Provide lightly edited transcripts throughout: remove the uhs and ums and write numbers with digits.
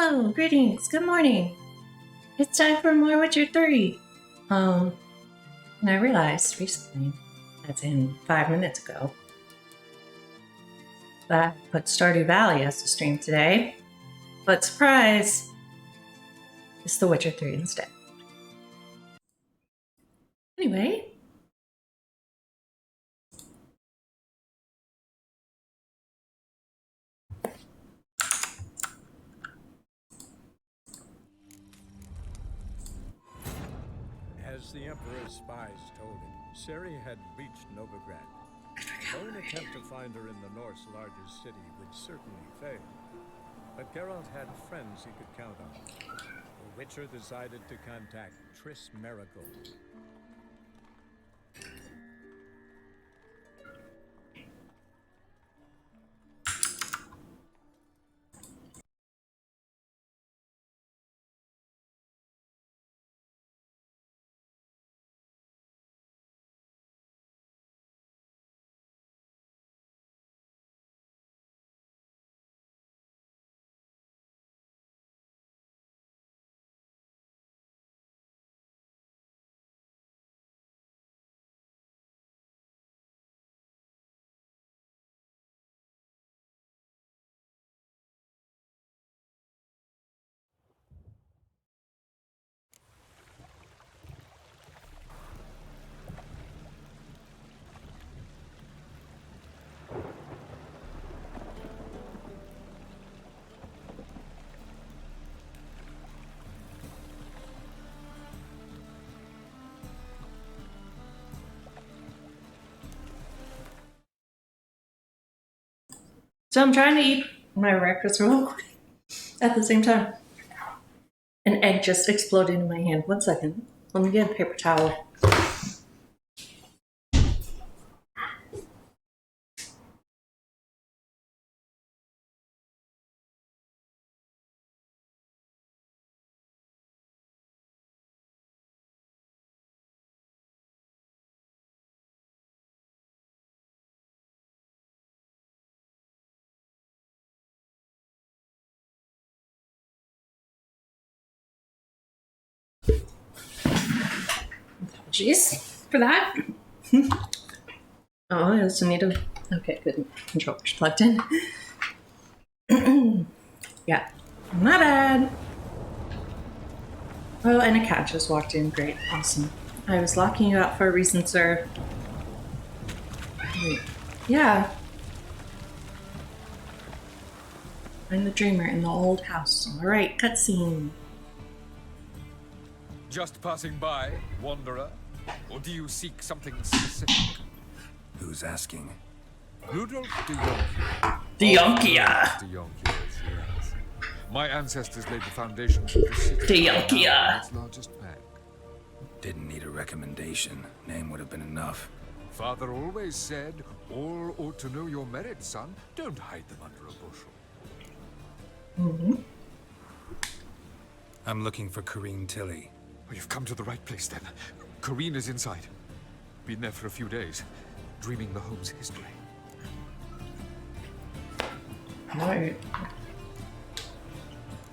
Hello, greetings, good morning. It's time for more Witcher 3. And I realized recently, as in 5 minutes ago, that I put Stardew Valley as the stream today. But surprise, it's The Witcher 3 instead. Anyway. As the Emperor's spies told him, Ciri had reached Novigrad. Though an attempt to find her in the North's largest city would certainly fail. But Geralt had friends he could count on. The Witcher decided to contact Triss Merigold. So I'm trying to eat my breakfast real quick at the same time. An egg just exploded in my hand. 1 second. Let me get a paper towel. Apologies for that. Oh, I also need a... Okay, good. Controller's plugged in. Yeah, my bad. Oh, and a cat just walked in. Great, awesome. I was locking you out for a reason, sir. Wait. Yeah. I'm the dreamer in the old house. Alright, cutscene. Just passing by, wanderer? Or do you seek something specific? Who's asking? Rudolph de Jonquier. The Yonkia. De Jonquier, yes. My ancestors laid the foundations of the city. De Jonquier. Now its largest bank. Didn't need a recommendation. Name would have been enough. Father always said, all ought to know your merits, son. Don't hide them under a bushel. Mm-hmm. I'm looking for Corrine Tilly. Oh, you've come to the right place, then. Corrine is inside. Been there for a few days, dreaming the home's history. Right.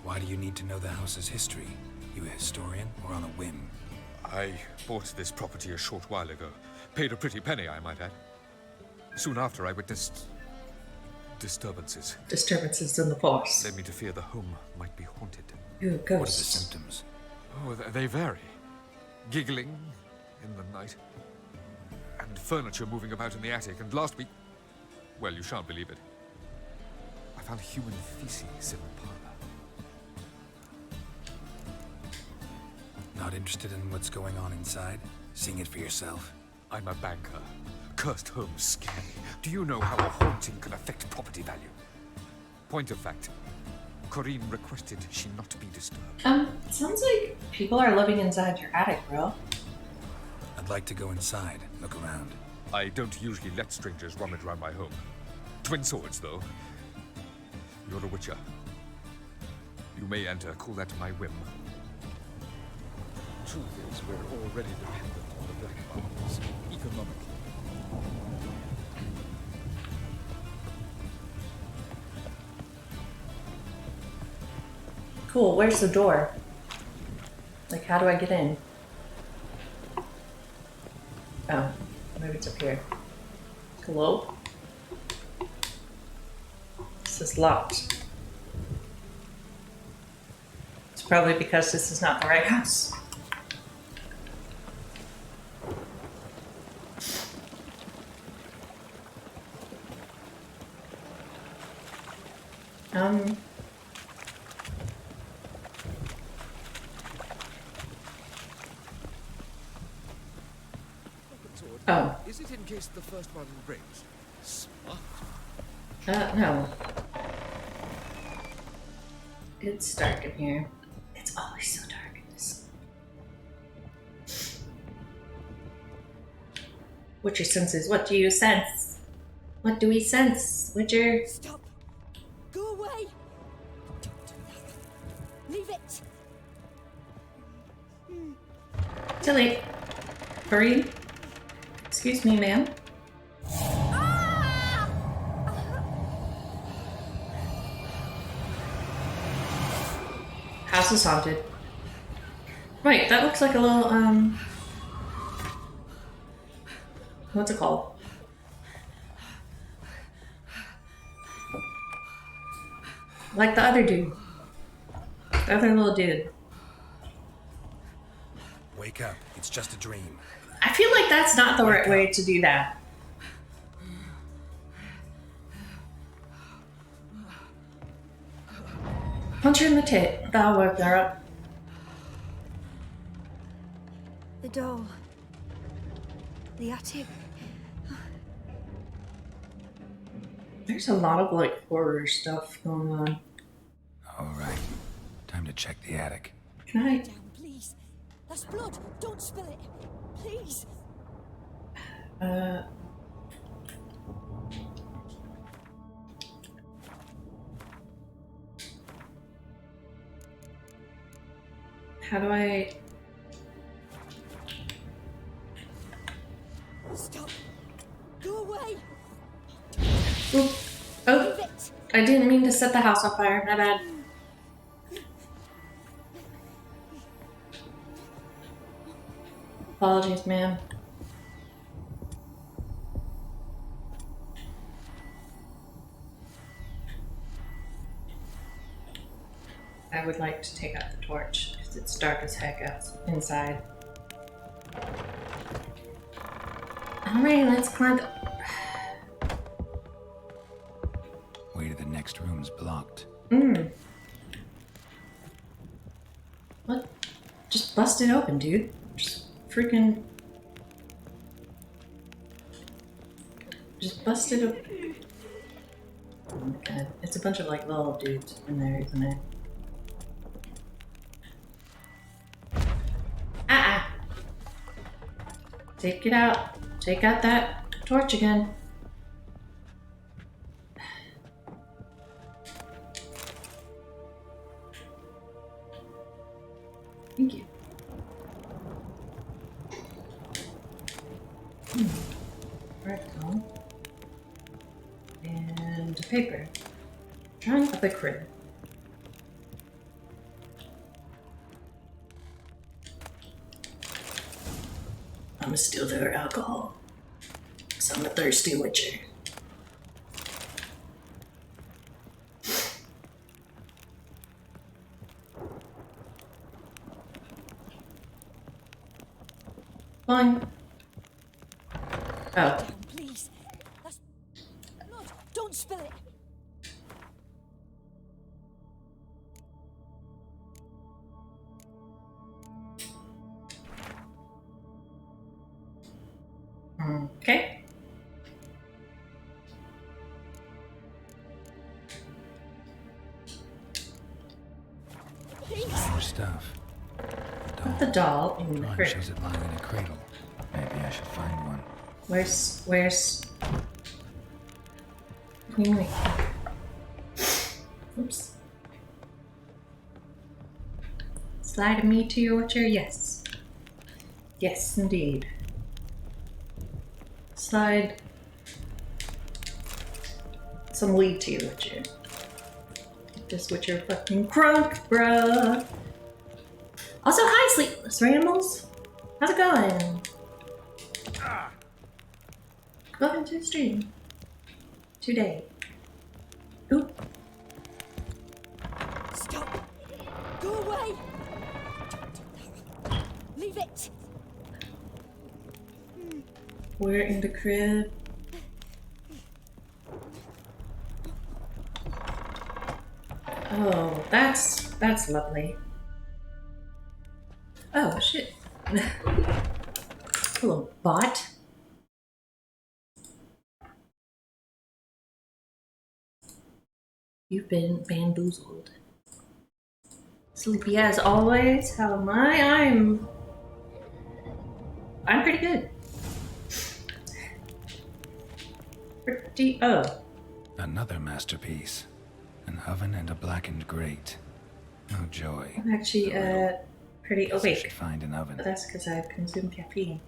Why do you need to know the house's history? You a historian or on a whim? I bought this property a short while ago. Paid a pretty penny, I might add. Soon after, I witnessed disturbances. Disturbances in the force. Led me to fear the home might be haunted. Ooh, What are the ghosts. symptoms? Oh, they vary. Giggling in the night, and furniture moving about in the attic. And last week, well, you shan't believe it, I found human feces in the parlor. Not interested in what's going on inside? Seeing it for yourself? I'm a banker. Cursed homes scare me. Do you know how a haunting can affect property value? Point of fact, Corrine requested she not be disturbed. Sounds like people are living inside your attic, bro. I'd like to go inside, look around. I don't usually let strangers rummage around my home. Twin swords, though. You're a witcher. You may enter, call that my whim. Truth is, we're already dependent on the black markets, economically. Cool, where's the door? Like, how do I get in? Oh, maybe it's up here. Hello? This is locked. It's probably because this is not the right house. Oh. Is it in case the first one breaks? Smart. No. It's dark in here. It's always so dark in this. What's your senses? What do you sense? What do we sense? Witcher? Stop! Go away! Don't do that. Leave it! Tilly. Hurry. Excuse me, ma'am. House is haunted. Wait, that looks like a little, what's it called? Like the other dude. The other little dude. Wake up. It's just a dream. I feel like that's not the right way to do that. Punch her in the tit. That'll work her up. The doll. The attic. There's a lot of like horror stuff going on. All right. Time to check the attic. Can I? Down, please. That's blood. Don't spill it. Please. How do I? Stop. Go away. Oop. Oh, Leave it. I didn't mean to set the house on fire. My bad. Apologies, ma'am. I would like to take out the torch because it's dark as heck out inside. Alright, let's climb the... Way to the next room's blocked. What? Just bust it open, dude. Just freaking... Just bust it open. Oh my god. It's a bunch of like little dudes in there, isn't it? Take it out. Take out that torch again. Thank you. Rectal. And paper. Drawing of the crib. I'm gonna steal their alcohol. So I'm a thirsty witcher. Fine. Oh. Down, please. That's blood. Don't spill it. Okay. Please. More stuff. Put the doll in the Drawing crib. shows it lying in a cradle. Maybe I should find one. Where's... What do you mean? Oops. Slide me to your chair? Yes. Yes, indeed. Slide some weed to your chair. Just what you're fucking crunk, bruh. Also, hi, sleepless rambles. How's it going? Welcome to the stream. Today. Oop. Stop! Go away! Leave it! We're in the crib. Oh, that's lovely. Oh shit. Hello, bot. You've been bamboozled. Sleepy as always. How am I? I'm pretty good. Pretty Another masterpiece. An oven and a blackened grate. Oh joy. I'm actually pretty You awake. should find an oven. But that's because I've consumed caffeine.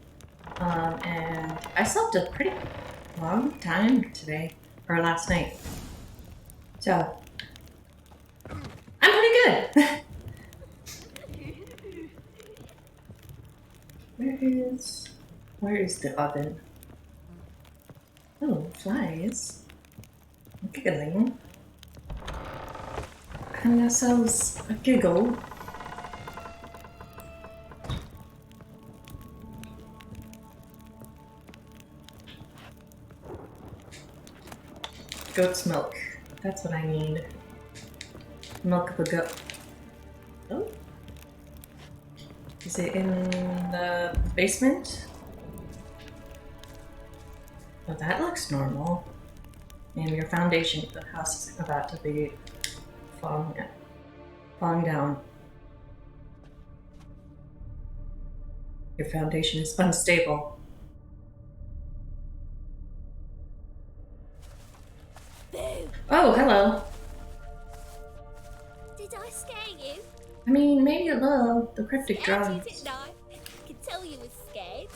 And I slept a pretty long time today, or last night. So, I'm pretty good. Where is the oven? Oh, flies. Giggling. And ourselves a giggle. Goat's milk. That's what I need. Milk of a goat. Oh? Is it in the basement? Oh, that looks normal. And your foundation of the house is about to be falling down. Your foundation is unstable. Boo! Oh, hello. Did I scare you? I mean, maybe a little. The cryptic Scared you, drums. didn't I? I could tell you was scared.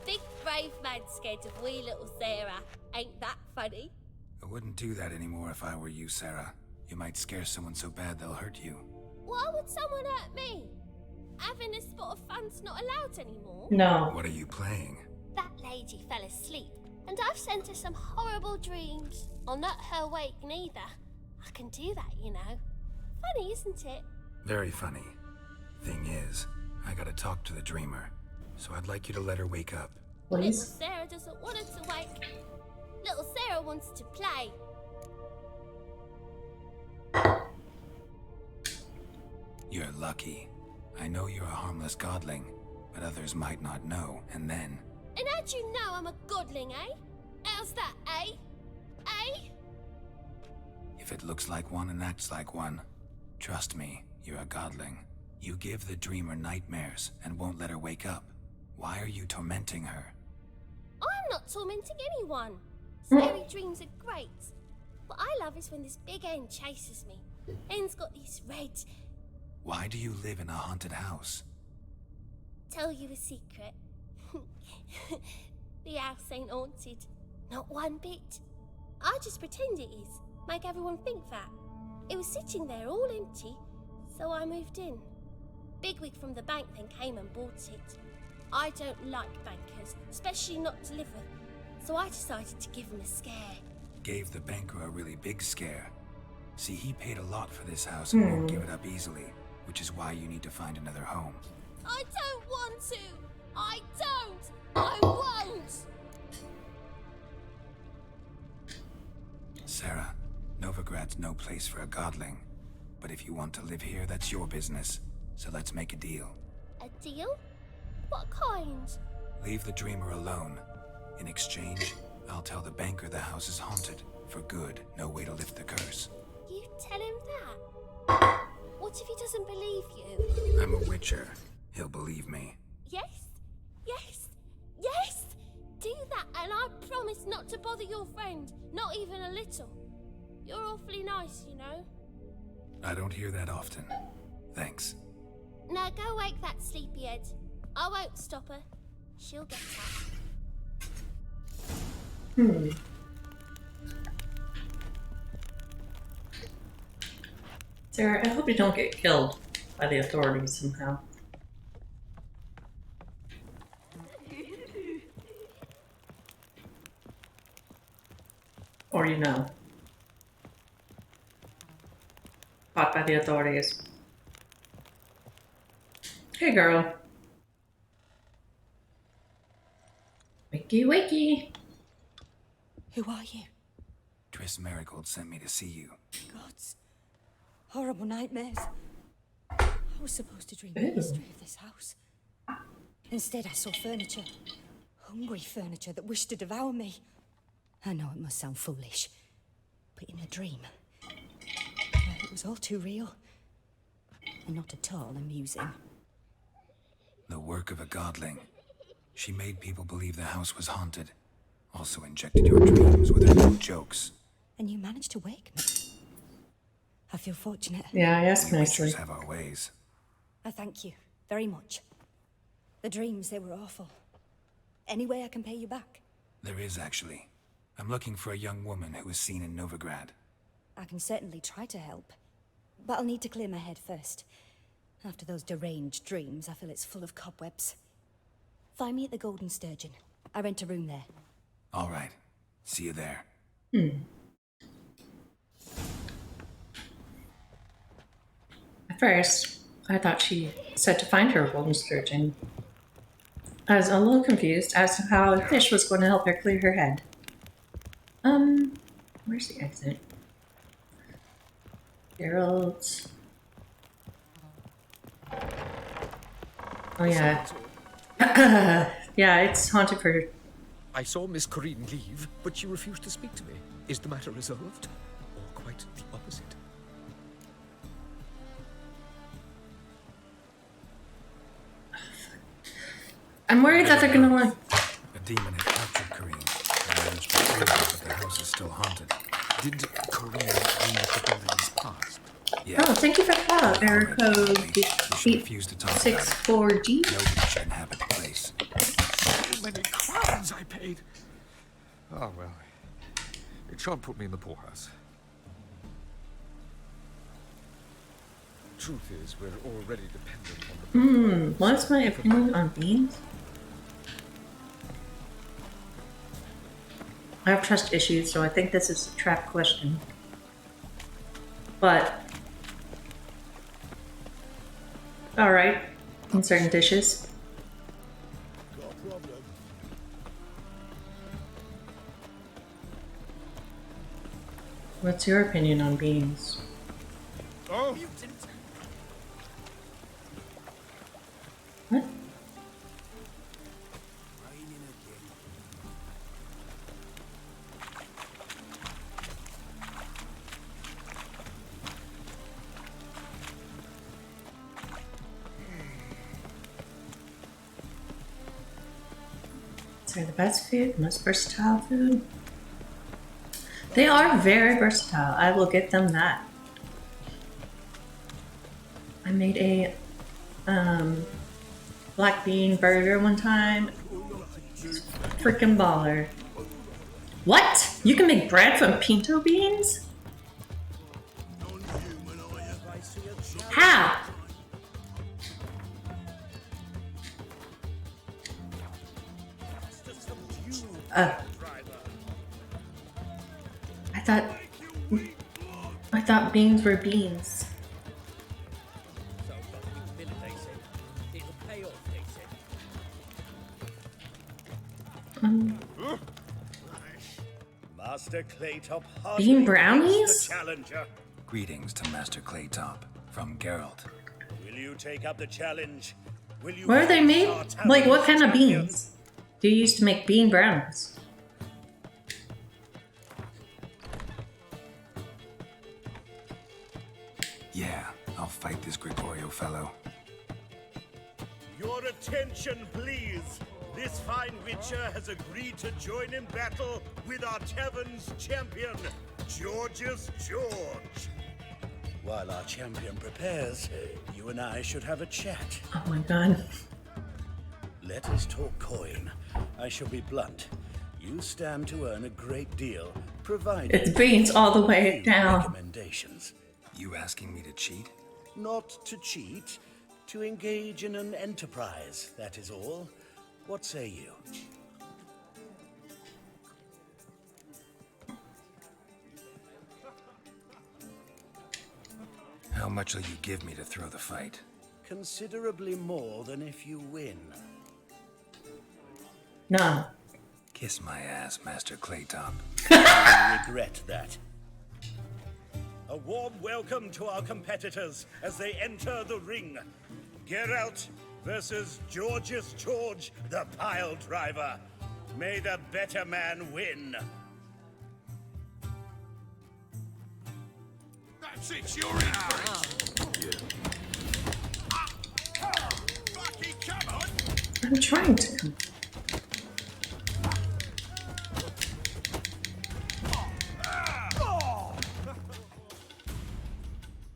Big brave man scared of wee little Sarah. Ain't that funny? I wouldn't do that anymore if I were you, Sarah. You might scare someone so bad they'll hurt you. Why would someone hurt me? Having a spot of fun's not allowed anymore. No. What are you playing? That lady fell asleep, and I've sent her some horrible dreams. I'll not her awake neither. I can do that, you know. Funny, isn't it? Very funny. Thing is, I gotta talk to the dreamer. So I'd like you to let her wake up. Little Please. Sarah doesn't want her to wake. Little Sarah wants to play. You're lucky. I know you're a harmless godling, but others might not know, and then... And how'd you know I'm a godling, eh? How's that, eh? Eh? If it looks like one and acts like one, trust me, you're a godling. You give the dreamer nightmares and won't let her wake up. Why are you tormenting her? I'm not tormenting anyone. Scary dreams are great. What I love is when this big hen chases me. Hen's got these red... Why do you live in a haunted house? Tell you a secret. The house ain't haunted. Not one bit. I just pretend it is. Make everyone think that. It was sitting there all empty, so I moved in. Bigwig from the bank then came and bought it. I don't like bankers, especially not to live with, so I decided to give him a scare. Gave the banker a really big scare. See, he paid a lot for this house and won't give it up easily, which is why you need to find another home. I don't want to! I don't! I won't! Sarah, Novigrad's no place for a godling. But if you want to live here, that's your business. So let's make a deal. A deal? What kind? Leave the dreamer alone. In exchange, I'll tell the banker the house is haunted. For good, no way to lift the curse. You tell him that? What if he doesn't believe you? I'm a witcher. He'll believe me. Yes? Yes? Yes! Do that and I promise not to bother your friend. Not even a little. You're awfully nice, you know. I don't hear that often. Thanks. Now go wake that sleepyhead. I won't stop her. She'll get up. Sarah, I hope you don't get killed by the authorities somehow. Or, you know, caught by the authorities. Hey, girl. Wakey, wakey. Who are you? Triss Marigold sent me to see you. Gods. Horrible nightmares. I was supposed to dream the Ew. history of this house. Instead, I saw furniture. Hungry furniture that wished to devour me. I know it must sound foolish, but in the dream, well, it was all too real. And not at all amusing. The work of a godling. She made people believe the house was haunted. Also injected your dreams with her little jokes. And you managed to wake me. I feel fortunate. Yeah, I asked We nicely. witchers have our ways. I thank you very much. The dreams, they were awful. Any way I can pay you back? There is, actually. I'm looking for a young woman who was seen in Novigrad. I can certainly try to help. But I'll need to clear my head first. After those deranged dreams, I feel it's full of cobwebs. Find me at the Golden Sturgeon. I rent a room there. All right. See you there. At first, I thought she said to find her a golden sturgeon. I was a little confused as to how a fish was going to help her clear her head. Where's the exit? Geralt. Oh yeah. Yeah, it's haunted for... I saw Miss Corrine leave, but she refused to speak to me. Is the matter resolved? Or quite the opposite? I'm worried that they're gonna like... A demon had captured Corrine and managed to free her, but the house is still haunted. Did Corrine leave the building's past? Yeah. Oh, thank you for that. Error code She refused to talk about it. 64D. Nobody should inhabit the place. So many crowns I paid. Oh, well. It shan't put me in the poorhouse. Truth is, we're already dependent on the... What's my opinion on beans? I have trust issues, so I think this is a trap question. But... alright, in certain dishes. What's your opinion on beans? Oh, What? They're the best food, most versatile food. They are very versatile. I will give them that. I made a black bean burger one time. Freaking baller. What? You can make bread from pinto beans? How? I thought beans were beans. Master Claytop, Bean brownies? the challenger. Greetings to Master Claytop from Geralt. Will you take up the challenge? Will you Where are they face made? our Like, what talented kind of champion? beans do you use to make bean brownies? Yeah, I'll fight this Gregorio fellow. Your attention, please. This fine witcher has agreed to join in battle with our tavern's champion, George's George. While our champion prepares, you and I should have a chat. Oh my god. Let us talk coin. I shall be blunt. You stand to earn a great deal, provided It's beans all the way few down. recommendations. You asking me to cheat? Not to cheat, to engage in an enterprise, that is all. What say you? How much will you give me to throw the fight? Considerably more than if you win. No. Kiss my ass, Master Claytop. I regret that. A warm welcome to our competitors as they enter the ring. Geralt versus Georgius George, the pile driver. May the better man win. That's it, you're in for it. Bucky, come on! I'm trying to.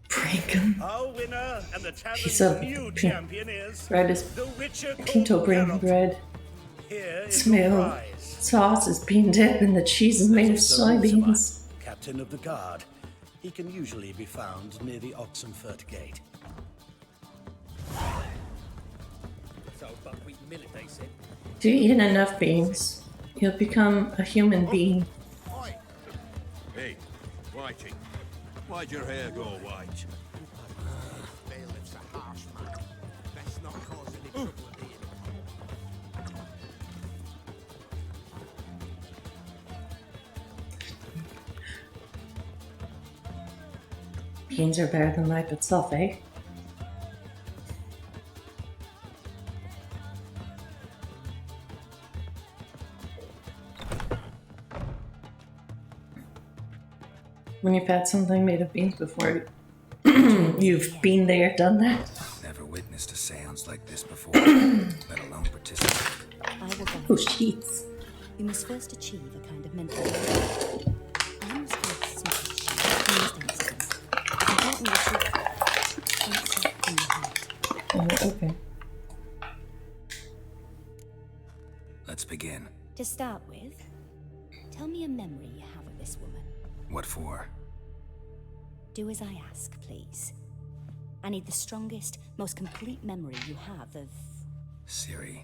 Break him. Our winner and the Piece tavern's of new pink champion is bread is the Witcher pinto called grain Geralt. bread. Here is your Smell. prize. Sauce is bean dip and the cheese is made of soybeans. Captain of the guard. He can usually be found near the Oxenfurt Gate. So buckwheat millet, they said. Do you eat enough beans, you'll become a human being. Hey, Whitey, why'd your hair go white? Bailiff's a harsh man. Best not cause any trouble here. Beans are better than life itself, eh? When you've had something made of beans before, you've been there, done that. Never witnessed a seance like this before, let alone participate. I will guide Oh, you. sheets. You must first achieve a kind of mental level. I must get some questions. Important you should answer from your heart. Oh, okay. Let's begin. To start with, tell me a memory you have of this woman. What for? Do as I ask, please. I need the strongest, most complete memory you have of... Ciri.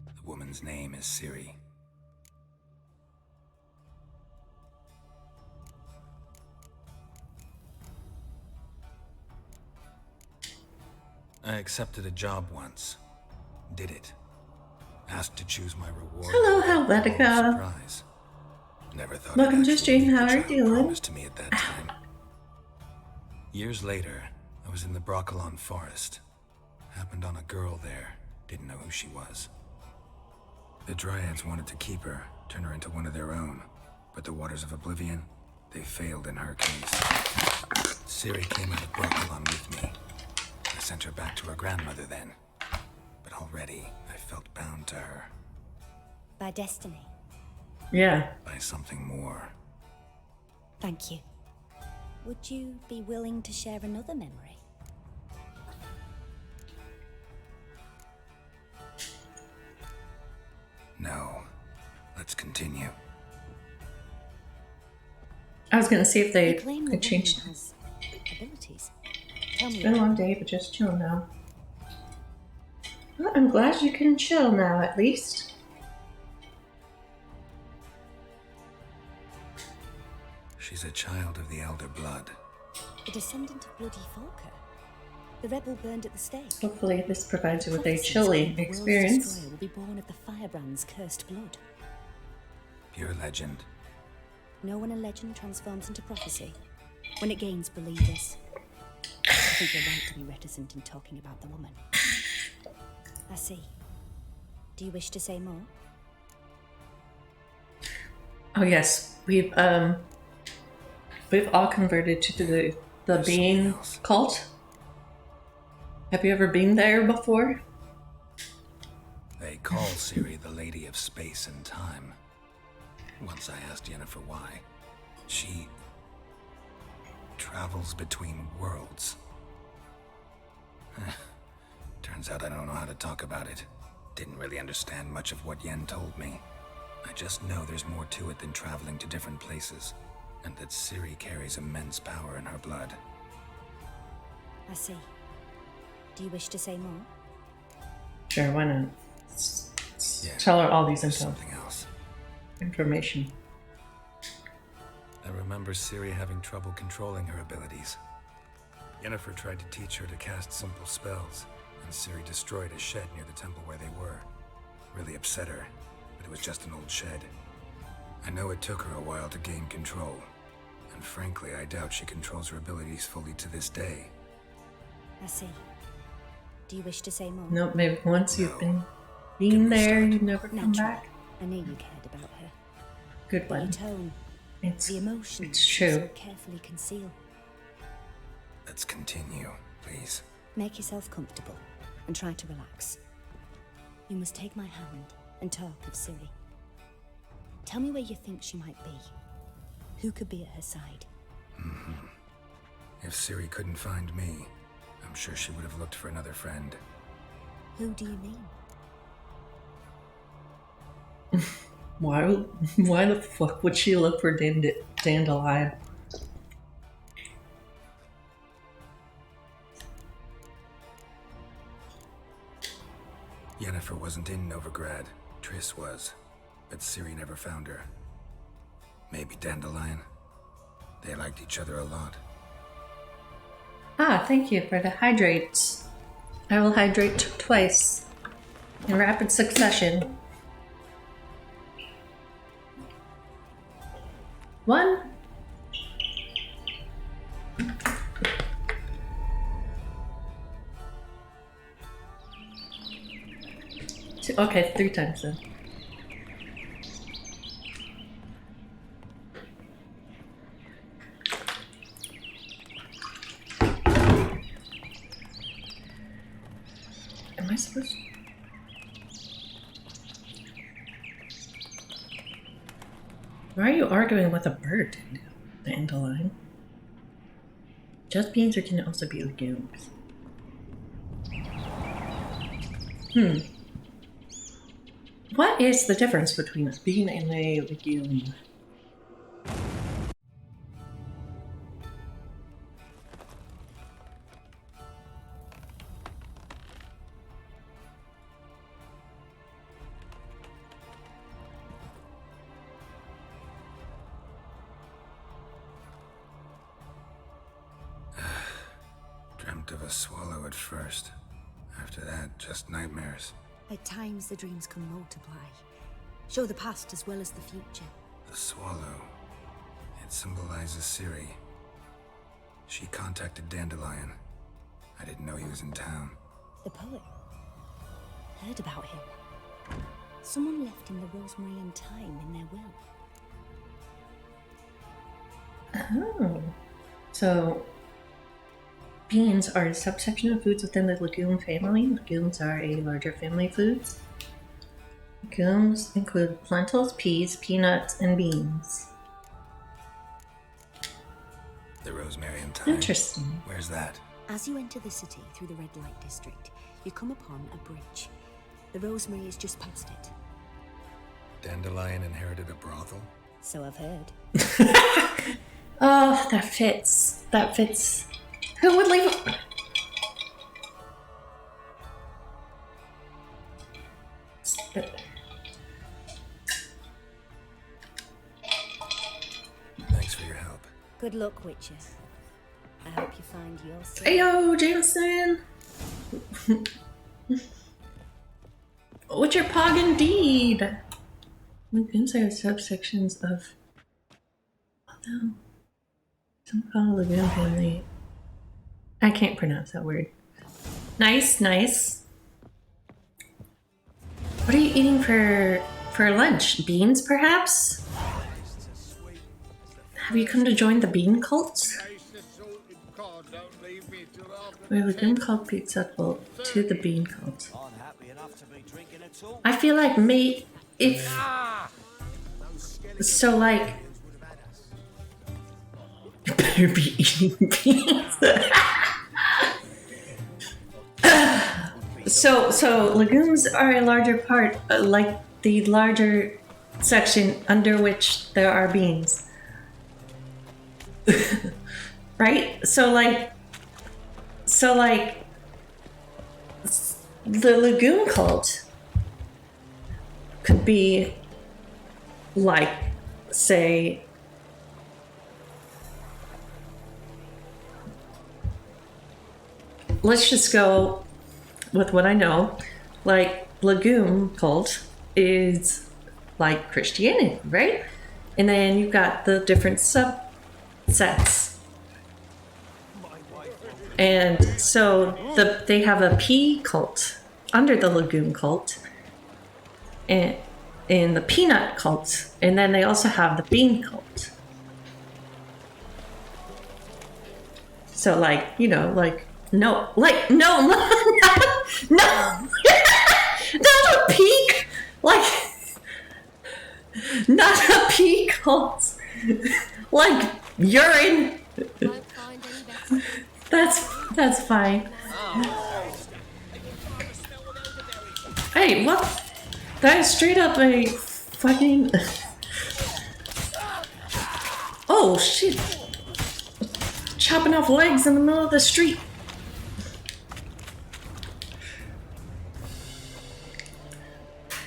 The woman's name is Ciri. I accepted a job once. Did it. Asked to choose my reward. Hello, Helvetica. Surprise. Never thought Welcome it'd to actually stream. be the How are you job doing? promised to me at that time. Years later, I was in the Broccolon forest. Happened on a girl there. Didn't know who she was. The Dryads wanted to keep her, turn her into one of their own. But the Waters of Oblivion, they failed in her case. Ciri came out of Broccolon with me. I sent her back to her grandmother then. But already, I felt bound to her. By destiny. Yeah. By something more. Thank you. Would you be willing to share another memory? No. Let's continue. I was gonna see if they You claim the could change. woman has abilities. Tell me. It's been a long day, but just chill now. Well, I'm glad you can chill now, at least. She's a child of the Elder Blood. A descendant of bloody Falker. The rebel burned at the stake. Hopefully, this provides you with a Prophecies chilling claim the world's experience. destroyer will be born of the firebrand's cursed blood. Pure legend. Know when a legend transforms into prophecy? When it gains believers. I think you're right to be reticent in talking about the woman. I see. Do you wish to say more? Oh yes, we've all converted to the being cult. Have you ever been there before? They call Ciri the Lady of Space and Time. Once I asked Yennefer why. She travels between worlds. Turns out I don't know how to talk about it. Didn't really understand much of what Yen told me. I just know there's more to it than traveling to different places, and that Ciri carries immense power in her blood. I see. Do you wish to say more? Sure, why not? Yeah. Tell her all these Something else. information. I remember Ciri having trouble controlling her abilities. Yennefer tried to teach her to cast simple spells, and Ciri destroyed a shed near the temple where they were. Really upset her, but it was just an old shed. I know it took her a while to gain control, and frankly, I doubt she controls her abilities fully to this day. I see. Do you wish to say more? Nope, maybe once you've been Can we there, start? you'd never come Naturally. back. I knew you cared about her. Good But your one. tone, It's the emotions it's you so true. carefully conceal. Let's continue, please. Make yourself comfortable and try to relax. You must take my hand and talk of Ciri. Tell me where you think she might be. Who could be at her side? If Ciri couldn't find me, I'm sure she would have looked for another friend. Who do you mean? Why the fuck would she look for Dandelion? Yennefer wasn't in Novigrad. Triss was. But Ciri never found her. Maybe Dandelion? They liked each other a lot. Ah, thank you for the hydrates. I will hydrate twice in rapid succession. One. Two. Okay, 3 times then. Am I supposed to? Why are you arguing with a bird, Dandelion? Just beans or can it also be legumes? What is the difference between a bean and a legume? Dreamt of a swallow at first. After that, just nightmares. At times the dreams can multiply. Show the past as well as the future. The swallow. It symbolizes Ciri. She contacted Dandelion. I didn't know he was in town. The poet. Heard about him. Someone left him the rosemary and thyme in their will. Oh. So, beans are a subsection of foods within the legume family. Legumes are a larger family of foods. Legumes include lentils, peas, peanuts, and beans. The rosemary and thyme. Interesting. Where's that? As you enter the city through the red light district, you come upon a bridge. The rosemary is just past it. Dandelion inherited a brothel? So I've heard. Oh, that fits. That fits. Who would leave a... Thanks for your help. Good luck, Witcher. I hope you find your soul. Ayo, Jameson! What's your pog indeed? Legumes are subsections of... Although... Some call the legume family. I can't pronounce that word. Nice, nice. What are you eating for lunch? Beans, perhaps? Have you come to join the bean cult? Where legume cult be acceptable to the bean cult? I feel like if so, like you better be eating beans. So legumes are a larger part, like the larger section under which there are beans. Right? So like So, like, the Lagoon cult could be, like, say, let's just go with what I know. Like, Lagoon cult is like Christianity, right? And then you've got the different subsets. And so they have a pea cult under the Lagoon cult, and in the peanut cult, and then they also have the bean cult. So, like, you know, like, no, not a peak, like, not a pea cult, like urine. Won't find any better. That's fine. Hey, what? That is straight up a fucking. Oh shit! Chopping off legs in the middle of the street.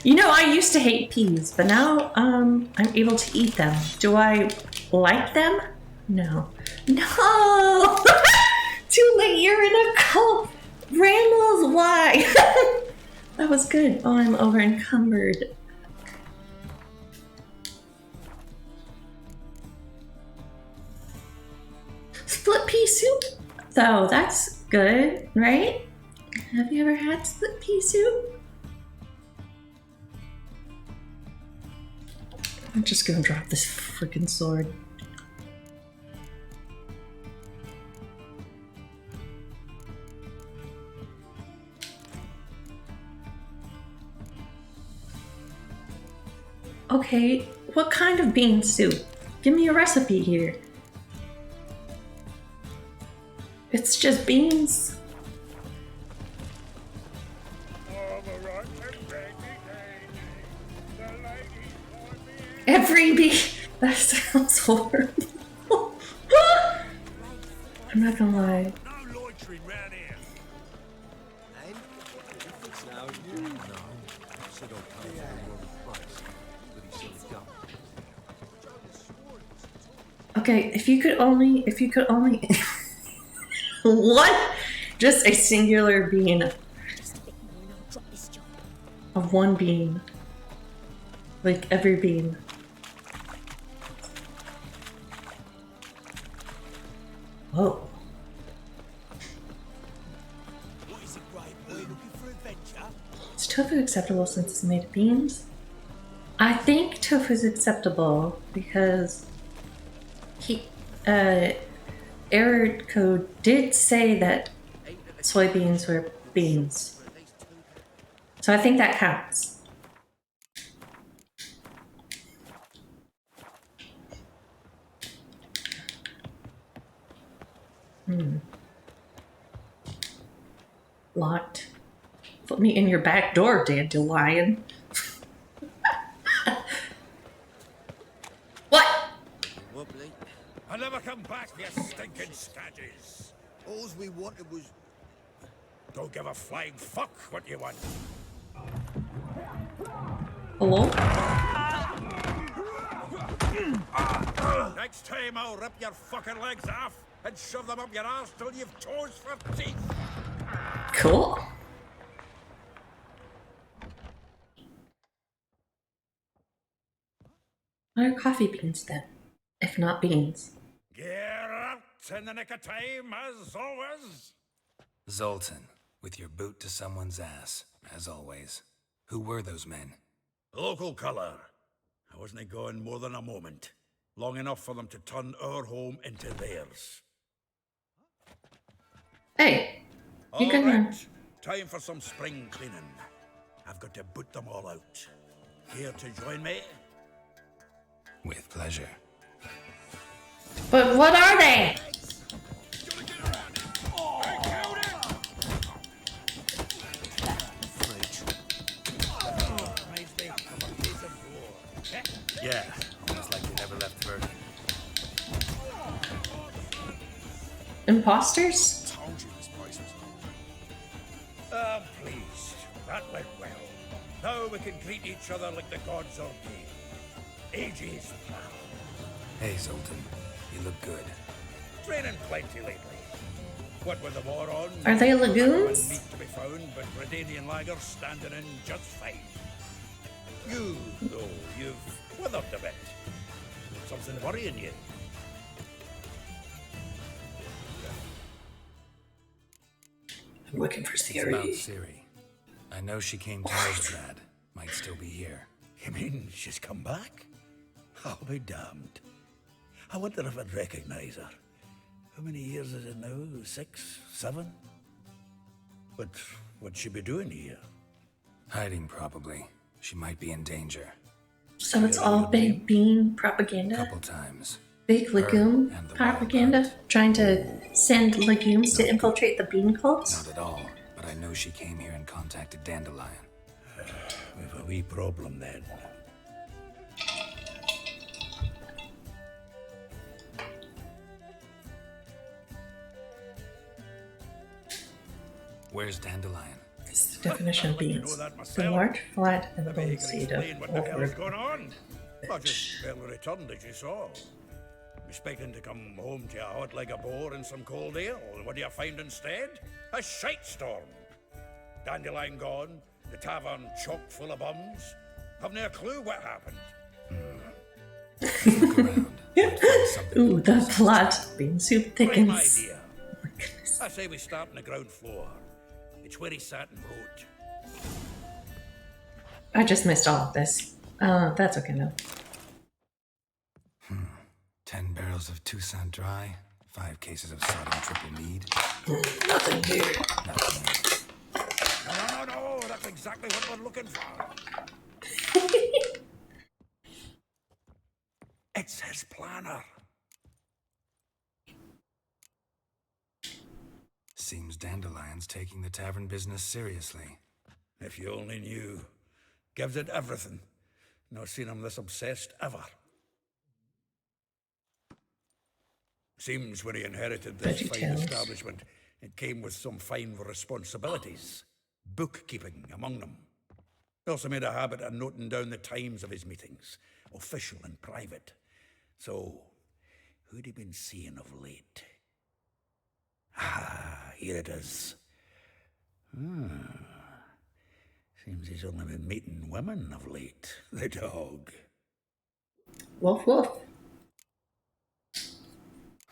You know, I used to hate peas, but now I'm able to eat them. Do I like them? No. No! Too late, you're in a cult! Rambles, why? That was good. Oh, I'm over encumbered. Split pea soup? Though, that's good, right? Have you ever had split pea soup? I'm just gonna drop this freaking sword. Okay, what kind of bean soup? Give me a recipe here. It's just beans. Every bean. That sounds horrible. I'm not gonna lie. No loitering round here. Okay, if you could only what? Just a singular bean Just a bit more and I'll drop this job. of one bean. Like every bean. Whoa. What is it, Grey Boy? Looking for adventure? Is tofu acceptable since it's made of beans? I think tofu is acceptable because error code did say that soybeans were beans. So I think that counts. Locked. Put me in your back door, dandelion. What? Wobbly. I'll never come back, you stinking staggies. All we wanted was... Don't give a flying fuck what you want. Hello? Next time I'll rip your fucking legs off and shove them up your ass till you've toes for teeth. Cool. What are coffee beans then? If not beans. Get out in the nick of time, as always. Zoltan, with your boot to someone's ass, as always. Who were those men? Local colour. I wasn't going more than a moment. Long enough for them to turn our home into theirs. Hey, you All can. right, time for some spring cleaning. I've got to boot them all out. Here to join me? With pleasure. But what are they? Yeah, almost like they never left Verdun. Imposters? Told you this place was That went well. Now we can greet each other like the gods ordained. Ages, pal. Hey, Zoltan. You look good. Training plenty lately. What with the war on? Are they and lagoons? meat to be found, but Redanian lagers standing in just fine. You, though, you've withered a bit. Something worrying you? I'm looking for It's about Siri. Ciri. I know she came to Novigrad. Might still be here. You mean she's come back? I'll be damned. I wonder if I'd recognize her. How many years is it now? 6, 7? But what'd she be doing here? Hiding, probably. She might be in danger. So it's all big bean propaganda? Couple times. Big legume and the propaganda? wild hunt. Trying to send legumes to infiltrate the bean cults? Not at all. But I know she came here and contacted Dandelion. We've a wee problem then. Where's Dandelion? It's the definition of I'd like to beans. know that The myself. large, flat, and the Maybe bone you can seed of explain what the hell's Old going on. I just barely returned as you saw. Expecting to come home to a hot like a boar and some cold ale. What do you find instead? A shitestorm. Dandelion gone, the tavern chock full of bums. Haven't a clue what happened. Look around. Might find something. Ooh, the plot. Bean soup Prime thickens. idea. I say we start on the ground floor. It's where he sat and wrote. I just missed all of this. That's okay though. 10 barrels of Toussaint Dry, 5 cases of sodium triple mead. Nothing here. Nothing. No, that's exactly what we're looking for. It's his planner. Seems Dandelion's taking the tavern business seriously. If you only knew. Gives it everything. Not seen him this obsessed ever. Seems when he inherited this fine VeggieTales. establishment, it came with some fine responsibilities. Bookkeeping among them. He also made a habit of noting down the times of his meetings, official and private. So, who'd he been seeing of late? Ah, here it is. Seems he's only been meeting women of late. The dog. Woof woof.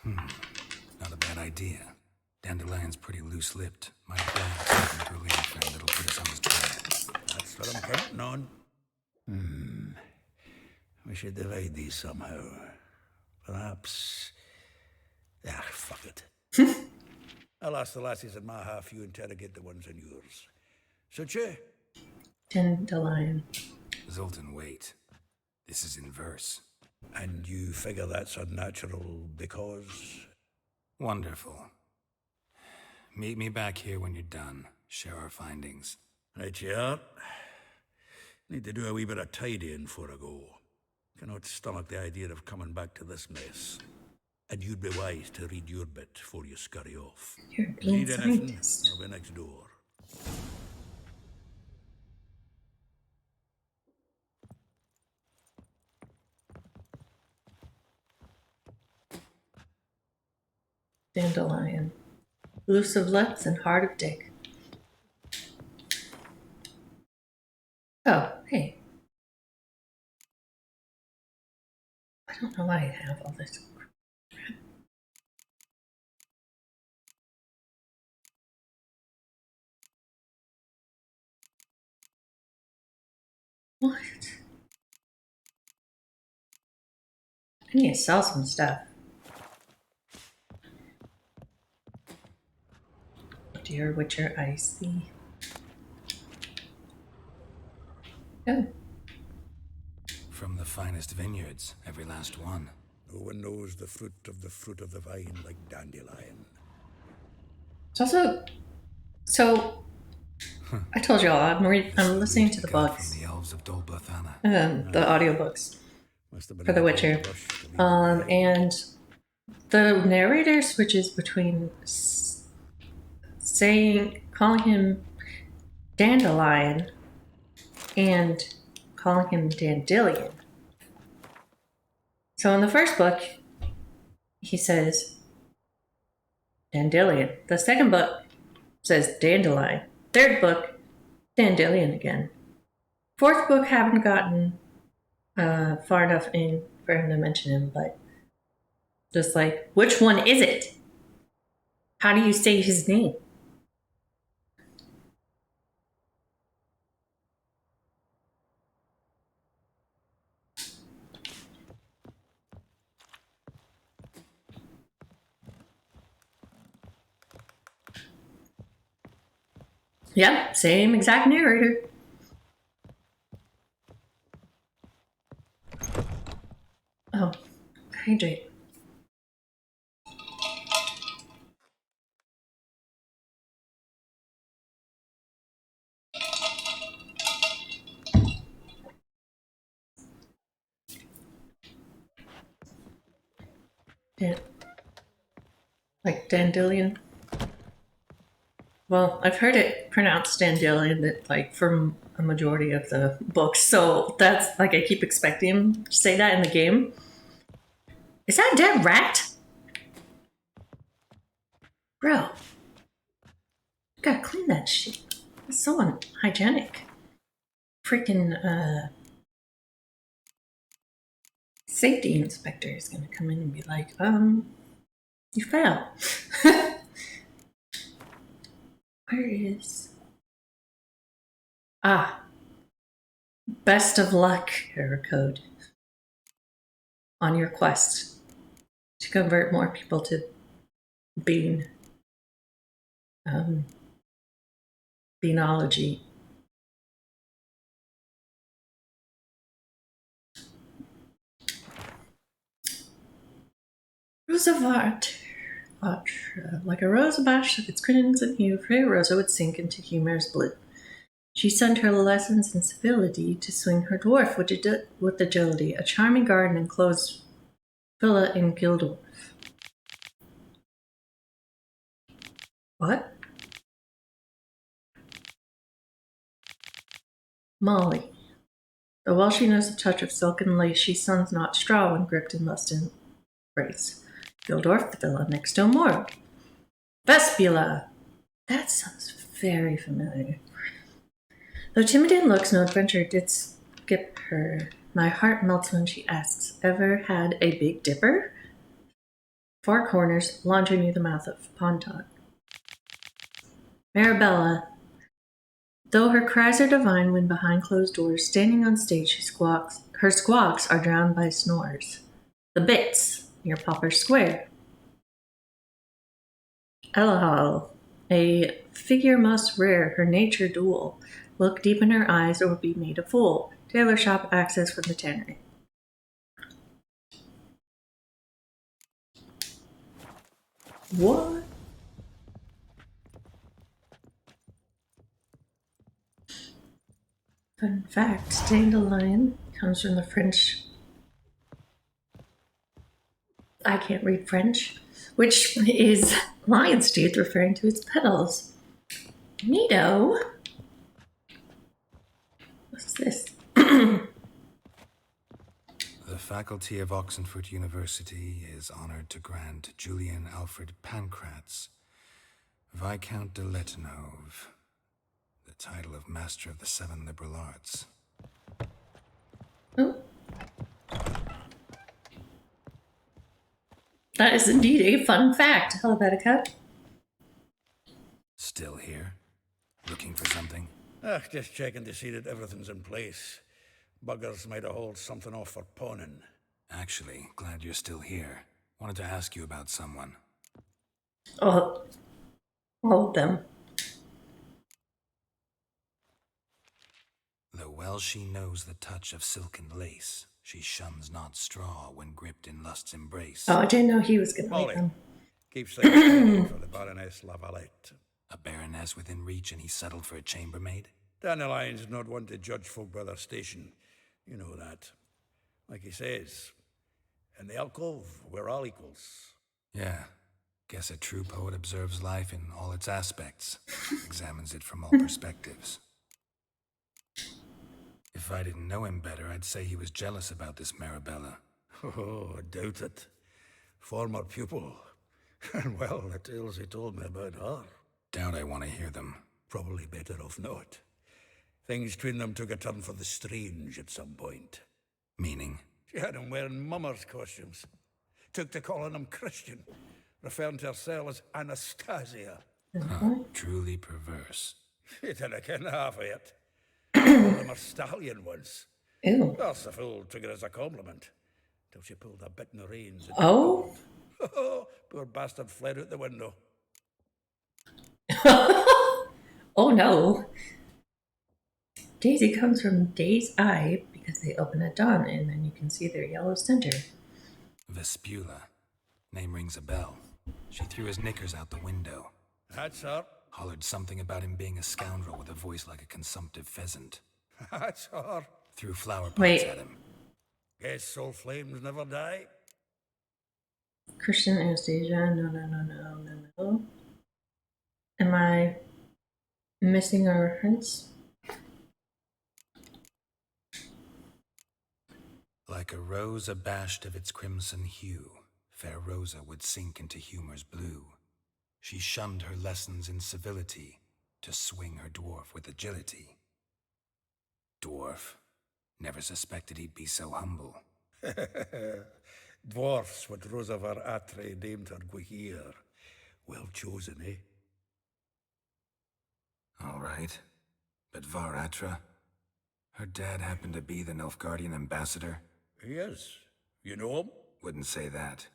Not a bad idea. Dandelion's pretty loose-lipped. Might grab something with her lady friend that'll put us on his trail. That's what I'm counting on. We should divide these somehow. Perhaps. Ah, fuck it. I'll ask the lassies in my half, you interrogate the ones in yours. Such you? Dandelion. Zoltan, wait. This is in verse. And you figure that's unnatural because. Wonderful. Meet me back here when you're done. Share our findings. Right, you are. Need to do a wee bit of tidying before I go. Cannot stomach the idea of coming back to this mess. And you'd be wise to read your bit before you scurry off. You're a bean Need anything? scientist. I'll be next door. Dandelion. Loose of lips and hard of dick. Oh, hey. I don't know why I have all this crap. What? I need to sell some stuff. Dear Witcher Icy. Oh, From the finest vineyards, every last one. No one knows the fruit of the vine like Dandelion. it's also so. I told you all I'm listening to the Got books, From the elves of Dol Blathanna. the audiobooks Must have been for The a Witcher, gold rush to leave behind. and the narrator switches between calling him Dandelion and calling him Dandelion. So in the first book, he says Dandelion. The second book says Dandelion. Third book, Dandelion again. Fourth book, haven't gotten far enough in for him to mention him, but just like, which one is it? How do you say his name? Yep, same exact narrator. Oh, hydrate. Like Dandelion. Well, I've heard it pronounced Dandelion that like from a majority of the books, so that's like I keep expecting him to say that in the game. Is that a dead rat? Bro, you gotta clean that shit. It's so unhygienic. Freaking safety inspector is gonna come in and be like, you fell. Where is... Ah. Best of luck, error code. On your quest to convert more people to bean. Beanology. Rosa of like a rose abashed of its crimson hue, Freya Rosa would sink into humor's blue. She sent her lessons in civility to swing her dwarf with agility, a charming garden enclosed villa in Gildorf. What? Molly. Though while she knows the touch of silken lace, she suns not straw when gripped in lust and embrace. Gildorf, the villa next to Moor. Vespula! That sounds very familiar. Though timid in looks, no adventure did skip her. My heart melts when she asks, ever had a Big Dipper? Four corners, laundry near the mouth of Pontot. Marabella. Though her cries are divine when behind closed doors, standing on stage, her squawks are drowned by snores. The Bits, near Popper Square. Elahal. A figure most rare, her nature dual. Look deep in her eyes or be made a fool. Tailor shop access from the tannery. What? Fun fact, dandelion comes from the French. I can't read French, which is lion's tooth, referring to its petals. Neato. What's this? The faculty of Oxenford University is honored to grant Julian Alfred Pancratz, Viscount de Letenove, the title of Master of the Seven Liberal Arts. Oh. That is indeed a fun fact, Helvetica. Still here? Looking for something? Just checking to see that everything's in place. Buggers might have hauled something off for pawning. Actually, glad you're still here. Wanted to ask you about someone. Oh, all of them. Though well she knows the touch of silken lace, she shuns not straw when gripped in lust's embrace. Oh, I didn't know he was going to like Molly, them. keeps things steady for the Baroness Lavalette. A baroness within reach, and he settled for a chambermaid? Dandelion's not one to judge folk by their station. You know that. Like he says, in the alcove, we're all equals. Yeah. Guess a true poet observes life in all its aspects, examines it from all perspectives. If I didn't know him better, I'd say he was jealous about this Marabella. Oh, I doubt it. Former pupil. And well, the tales he told me about her. Doubt I want to hear them. Probably better off not. Things between them took a turn for the strange at some point. Meaning? She had him wearing mummers' costumes. Took to calling him Christian, referring to herself as Anastasia. Huh, truly perverse. He didn't ken half of it. Called him her stallion once. Ew. That's the fool took it as a compliment. Till she pulled a bit in the reins. And Oh? poor bastard fled out the window. Oh no. Daisy comes from Day's eye because they open at dawn and then you can see their yellow center. Vespula. Name rings a bell. She threw his knickers out the window. That's her. Hollered something about him being a scoundrel with a voice like a consumptive pheasant. That's her. Threw flower pots Wait. at him. Guess soul flames never die. Christian Anastasia, no. Am I missing a reference? Like a rose abashed of its crimson hue, fair Rosa would sink into humor's blue. She shunned her lessons in civility to swing her dwarf with agility. Dwarf. Never suspected he'd be so humble. Dwarfs what Rosa var Atre named her Guihir. Well chosen, eh? All right. But Var Atra? Her dad happened to be the Nilfgaardian ambassador? He is. You know him? Wouldn't say that.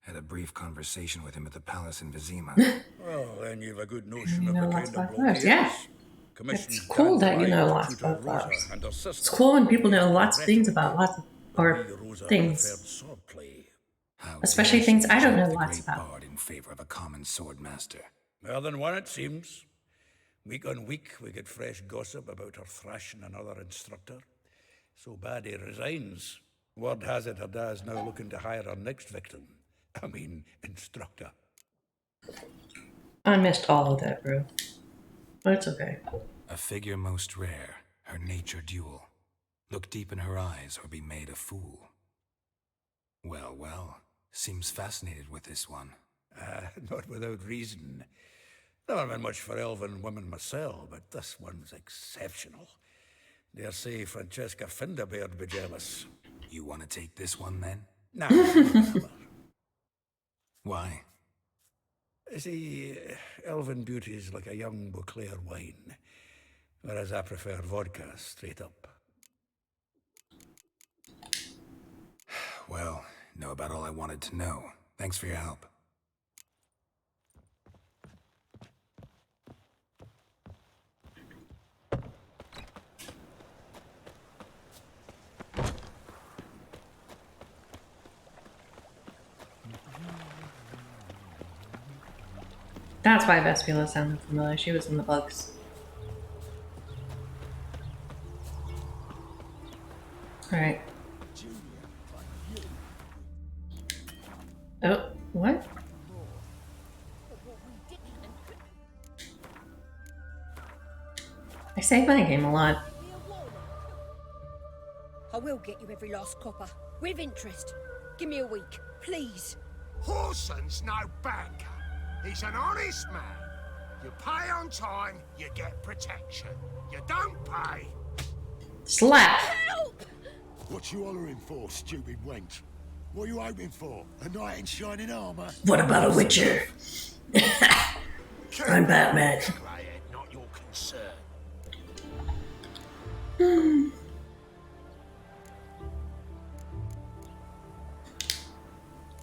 Had a brief conversation with him at the palace in Vizima. Well, then you've a good notion You of know the lots kind of about bloke he flowers, yeah. is. Commissioned It's cool that you know to lots tutor about Rosa flowers. and her sister. It's cool when people know lots of things about lots of or Rosa things. preferred swordplay. How Especially dare things she I don't know reject the lots great about. bard in favor of a common swordmaster. More than one, it seems. Week on week, we get fresh gossip about her thrashing another instructor. So bad he resigns. Word has it her dad's now looking to hire her next victim. I mean, instructor. I missed all of that, bro. But it's okay. A figure most rare, her nature dual. Look deep in her eyes or be made a fool. Well, seems fascinated with this one. Not without reason. Never been much for elven women myself, but this one's exceptional. Dare say Francesca Finderbeard be jealous. You want to take this one then? Nah, never. Why? See, elven beauty's like a young Beauclair wine, whereas I prefer vodka straight up. Well, know about all I wanted to know. Thanks for your help. That's why Vespula sounded familiar. She was in the books. Alright. Oh, what? I say my game a lot. I will get you every last copper, with interest. Give me a week, please. Horson's no banker. He's an honest man. You pay on time, you get protection. You don't pay. Slap! What you hollering for, stupid wench? What are you hoping for? A knight in shining armor? What about a Witcher? I'm Batman. Greyhead, not your concern.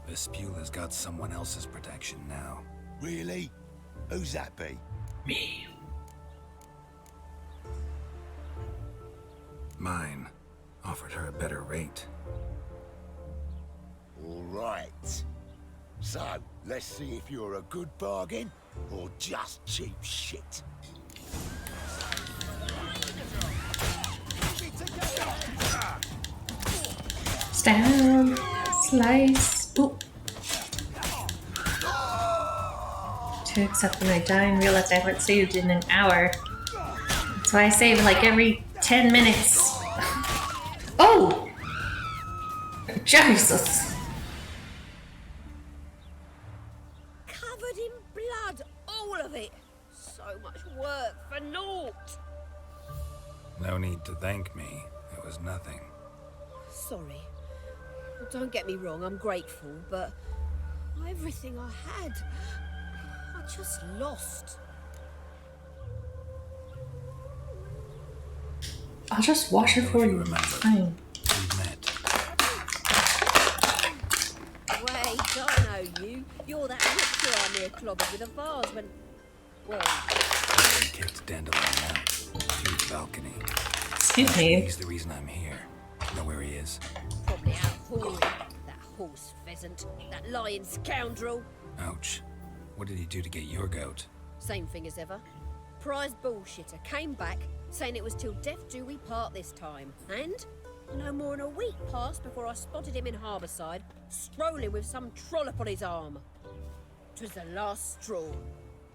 Vespula's got someone else's protection now. Really? Who's that be? Me. Mine. Offered her a better rate. All right. So, let's see if you're a good bargain or just cheap shit. Stab. Slice. Ooh. To accept when I die and realize I haven't saved in an hour. So I save like every 10 minutes. Oh! Jesus. Covered in blood, all of it. So much work for naught. No need to thank me. It was nothing. Sorry. Well, don't get me wrong, I'm grateful, but everything I had, I just lost. I'll just wash it If for you you. remember. Fine. We've met. Wait, I know you. You're that Witcheroo I near clobbered with a vase when... Well, I kicked Dandelion out. Through the balcony. Excuse me. He's the reason I'm here. Know where he is? probably out whoring. That horse pheasant. That lying scoundrel. Ouch. What did he do to get your goat? Same thing as ever. Prize bullshitter came back, saying it was till death do we part this time. And no more than a week passed before I spotted him in Harbourside, strolling with some trollop on his arm. 'Twas the last straw.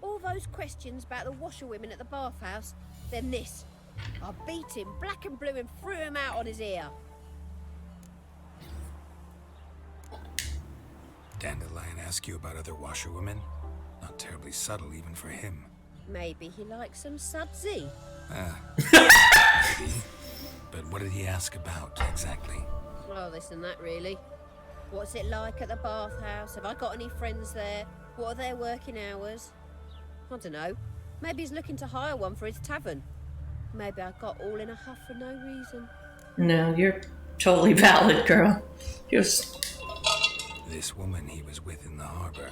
All those questions about the washerwomen at the bathhouse, then this. I beat him black and blue and threw him out on his ear. Dandelion ask you about other washerwomen? Not terribly subtle even for him. Maybe he likes some sudsy. Maybe. But what did he ask about, exactly? Oh, this and that, really. What's it like at the bathhouse? Have I got any friends there? What are their working hours? I don't know. Maybe he's looking to hire one for his tavern. Maybe I got all in a huff for no reason. No, you're totally valid, girl. Just This woman he was with in the harbor.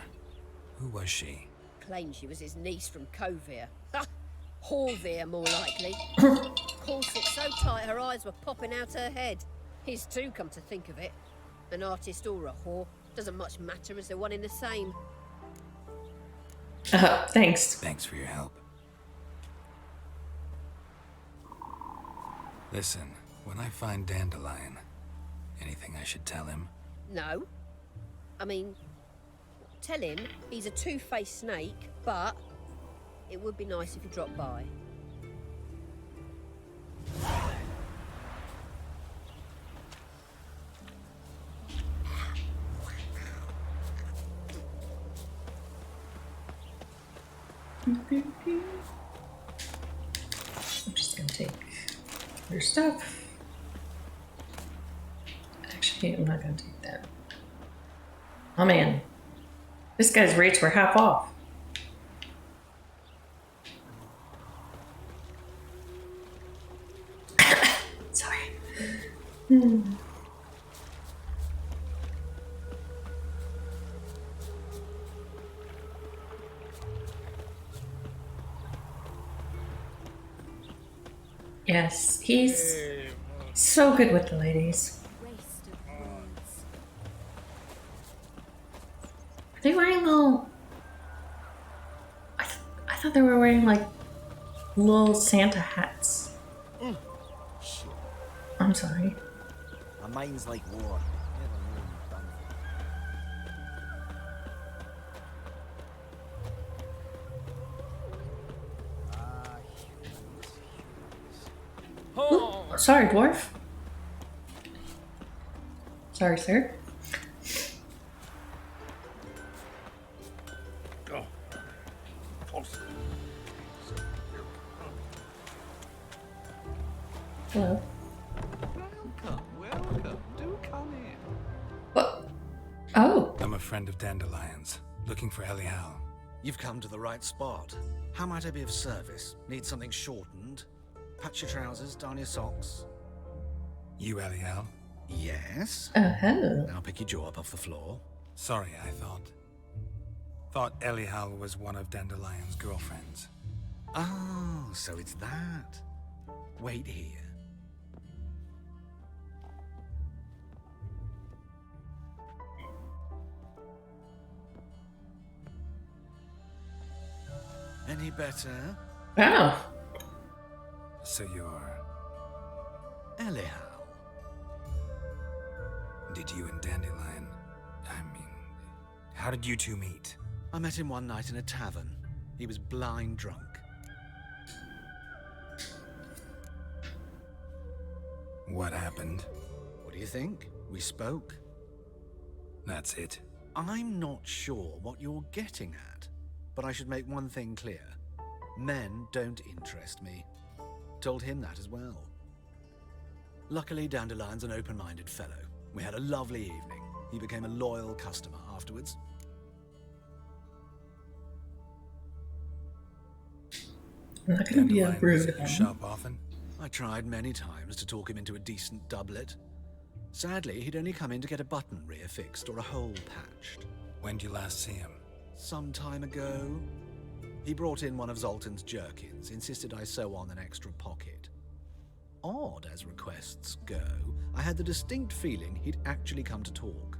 Who was she? Claimed she was his niece from Covere. Ha! Horvere, more likely. Corset so tight her eyes were popping out her head. His too, come to think of it. An artist or a whore. Doesn't much matter as they're one in the same. thanks. Thanks for your help. Listen, when I find Dandelion, anything I should tell him? No. I mean, tell him he's a two-faced snake, but it would be nice if he dropped by. I'm just gonna take your stuff. Actually, I'm not gonna take that. Oh man, this guy's rates were half off. Sorry. Yes, he's so good with the ladies. Waste of words. Are they wearing little... I thought they were wearing like little Santa hats. Shit. I'm sorry. My mind's like war. Never knew you'd done that. Ah, humans. Ooh, sorry, dwarf. Sorry, sir. Hello. Welcome. Do come in. What? Oh. I'm a friend of Dandelion's, looking for Elial. You've come to the right spot. How might I be of service? Need something shortened? Patch your trousers, darn your socks. You Elial? Yes. Oh. Now pick your jaw up off the floor. Sorry, I thought Elial was one of Dandelion's girlfriends. Oh, so it's that. Wait here. Any better? Wow. So you're... Elial. Did you and Dandelion... how did you two meet? I met him one night in a tavern. He was blind drunk. What happened? do you think? We spoke. That's it. I'm not sure what you're getting at, but I should make one thing clear. Men don't interest me. Told him that as well. Luckily, Dandelion's an open-minded fellow. We had a lovely evening. He became a loyal customer afterwards. I'm not gonna be a Dandelion rude visit your again. shop often? I tried many times to talk him into a decent doublet. Sadly, he'd only come in to get a button reaffixed or a hole patched. When did you last see him? Some time ago, he brought in one of Zoltan's jerkins, insisted I sew on an extra pocket. Odd as requests go, I had the distinct feeling he'd actually come to talk.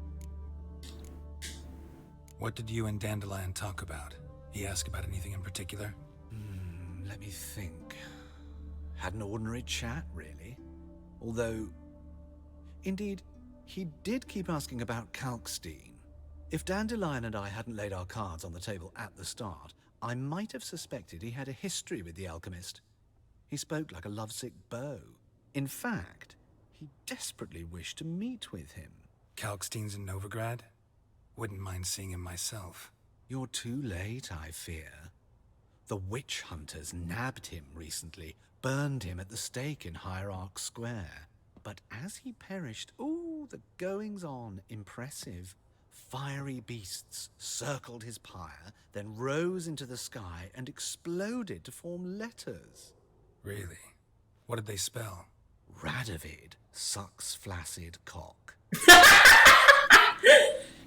What did you and Dandelion talk about? He asked about anything in particular? Let me think. Had an ordinary chat, really. Although, indeed, he did keep asking about Kalkstein. If Dandelion and I hadn't laid our cards on the table at the start, I might have suspected he had a history with the alchemist. He spoke like a lovesick beau. In fact, he desperately wished to meet with him. Kalkstein's in Novigrad? Wouldn't mind seeing him myself. You're too late, I fear. The witch hunters nabbed him recently, burned him at the stake in Hierarch Square. But as he perished, the goings-on, impressive. Fiery beasts circled his pyre, then rose into the sky and exploded to form letters. Really? What did they spell? Radovid sucks flaccid cock.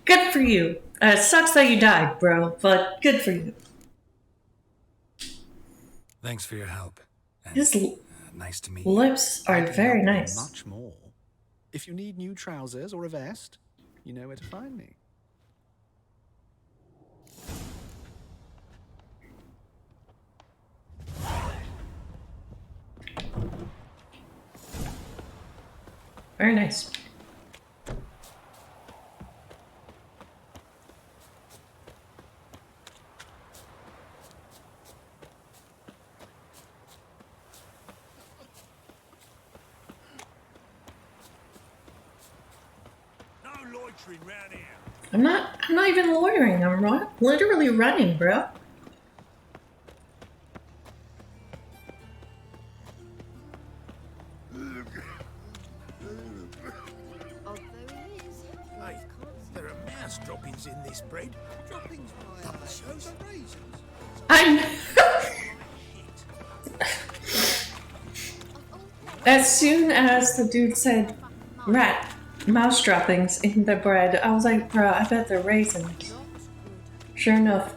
Good for you. Sucks that you died, bro, but good for you. Thanks for your help. And, His nice to meet you. lips are I can very help you nice. Much more. If you need new trousers or a vest, you know where to find me. Very nice. No loitering round here. I'm not even loitering. I'm literally running, bro. Hey, there are mouse droppings in this bread. Droppings? That shows the reasons. I'm. As soon as the dude said mouse droppings in the bread, I was like, bro, I bet they're raisins. Sure enough,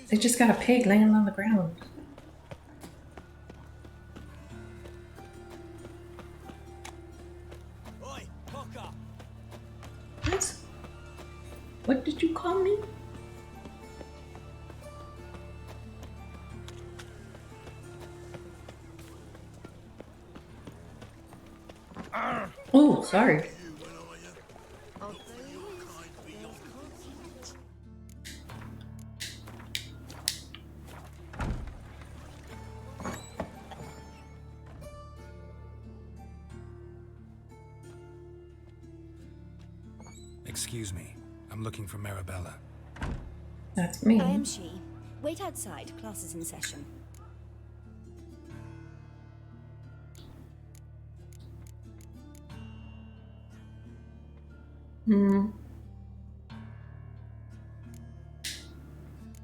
they just got a pig laying on the ground. Oi, Pocker. What? What did you call me? Oh, sorry. Excuse me. I'm looking for Marabella. That's me. I am she. Wait outside. Class is in session.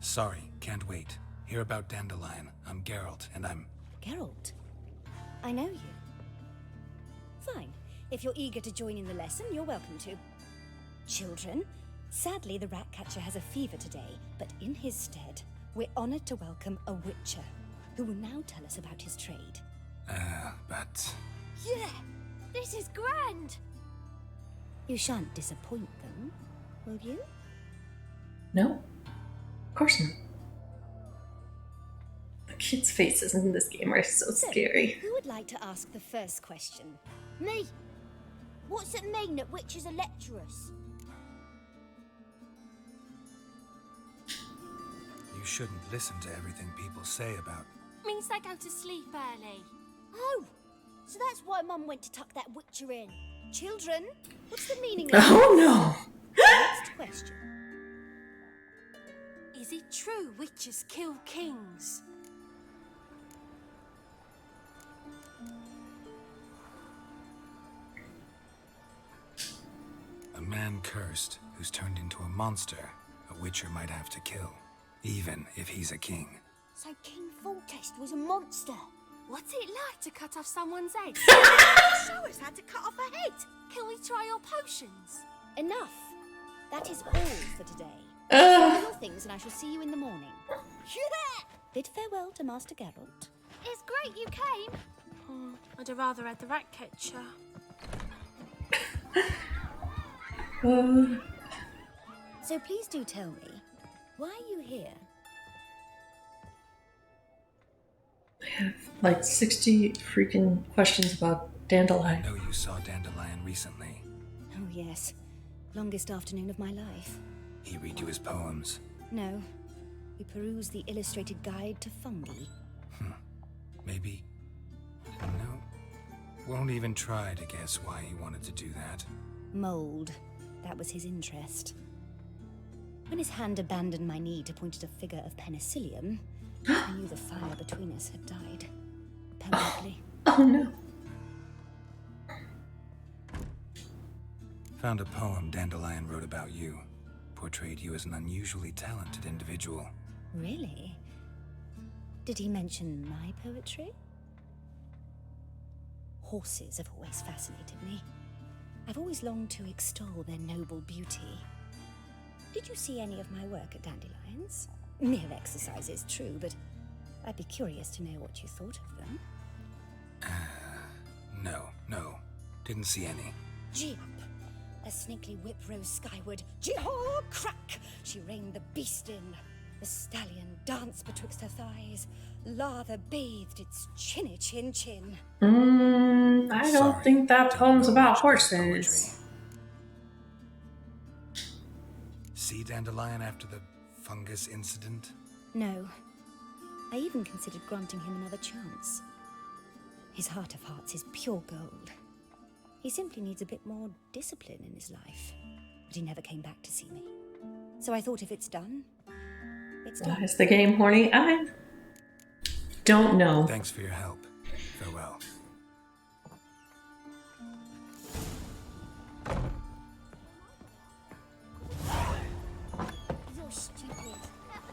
Sorry, can't wait. Hear about Dandelion. I'm Geralt, and I'm... Geralt, I know you. Fine. If you're eager to join in the lesson, you're welcome to. Children, sadly the rat catcher has a fever today, but in his stead, we're honored to welcome a witcher, who will now tell us about his trade. but... Yeah, this is grand. You shan't disappoint them, will you? No, of course not. The kids' faces in this game are so scary. Who would like to ask the first question? Me. What's it mean that witches are lecturers? You shouldn't listen to everything people say about... Means they go to sleep early. Oh, So that's why Mum went to tuck that Witcher in. Children, what's the meaning of Oh no. Next question. Is it true witches kill kings? A man cursed who's turned into a monster a Witcher might have to kill, even if he's a king. So King Foltest was a monster. What's it like to cut off someone's head? Show us how to cut off a head. Can we try your potions? Enough. That is all for today. Do your things and I shall see you in the morning. Bid farewell to Master Geralt. It's great you came. Oh, I'd have rather had the rat catcher. So please do tell me, why are you here? I have like 60 freaking questions about Dandelion. I know you saw Dandelion recently. Oh yes, longest afternoon of my life. He read you his poems. No, we perused the illustrated guide to fungi. Maybe. No. Won't even try to guess why he wanted to do that. Mold, that was his interest. When his hand abandoned my knee to point at a figure of penicillium, I knew the fire between us had died. Permanently. Oh no. Found a poem Dandelion wrote about you. Portrayed you as an unusually talented individual. Really? Did he mention my poetry? Horses have always fascinated me. I've always longed to extol their noble beauty. Did you see any of my work at Dandelion's? Mere exercises, true, but I'd be curious to know what you thought of them. No. Didn't see any. Gee up! A snaky whip rose skyward. Gee-haw! Crack! She reined the beast in. The stallion danced betwixt her thighs. Lather bathed its chinny chin. I don't think that poem's about horses. See Dandelion after the fungus incident? No. I even considered granting him another chance. His heart of hearts is pure gold. He simply needs a bit more discipline in his life. But he never came back to see me. So I thought if it's done, it's done. Is the game horny? I don't know. Thanks for your help. Farewell. You're stupid.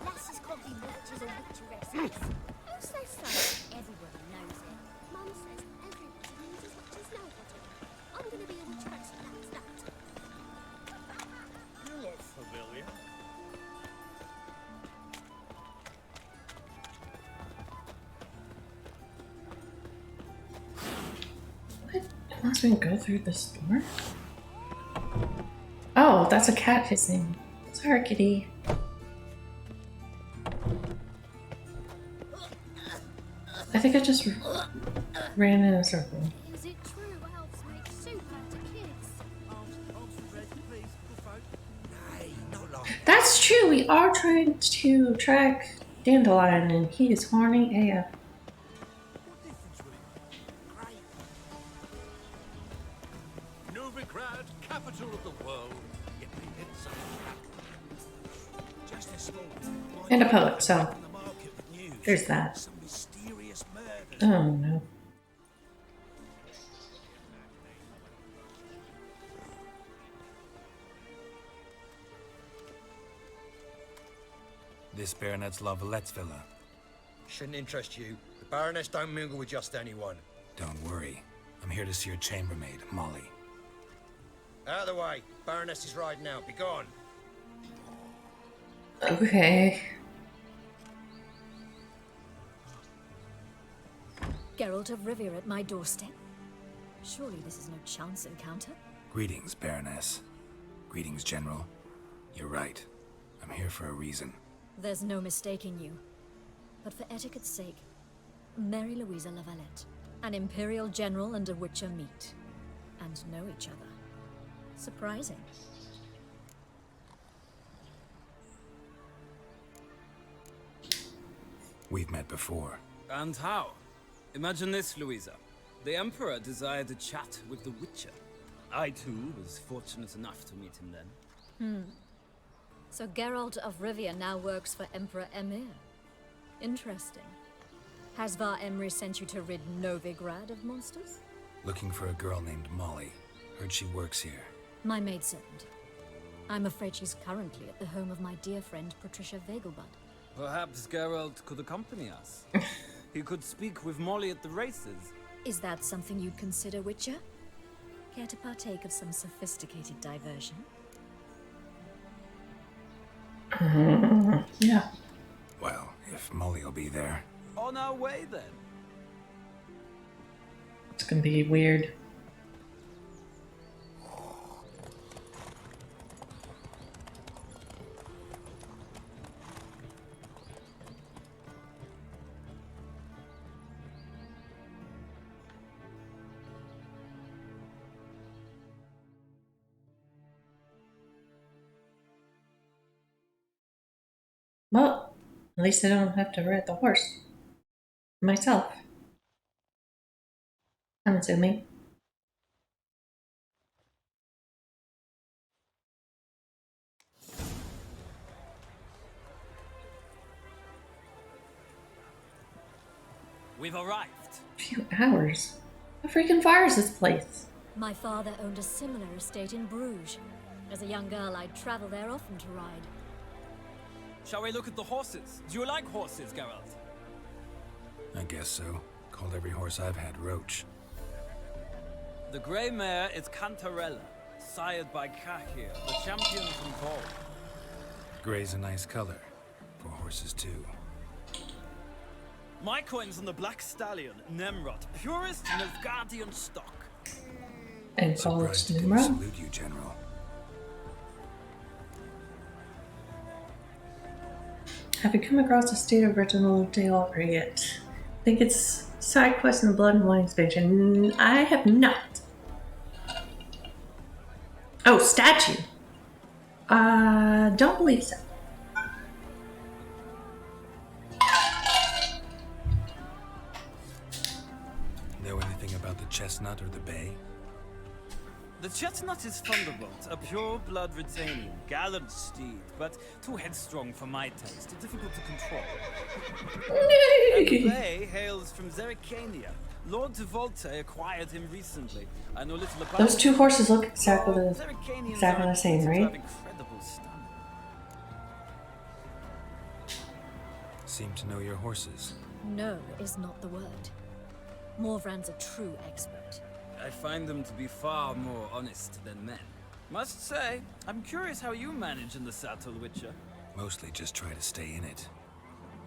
Lasses can't be witches or witcheresses. Who says so? Everybody knows it. Mum says everybody knows as much as nobody. I'm going to be a witcheress, that's that. You look familiar. What? It wants me to go through this door? Oh, that's a cat hissing. Sorry, kitty. I think I just ran in a circle. Is it true elves make soup out of kids? That's true. We are trying to track Dandelion, and he is horny AF. Novigrad, capital of the world. Yet we hit some just this morning. And a poet, so On the market with news. there's that. Some mysterious murders. Oh no. This Baronet's La Vallette's villa. Shouldn't interest you. The Baroness don't mingle with just anyone. Don't worry. I'm here to see your chambermaid, Molly. Out of the way. Baroness is riding out. Be gone. Okay. Geralt of Rivia at my doorstep? Surely this is no chance encounter? Greetings, Baroness. Greetings, General. You're right. I'm here for a reason. There's no mistaking you. But for etiquette's sake, Mary Louisa La Valette, an Imperial General and a Witcher meet, and know each other. Surprising. We've met before. And how? Imagine this, Louisa. The Emperor desired a chat with the Witcher. I, too, was fortunate enough to meet him then. So Geralt of Rivia now works for Emperor Emir. Interesting. Has Var Emry sent you to rid Novigrad of monsters? Looking for a girl named Molly. Heard she works here. My maidservant. I'm afraid she's currently at the home of my dear friend Patricia Vegelbud. Perhaps Geralt could accompany us. He could speak with Molly at the races. Is that something you'd consider, Witcher? Care to partake of some sophisticated diversion? Yeah. Well, if Molly will be there. On our way, then. It's gonna be weird. Well, at least I don't have to ride the horse myself. I'm assuming. We've arrived. A few hours. How freaking far is this place? My father owned a similar estate in Bruges. As a young girl, I'd travel there often to ride. Shall we look at the horses? Do you like horses, Geralt? I guess so. Called every horse I've had Roach. The grey mare is Cantarella, sired by Kahir, the champion from Gaul. Gray's a nice color. For horses, too. My coin's on the black stallion, Nemrod, purest Nilfgaardian stock. And Surprised he didn't salute you, General. Have you come across the state of original Dale yet? I think it's side quest in the Blood and Wine expansion. I have not. Oh, statue. Don't believe so. Know anything about the chestnut or the bay? The chestnut is Thunderbolt, a pure-blood Retanian, gallant steed, but too headstrong for my taste, difficult to control. And the bay hails from Zerrikania. Lord de Volte acquired him recently. I know little about Those two horses look exactly the Zerrikanians same, are right? have incredible stamina. Seem to know your horses. No is not the word. Morvran's a true expert. I find them to be far more honest than men. Must say, I'm curious how you manage in the saddle, Witcher. Mostly just try to stay in it.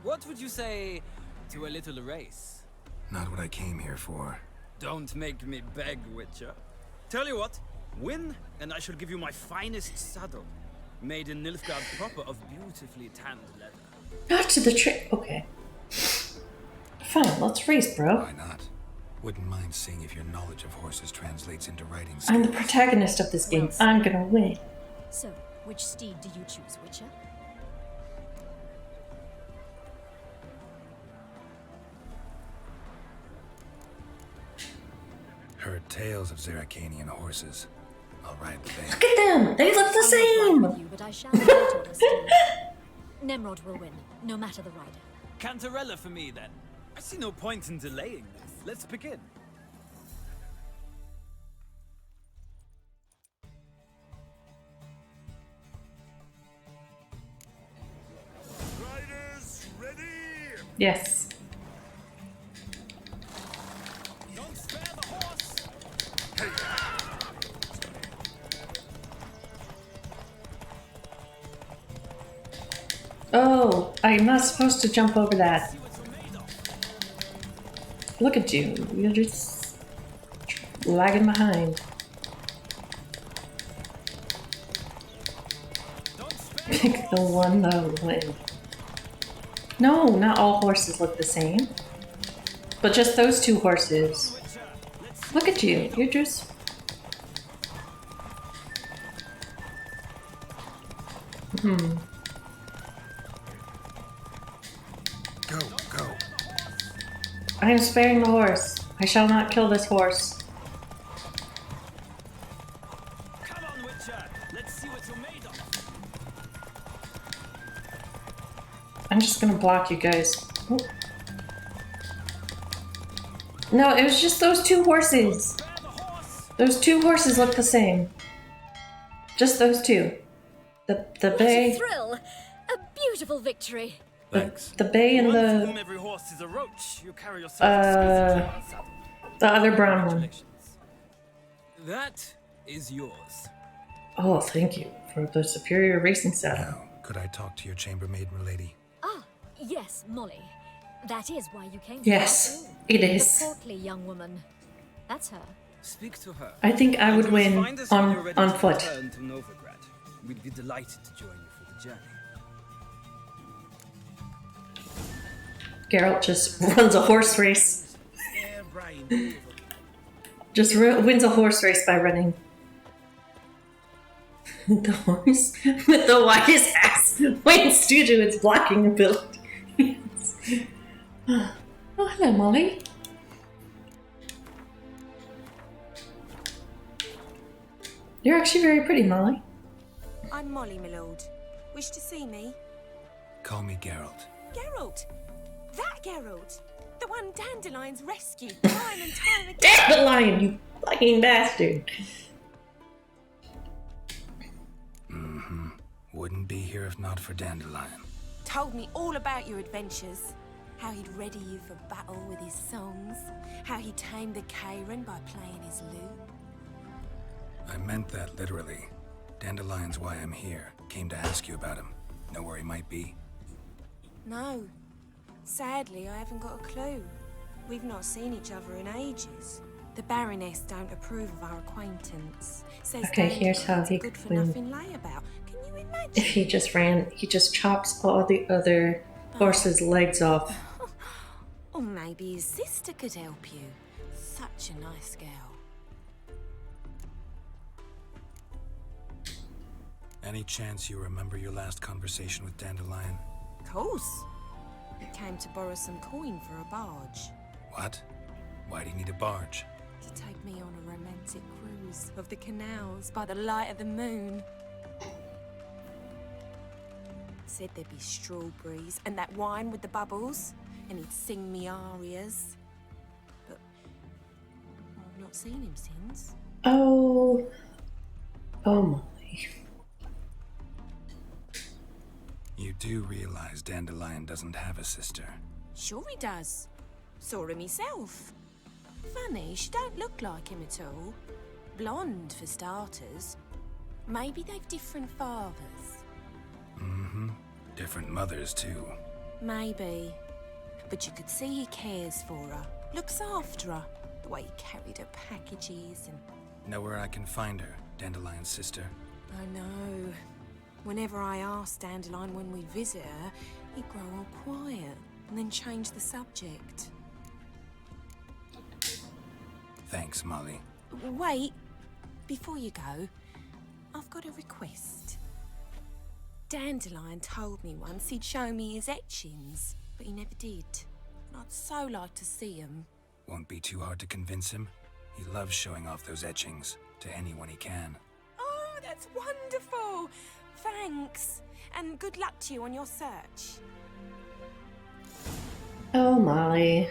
What would you say to a little race? Not what I came here for. Don't make me beg, Witcher. Tell you what, win, and I shall give you my finest saddle. Made in Nilfgaard proper of beautifully tanned leather. Not to the trick. Okay. Fine, let's race, bro. Why not? Wouldn't mind seeing if your knowledge of horses translates into riding skills. I'm the protagonist of this game. I'm gonna win. So, which steed do you choose, Witcher? Heard tales of Zerrikanian horses. I'll ride the bay. Look at them! They look the I'll same! ride with you, but I shall fight on the steed. Nemrod will win, no matter the rider. Cantarella for me, then. I see no point in delaying this. Let's begin. Riders, ready? Yes. Don't spare the horse! Oh, I'm not supposed to jump over that. Look at you. You're just lagging behind. Pick the one that will win. No, not all horses look the same. But just those two horses. Look at you. You're just... Go, go. I'm sparing the horse. I shall not kill this horse. Come on, Witcher. Let's see what you're made of. I'm just gonna block you guys. Oh. No, it was just those two horses. Those two horses look the same. Just those two. The What bay. a thrill! A beautiful victory. The bay and One for whom the every horse is a roach. You carry yourself exquisitely on saddle. the other brown one. That is yours. Oh, thank you for the superior racing saddle. Now, could I talk to your chambermaid, milady? Ah, yes, Molly. That is why you came. Yes, it The is. portly young woman. That's her. Speak to her. I think I would And you must win find us when you're on ready to foot. return to Novigrad. We'd be delighted to join you for the journey. Geralt just runs a horse race. Just wins a horse race by running. The horse with the widest ass wins due to its blocking ability. Oh, hello, Molly. You're actually very pretty, Molly. I'm Molly, my lord. Wish to see me? Call me Geralt. Geralt! That Geralt! The one Dandelion's rescued time and time again! Dandelion, you fucking bastard! Mm-hmm. Wouldn't be here if not for Dandelion. Told me all about your adventures. How he'd ready you for battle with his songs. How he tamed the Kairan by playing his lute. I meant that literally. Dandelion's why I'm here. Came to ask you about him. Know where he might be? No. Sadly, I haven't got a clue. We've not seen each other in ages. The Baroness don't approve of our acquaintance. Says Okay, here's how he good could for win. nothing layabout. Can you imagine? If he just ran, he just chops all the other horses' legs off. Or maybe his sister could help you. Such a nice girl. Any chance you remember your last conversation with Dandelion? Of course. He came to borrow some coin for a barge. What? Why do you need a barge? To take me on a romantic cruise of the canals by the light of the moon. Said there'd be strawberries and that wine with the bubbles, and he'd sing me arias. But I've not seen him since. Oh. Oh, Molly. You do realize Dandelion doesn't have a sister. Sure he does. Saw him himself. Funny, she don't look like him at all. Blonde, for starters. Maybe they've different fathers. Mm-hmm. Different mothers, too. Maybe. But you could see he cares for her. Looks after her. The way he carried her packages and... Know where I can find her, Dandelion's sister? I know. Whenever I ask Dandelion when we visit her, he'd grow all quiet and then change the subject. Thanks, Molly. Wait. Before you go, I've got a request. Dandelion told me once he'd show me his etchings, but he never did. And I'd so like to see them. Won't be too hard to convince him. He loves showing off those etchings to anyone he can. Oh, that's wonderful! Thanks. And good luck to you on your search. Oh, Molly.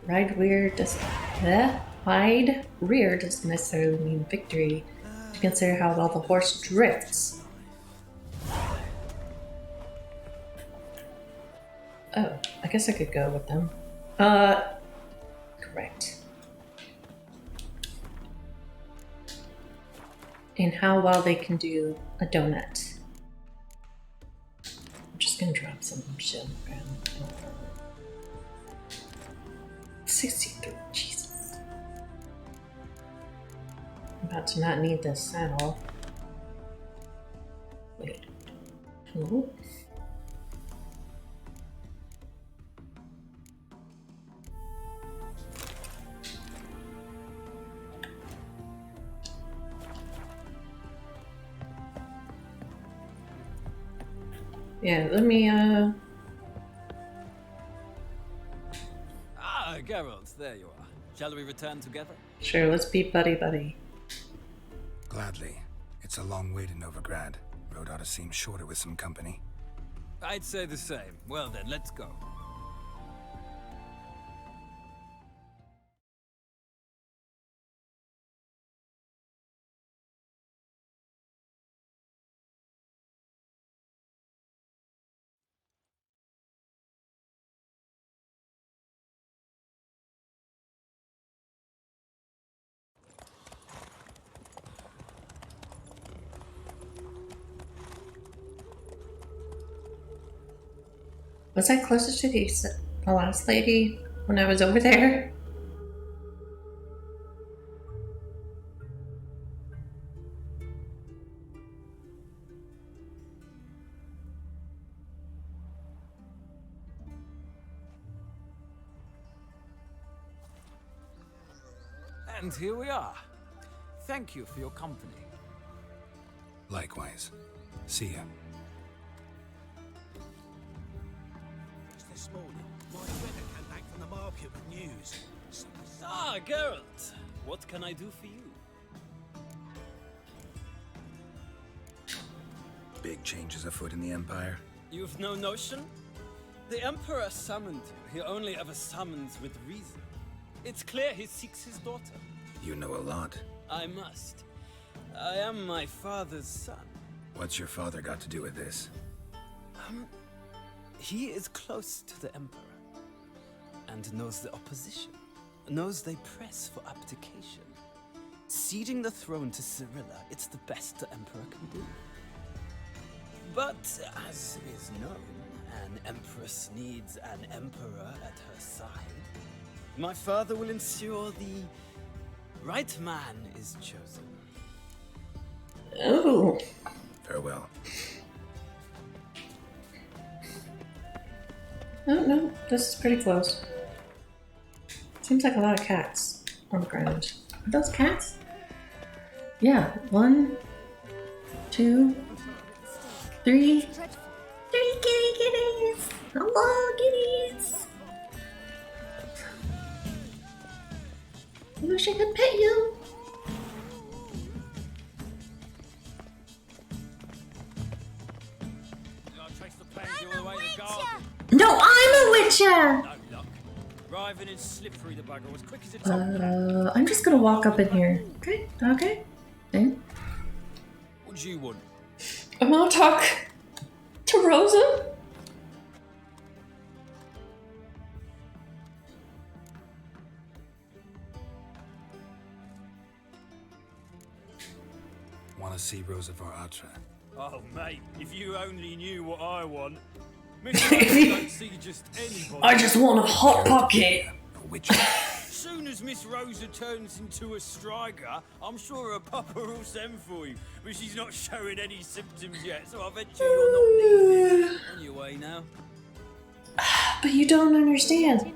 Ride rear doesn't necessarily mean victory. To consider how well the horse drifts. Oh, I guess I could go with them. Correct. And how well they can do a donut. I'm just gonna drop some shit on the ground. 63, Jesus. I'm about to not need this saddle. Wait. Hello? Yeah, let me, Geralt, there you are. Shall we return together? Sure, let's be buddy-buddy. Gladly. It's a long way to Novigrad. Road ought to seem shorter with some company. I'd say the same. Well then, let's go. Was I closer to the last lady when I was over there? And here we are. Thank you for your company. Likewise. See ya. Just this morning, my friend came back from the market with news. Ah, Geralt. What can I do for you? Big changes afoot in the Empire. You've no notion? The Emperor summoned you. He only ever summons with reason. It's clear he seeks his daughter. You know a lot. I must. I am my father's son. What's your father got to do with this? He is close to the Emperor. And knows the opposition. Knows they press for abdication. Ceding the throne to Cyrilla, it's the best the Emperor can do. But, as is known, an Empress needs an Emperor at her side. My father will ensure the right man is chosen. Oh. Farewell. Oh, no, this is pretty close. Seems like a lot of cats on the ground. Are those cats? Yeah, 1, 2, 3. 3 kitties! Hello, kitties! I wish I could pet you. No, I'm a witcher! No luck. Driving in slippery the bugger as quick as it's I'm just gonna walk up in here. Okay, okay. What do you want? I wanna talk to Rosa. Want to see Rosa Atra? Oh, mate, if you only knew what I want. Mr. don't see just anybody. I just want a hot pocket. Soon as Miss Rosa turns into a striker, I'm sure her papa will send for you. But she's not showing any symptoms yet, so I bet you're not needed. On your way now. But you don't understand.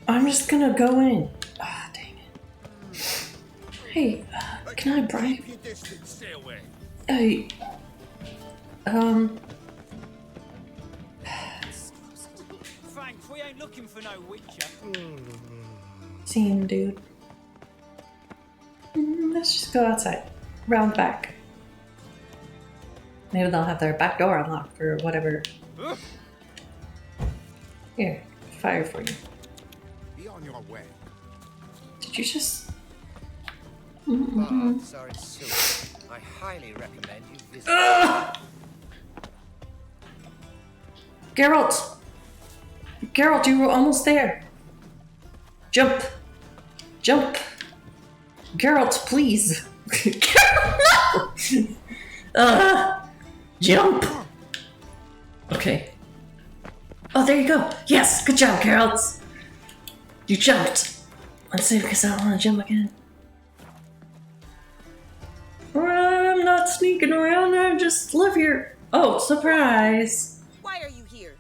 I'm just gonna go in. Ah, dang it. Hey, can I bribe? Keep your distance, stay away. Hey, Thanks, we ain't looking for no witcher. Scene, dude. Let's just go outside. Round back. Maybe they'll have their back door unlocked or whatever. Here, fire for you. Be on your way. Did you just... Baths are in Sewell. I highly recommend you visit. Geralt! Geralt, you were almost there. Jump. Jump. Geralt, please. Geralt, no! Jump. Okay. Oh, there you go. Yes, good job, Geralt. You jumped. Let's see, because I don't want to jump again. I'm not sneaking around, I just live here. Oh, surprise. Why are you here?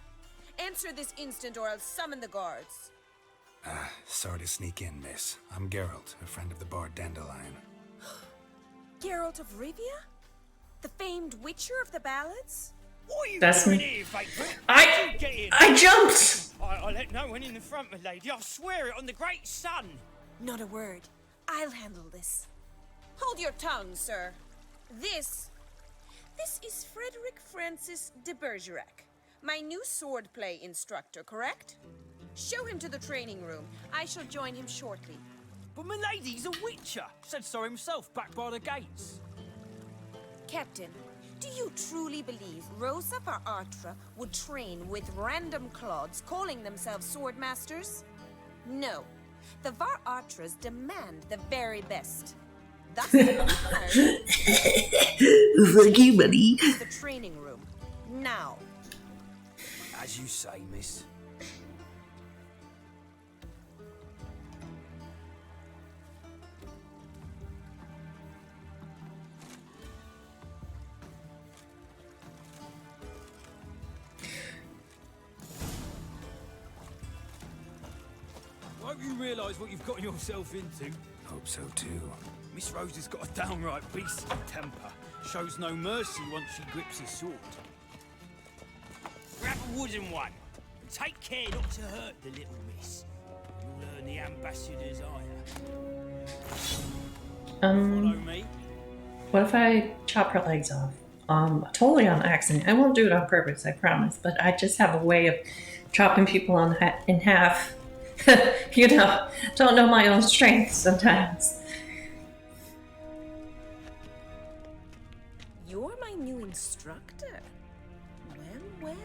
Answer this instant or I'll summon the guards. Sorry to sneak in, miss. I'm Geralt, a friend of the bard Dandelion. Geralt of Rivia? The famed Witcher of the ballads? What are you That's doing me. here, vagrant? How'd you get in? I jumped! I let no one in the front, my lady. I swear it on the great sun. Not a word. I'll handle this. Hold your tongue, sir. This is Frederick Francis de Bergerac, my new swordplay instructor, correct? Show him to the training room. I shall join him shortly. But my lady's a witcher. Said so himself back by the gates. Captain, do you truly believe Rosa Varatra would train with random clods calling themselves swordmasters? No. The Varatras demand the very best. Thus, Fuck you, buddy. The training room. Now. As you say, miss. Won't you realise what you've gotten yourself into? Hope so too. Miss Rose has got a downright beastly temper. Shows no mercy once she grips a sword. Grab a wooden one. And take care not to hurt the little miss. You'll earn the ambassador's ire. Follow me. What if I chop her legs off? Totally on accident. I won't do it on purpose, I promise. But I just have a way of chopping people in half. You know, don't know my own strength sometimes. You're my new instructor. Well,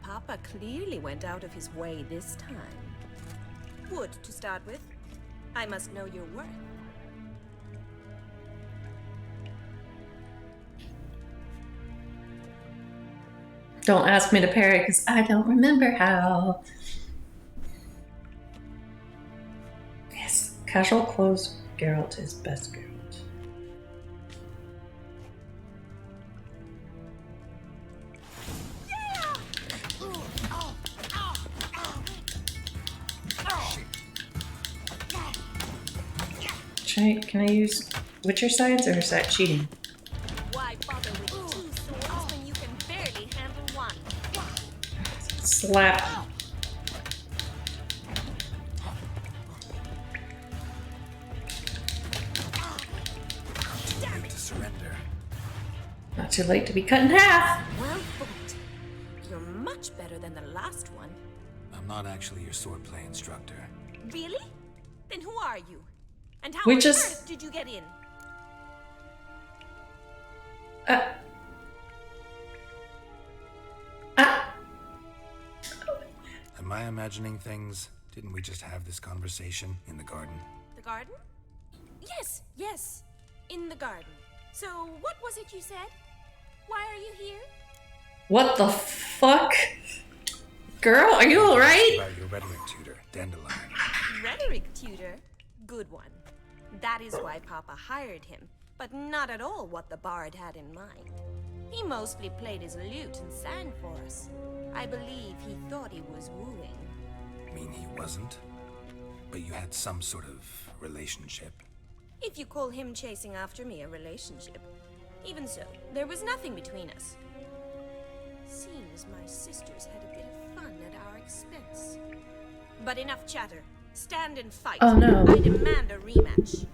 Papa clearly went out of his way this time. Wood, to start with. I must know your worth. Don't ask me to parry because I don't remember how. Yes, casual clothes Geralt is best Geralt. Can I use Witcher sides or is that cheating? Why bother with two swords when you can barely handle one? Slap. Damn it to surrender. Not too late to be cut in half. Well fought. You're much better than the last one. I'm not actually your swordplay instructor. Really? Then who are you? And how We on just- earth did you get in? Am I imagining things? Didn't we just have this conversation in the garden? The garden? Yes. In the garden. So, what was it you said? Why are you here? What the fuck? Girl, are you alright? About your rhetoric tutor, Dandelion. Rhetoric tutor? Good one. That is why Papa hired him, but not at all what the bard had in mind. He mostly played his lute and sang for us. I believe he thought he was wooing. Mean he wasn't? But you had some sort of relationship? If you call him chasing after me a relationship. Even so, there was nothing between us. Seems my sisters had a bit of fun at our expense. But enough chatter. Stand and fight. Oh, no. I demand a rematch.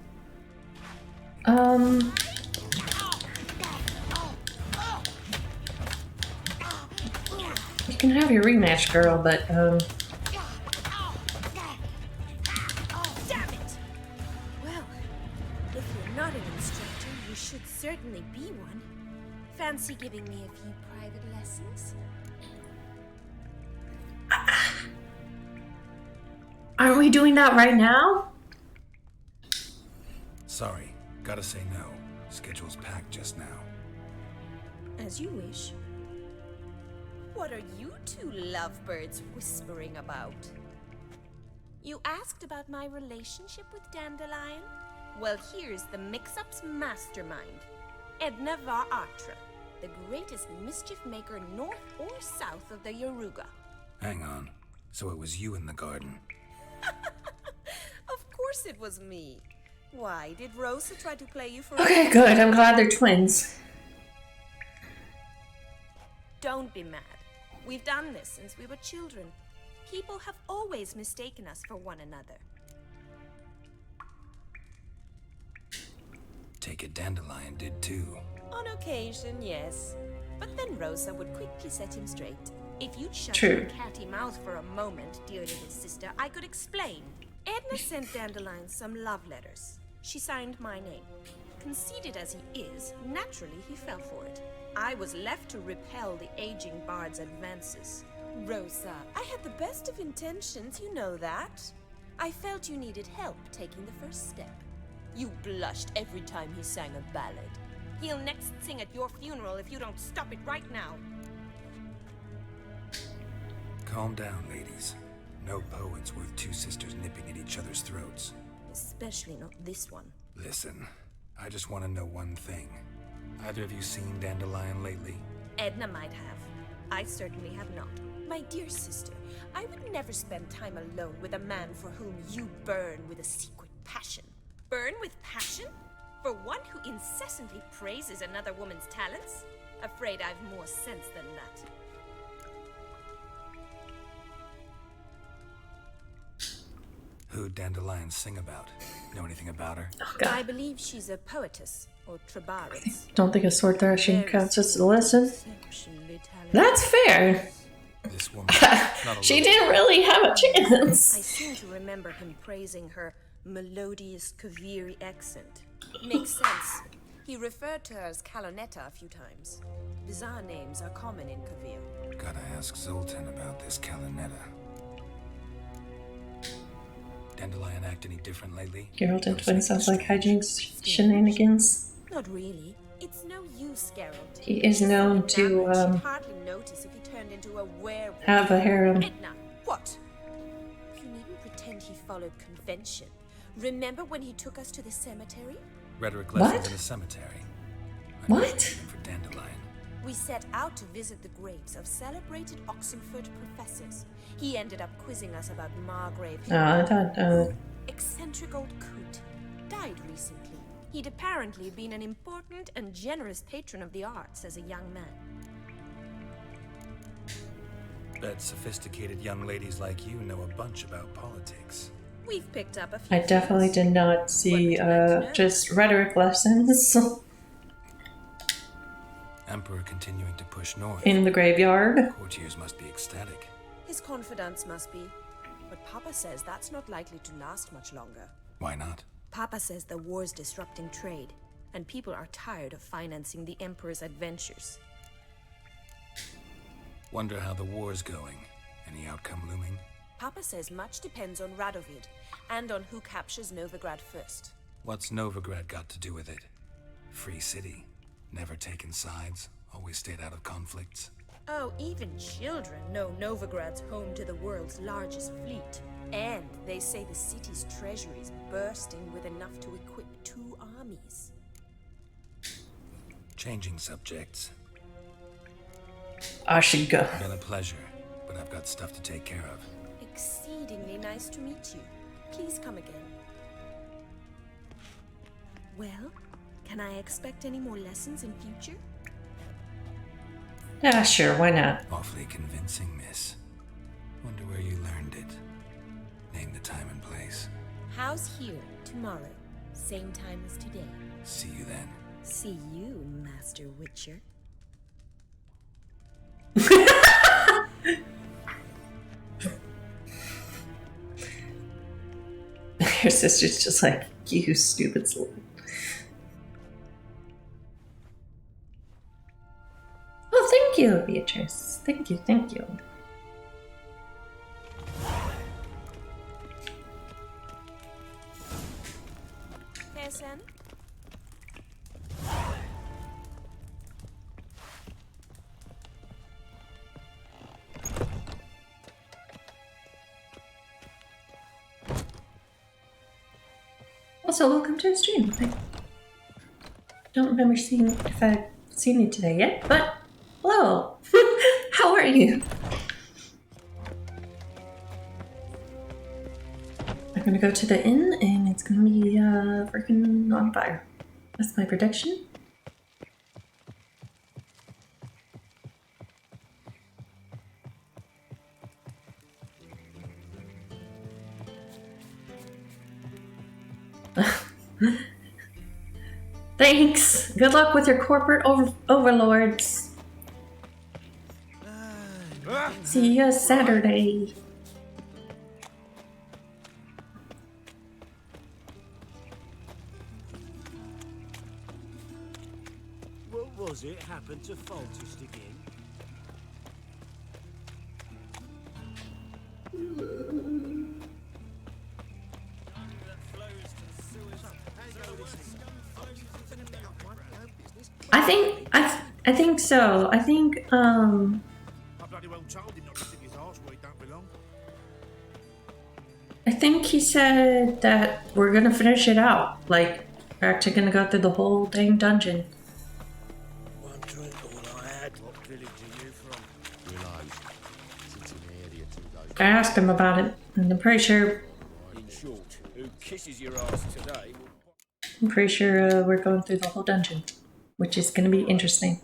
You can have your rematch, girl, but Damn it! Well, if you're not an instructor, you should certainly be one. Fancy giving me a few private lessons? aren't we doing that right now? Sorry, gotta say no. Schedule's packed just now. As you wish. What are you two lovebirds whispering about? You asked about my relationship with Dandelion? Well, here's the mix-up's mastermind. Edna Varatra, the greatest mischief maker north or south of the Yaruga. Hang on. So it was you in the garden? Of course it was me. Why, did Rosa try to play you for... Okay, good. I'm glad they're twins. Don't be mad. We've done this since we were children. People have always mistaken us for one another. Take it Dandelion did too. On occasion, yes. But then Rosa would quickly set him straight. If you'd shut True. your catty mouth for a moment, dear little sister, I could explain. Edna sent Dandelion some love letters. She signed my name. Conceited as he is, naturally he fell for it. I was left to repel the aging bard's advances. Rosa, I had the best of intentions, you know that. I felt you needed help taking the first step. You blushed every time he sang a ballad. He'll next sing at your funeral if you don't stop it right now. Calm down, ladies. No poet's worth two sisters nipping at each other's throats. Especially not this one. Listen, I just want to know one thing. Either of you seen Dandelion lately? Edna might have. I certainly have not. My dear sister, I would never spend time alone with a man for whom you burn with a secret passion. Burn with passion? For one who incessantly praises another woman's talents? Afraid I've more sense than that. Who'd Dandelion sing about? Know anything about her? Oh, God. I believe she's a poetess, or trabaris. Don't think a sword thrashing counts as a lesson. That's fair. This woman, not a She little- didn't really have a I chance. seem to remember him praising her melodious Kaviri accent. Makes sense. He referred to her as Kalonetta a few times. Bizarre names are common in Kavir. Gotta ask Zoltan about this Kalonetta. Dandelion act any different lately? Geralt and Twin sounds like hijinks shenanigans. Not really. It's no use, Geralt. He is known to You'd hardly notice if he turned into a werewolf. have a harem. Edna, what? You needn't pretend he followed convention. Remember when he took us to the cemetery? Rhetoric What? lessons in a cemetery. What? For Dandelion. We set out to visit the graves of celebrated Oxenford professors. He ended up quizzing us about Margrave. I thought, Eccentric old coot. Died recently. He'd apparently been an important and generous patron of the arts as a young man. Bet sophisticated young ladies like you know a bunch about politics. We've picked up a few I definitely did not see just rhetoric lessons Emperor continuing to push north. in the graveyard. Courtiers must be ecstatic. His confidants must be. But Papa says that's not likely to last much longer. Why not? Papa says the war's disrupting trade, and people are tired of financing the Emperor's adventures. Wonder how the war's going. Any outcome looming? Papa says much depends on Radovid, and on who captures Novigrad first. What's Novigrad got to do with it? Free city. Never taken sides. Always stayed out of conflicts. Oh, even children know Novigrad's home to the world's largest fleet. And they say the city's treasury is bursting with enough to equip 2 armies. Changing subjects. I should go. Been a pleasure, but I've got stuff to take care of. Exceedingly nice to meet you. Please come again. Well, can I expect any more lessons in future? Yeah, sure, why not? Awfully convincing, miss. Wonder where you learned it. Name the time and place. How's here tomorrow? Same time as today. See you then. See you, Master Witcher. Your sister's just like, you stupid slut. Oh, thank you, Beatrice. Thank you, thank you. Pearson? Also, welcome to the stream. I don't remember seeing if I've seen you today yet, but hello. How are you? I'm gonna go to the inn and it's gonna be freaking on fire. That's my prediction. Thanks. Good luck with your corporate overlords. See ya Saturday. What was it happened to Faltist again? I think so. I think I bloody well told him not to stick his arse where he don't belong. I think he said that we're gonna finish it out. Like, we're actually gonna go through the whole dang dungeon. One drink all I had. What village are you from? Sits in the area 2 days. I asked him about it, and I'm pretty sure short, who kisses your ass today? we're going through the whole dungeon, which is gonna be interesting.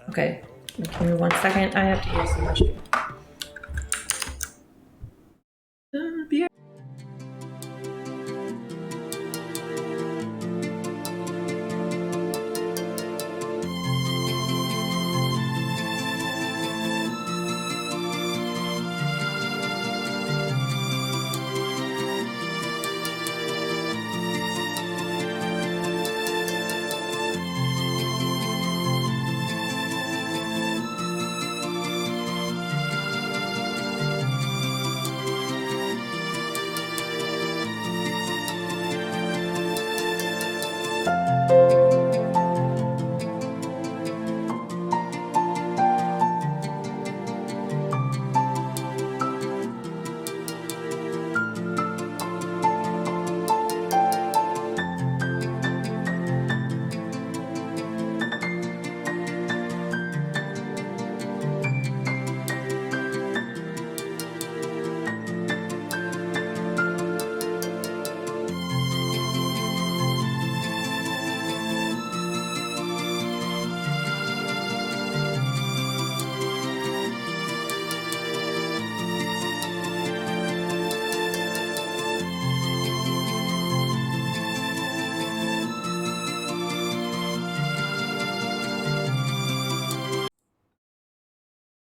Okay, give me 1 second. I have to use the restroom. Beer.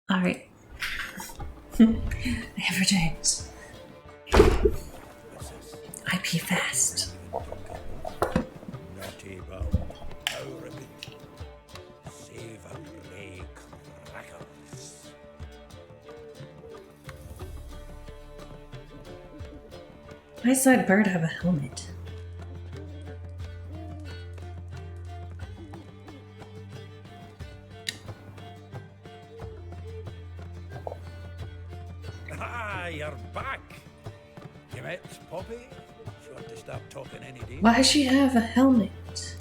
All right. Ever James. IP fast. Why does that bird have a helmet? Ah, you're back. You met Poppy? She ought to stop talking any day. Why does she have a helmet?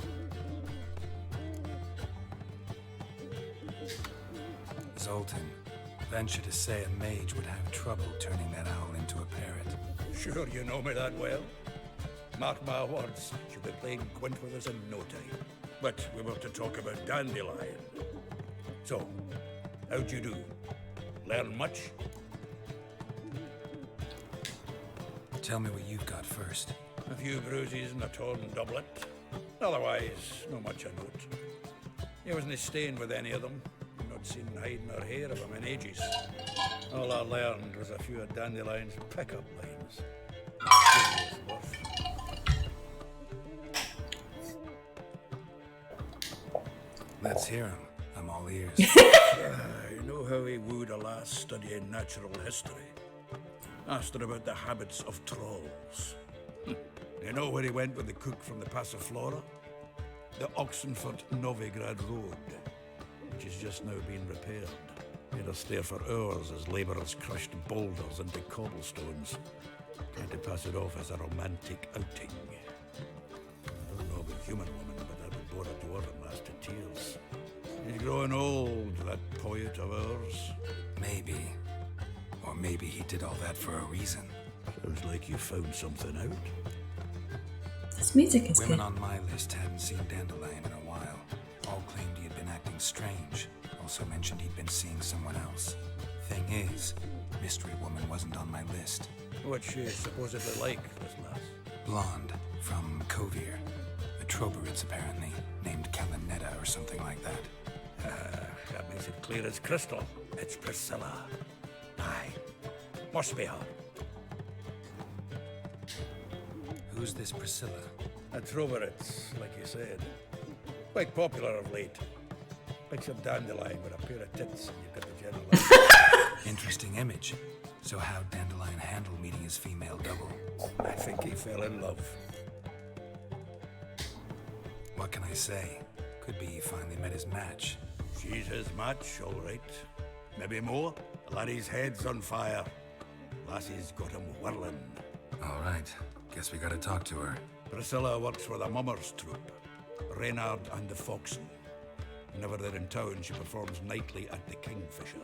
Zoltan, venture to say a mage would have trouble turning that owl into a parrot. Sure you know me that well. Mark my words, she'll be playing quint with us in no time. But we were to talk about Dandelion. So, how'd you do? Learn much? Tell me what you've got first. A few bruises and a torn doublet. Otherwise, no much of note. He wasn't staying with any of them. Not seen hide nor hair of him in ages. All I learned was a few of Dandelion's pickup lines. Let's hear him. I'm all ears. You know how he wooed a lass studying natural history? Asked her about the habits of trolls. You know where he went with the cook from the Passiflora? The Oxenford-Novigrad Road, which has just now been repaired. Made us stare for hours as labourers crushed boulders into cobblestones, trying to pass it off as a romantic outing. I don't know about human woman, but that would bore a dwarven lass to tears. He's growing old, that poet of ours. Maybe. Or maybe he did all that for a reason. Sounds like you found something out. This music is Women good. on my list hadn't seen Dandelion in a while. All claimed he had been acting strange. Also mentioned he'd been seeing someone else. Thing is, Mystery Woman wasn't on my list. What's she supposedly like, this lass? Blonde, from Kovir. The Troberids, apparently. Named Calinetta or something like that. That makes it clear as crystal. It's Priscilla. Aye. Must be her. Who's this Priscilla? A Troberids, like you said. Quite popular of late. Picture Dandelion with a pair of tits and you've got the general idea. Interesting image. So how'd Dandelion handle meeting his female double? I think he fell in love. What can I say? Could be he finally met his match. She's his match, all right. Maybe more. The laddie's head's on fire. Lassie's got him whirling. All right. Guess we gotta talk to her. Priscilla works for the Mummers troupe. Reynard and the Foxen. Whenever they're in town, she performs nightly at the Kingfisher.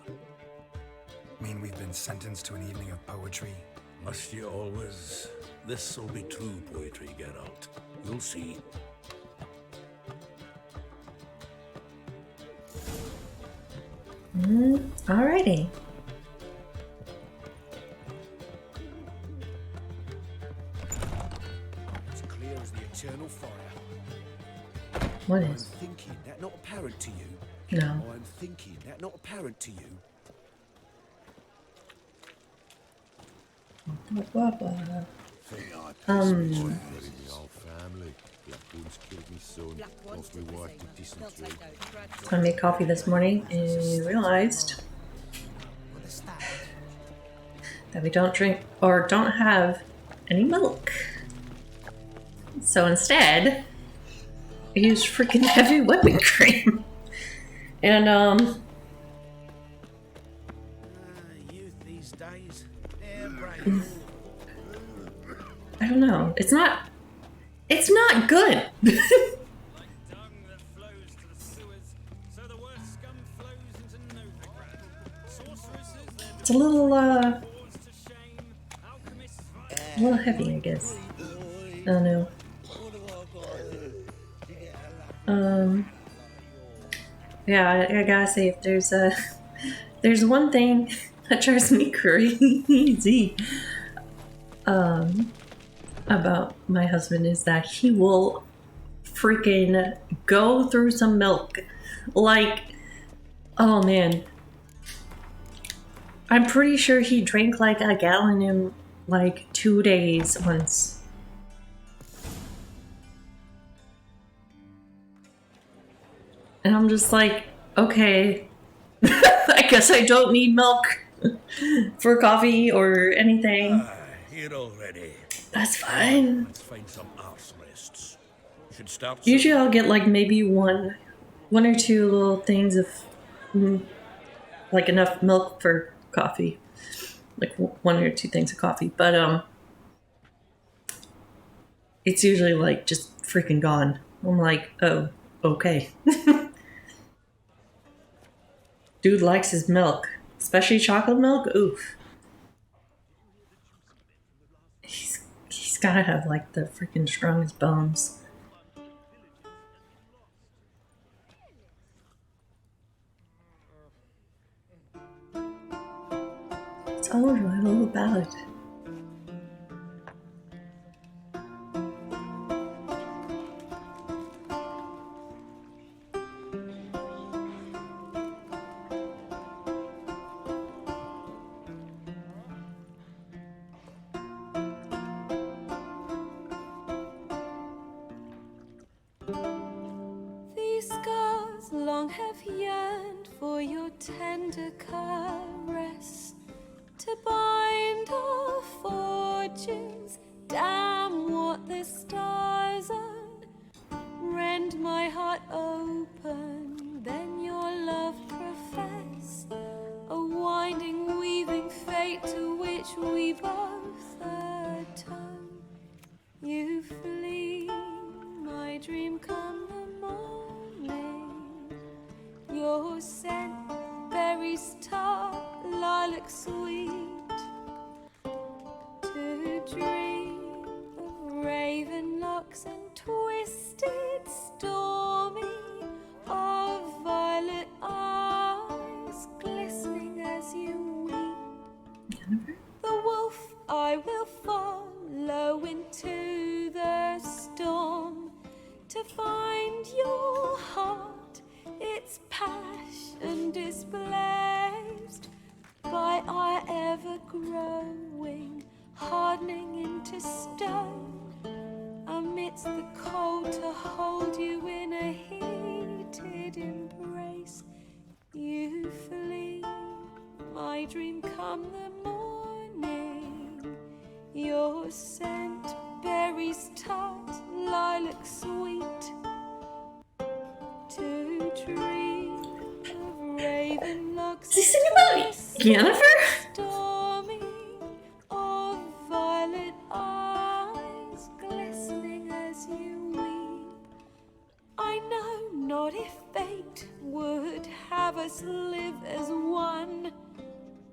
Mean we've been sentenced to an evening of poetry? Must you always? This'll be true poetry, Geralt. You'll see. Alrighty. It's clear as the eternal fire. What I'm is? thinking that not apparent to you. No. I'm thinking that not apparent to you. I made coffee this morning and realized that we don't drink or don't have any milk. So instead, I used freaking heavy whipping cream. And Youth these days, they're brave. I don't know. It's not good. It's a little heavy, I guess. I don't know. Yeah, I gotta say, if there's one thing that drives me crazy about my husband is that he will freaking go through some milk. Like, oh man. I'm pretty sure he drank like a gallon in like 2 days once. And I'm just like, okay, I guess I don't need milk for coffee or anything. Here already. That's fine. Let's find some arse rests. Should start. Usually I'll get like maybe one or two little things of like enough milk for coffee. Like 1 or 2 things of coffee. But it's usually like just freaking gone. I'm like, oh, okay. Dude likes his milk, especially chocolate milk. Oof. He's gotta have like the freaking strongest bones. It's all over my little ballad. These scars long have yearned for your tender caress, to bind our fortunes. Damn what the stars own. Rend my heart open, then your love profess. A winding, weaving fate to which we both atone. You flee, my dream come the morning. Your scent, berries tart, lilac sweet. To dream of raven locks and twisted stormy, of violet eyes glistening as you weep. The wolf I will to find your heart, its passion displaced by our ever-growing, hardening into stone. Amidst the cold to hold you in a heated embrace, you flee. My dream come the morning, your scent, berries tart, lilac sweet. To dream of raven locks, Is he singing about Yennefer? stormy, of violet eyes glistening as you weep. I know not if fate would have us live as one,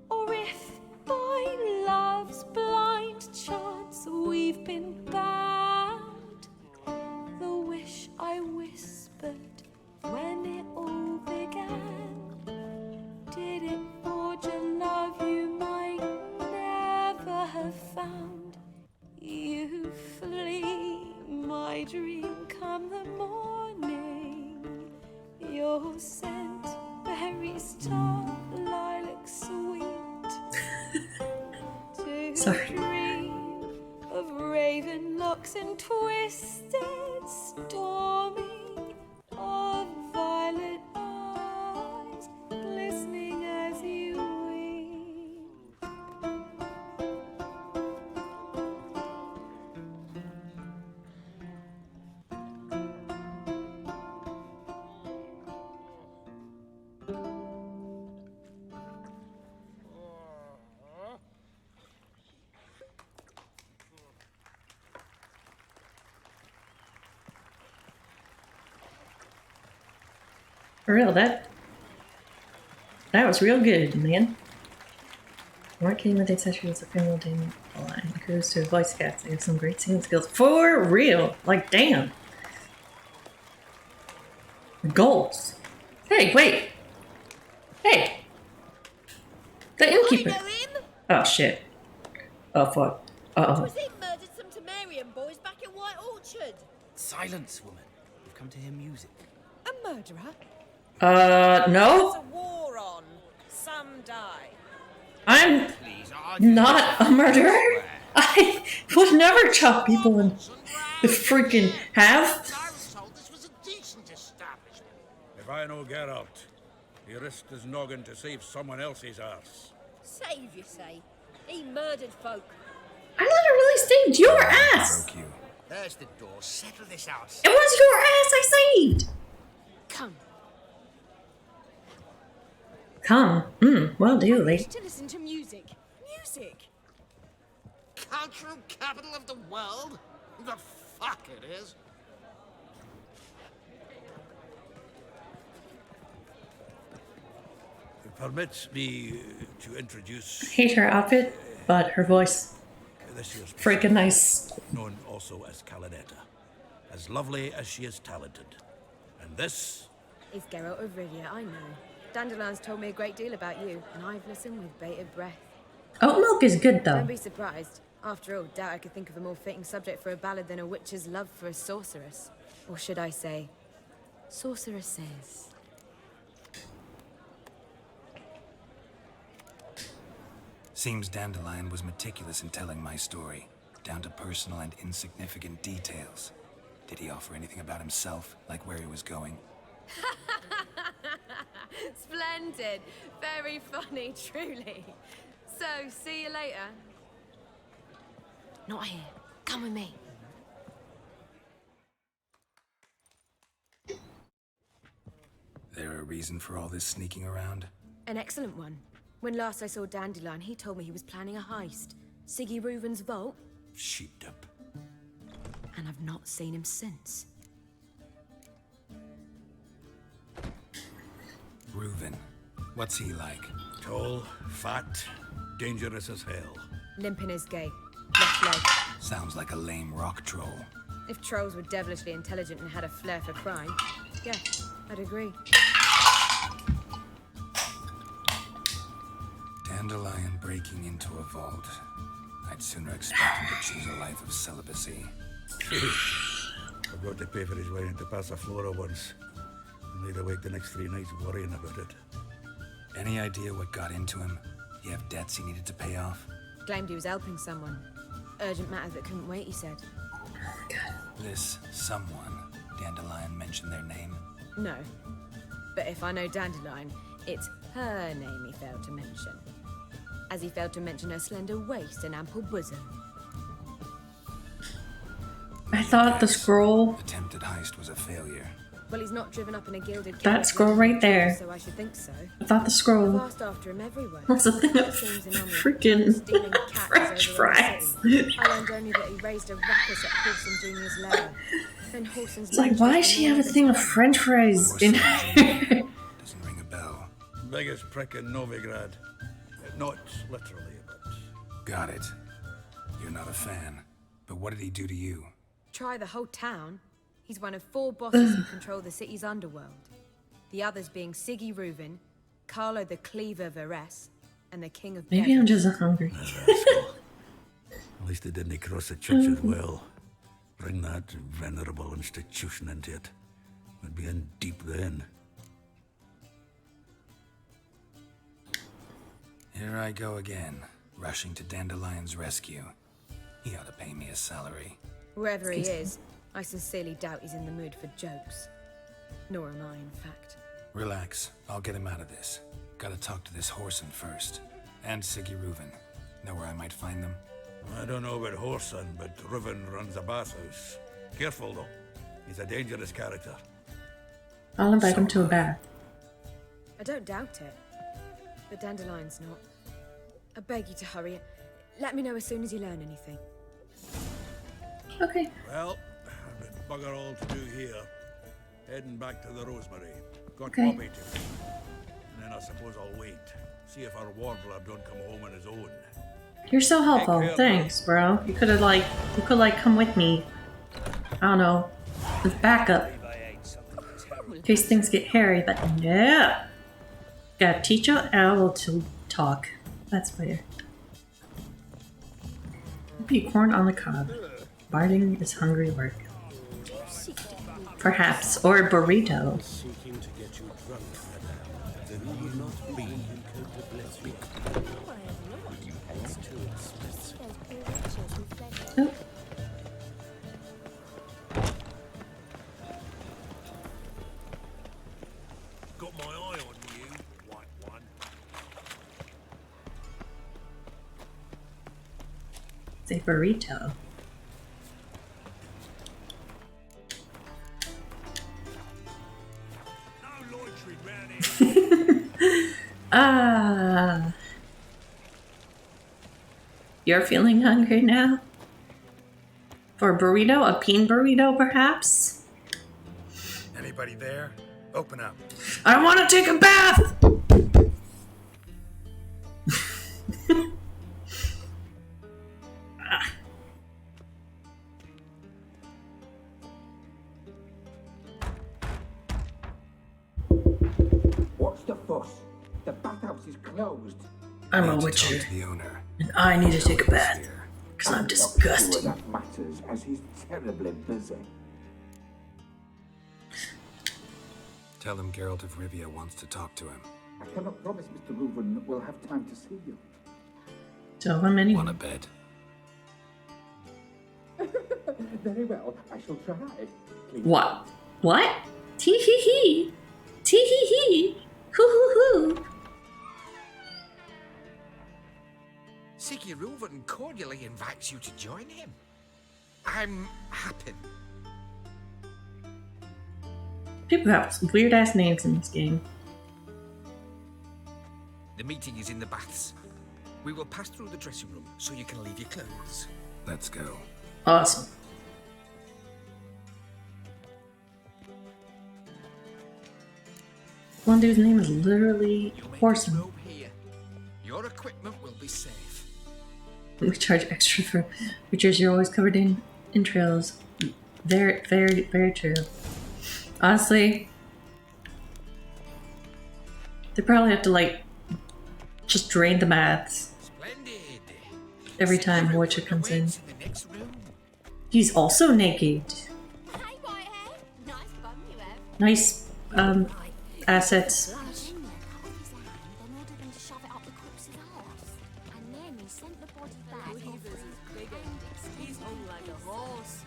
or if by love's blind chance we've been bound. The wish I whispered when it all began, did it forge a love you might never have found? You flee, my dream come the morning, your scent, berries tart, lilac sweet. To dream of raven locks and twisted, stormy, of violet eyes glistening as you weep. For real, that was real good, man. Mark came with session was a criminal damn line. Kudos to voice cast. They have some great singing skills. For real. Like, damn. Goals. Hey, wait. Hey. The innkeeper. Oh, shit. Oh, fuck. Uh-oh. Was he murdered some Temerian boys back in White Orchard? Silence, woman. We've come to hear music. A murderer? No. There's a war on. Some die. I'm not a murderer. I would never chop people in the freaking half. If I know Geralt, he risked his noggin to save someone else's arse. Save, you say? He murdered folk. I literally saved your ass. There's the door. Settle this out. It was your ass I saved. Come. Come. Well, do, lady. To listen to music. Music. Cultural capital of the world? The fuck it is. Permit me to introduce... Hate her outfit, but her voice. This year's freaking nice. Known also as Calinetta. As lovely as she is talented. And this... It's Geralt of Rivia, I know. Dandelion's told me a great deal about you, and I've listened with bated breath. Oat milk is good, though. Don't be surprised. After all, doubt I could think of a more fitting subject for a ballad than a witch's love for a sorceress. Or should I say, sorceresses. Seems Dandelion was meticulous in telling my story, down to personal and insignificant details. Did he offer anything about himself, like where he was going? Splendid. Very funny, truly. So, see you later. Not here. Come with me. There a reason for all this sneaking around? An excellent one. When last I saw Dandelion, he told me he was planning a heist. Siggy Reuven's vault. Sheeped up. And I've not seen him since. Reuven. What's he like? Tall, fat, dangerous as hell. Limp in his gait. Left leg. Sounds like a lame rock troll. If trolls were devilishly intelligent and had a flair for crime, yeah, I'd agree. Dandelion breaking into a vault. I'd sooner expect him to choose a life of celibacy. A Forgot to pay for his way into Passaflora once. And laid awake the next 3 nights worrying about it. Any idea what got into him? You have debts he needed to pay off? Claimed he was helping someone. Urgent matter that couldn't wait, he said. This someone, Dandelion mentioned their name? No. But if I know Dandelion, it's her name he failed to mention. As he failed to mention her slender waist and ample bosom. I thought the scroll. Attempted heist was a failure. Well, he's not driven up in a gilded That carriage scroll right there. So I should think so. I thought the scroll I've asked after him everywhere. was a thing of freaking French fries. I learned only that he raised a ruckus at Horson Jr.'s lair. Then Horson's It's like, why does she have a thing of French fries in her? Doesn't ring a bell. Biggest prick in Novigrad. Not literally, but... Got it. You're not a fan. But what did he do to you? Try the whole town. He's one of 4 bosses who control the city's underworld. The others being Siggy Reuven, Carlo the Cleaver Varese, and the King of Maybe I'm just hungry. At least they didn't cross the church as well. Bring that venerable institution into it. We'd be in deep then. Here I go again, rushing to Dandelion's rescue. He ought to pay me a salary. Whoever he is, I sincerely doubt he's in the mood for jokes. Nor am I, in fact. Relax, I'll get him out of this. Gotta talk to this Horson first. And Siggy Reuven. Know where I might find them? I don't know about Horson, but Reuven runs a bathhouse. Careful though, he's a dangerous character. I'll invite him to a bath. I don't doubt it. But Dandelion's not. I beg you to hurry. Let me know as soon as you learn anything. Okay. Well, I've got bugger all to do here. Heading back to the Rosemary. Got Okay. Bobby to meet. And then I suppose I'll wait. See if our warbler don't come home on his own. You're so helpful. Take care, Thanks, bro. You could come with me. I don't know. With backup. In case things get hairy, but yeah. Gotta teach an owl to talk. That's fair. Be corn on the cob. Barding is hungry work. Perhaps, or a burrito. Seeking to get you drunk, madame. Then you will not be in contemplation. It's too expensive. Oh. Got my eye on you, white one. It's a burrito. No loitering round here. Ah. You're feeling hungry now? For a burrito? A bean burrito, perhaps? Anybody there? Open up. I want to take a bath! What's the fuss? The bathhouse is closed. I'm a Need to witcher, talk to the owner. and I need to take a bath. Because I'm disgusting. That matters, as he's terribly busy. Tell him Geralt of Rivia wants to talk to him. I cannot promise Mr. Reuven will have time to see you. Tell him anyway. Want a bed? Very well, I shall try. Please. What? What? Tee hee hee. Tee hee hee. Hoo hoo hoo. Siggy Reuven cordially invites you to join him. I'm happy. People have some weird ass names in this game. The meeting is in the baths. We will pass through the dressing room so you can leave your clothes. Let's go. Awesome. One dude's name is literally Horson. Here. Your equipment will be safe. We charge extra for creatures you're always covered in trails. Very, very, very true. Honestly, they probably have to like just drain the baths every time Witcher comes in. He's also naked. Hey, nice assets.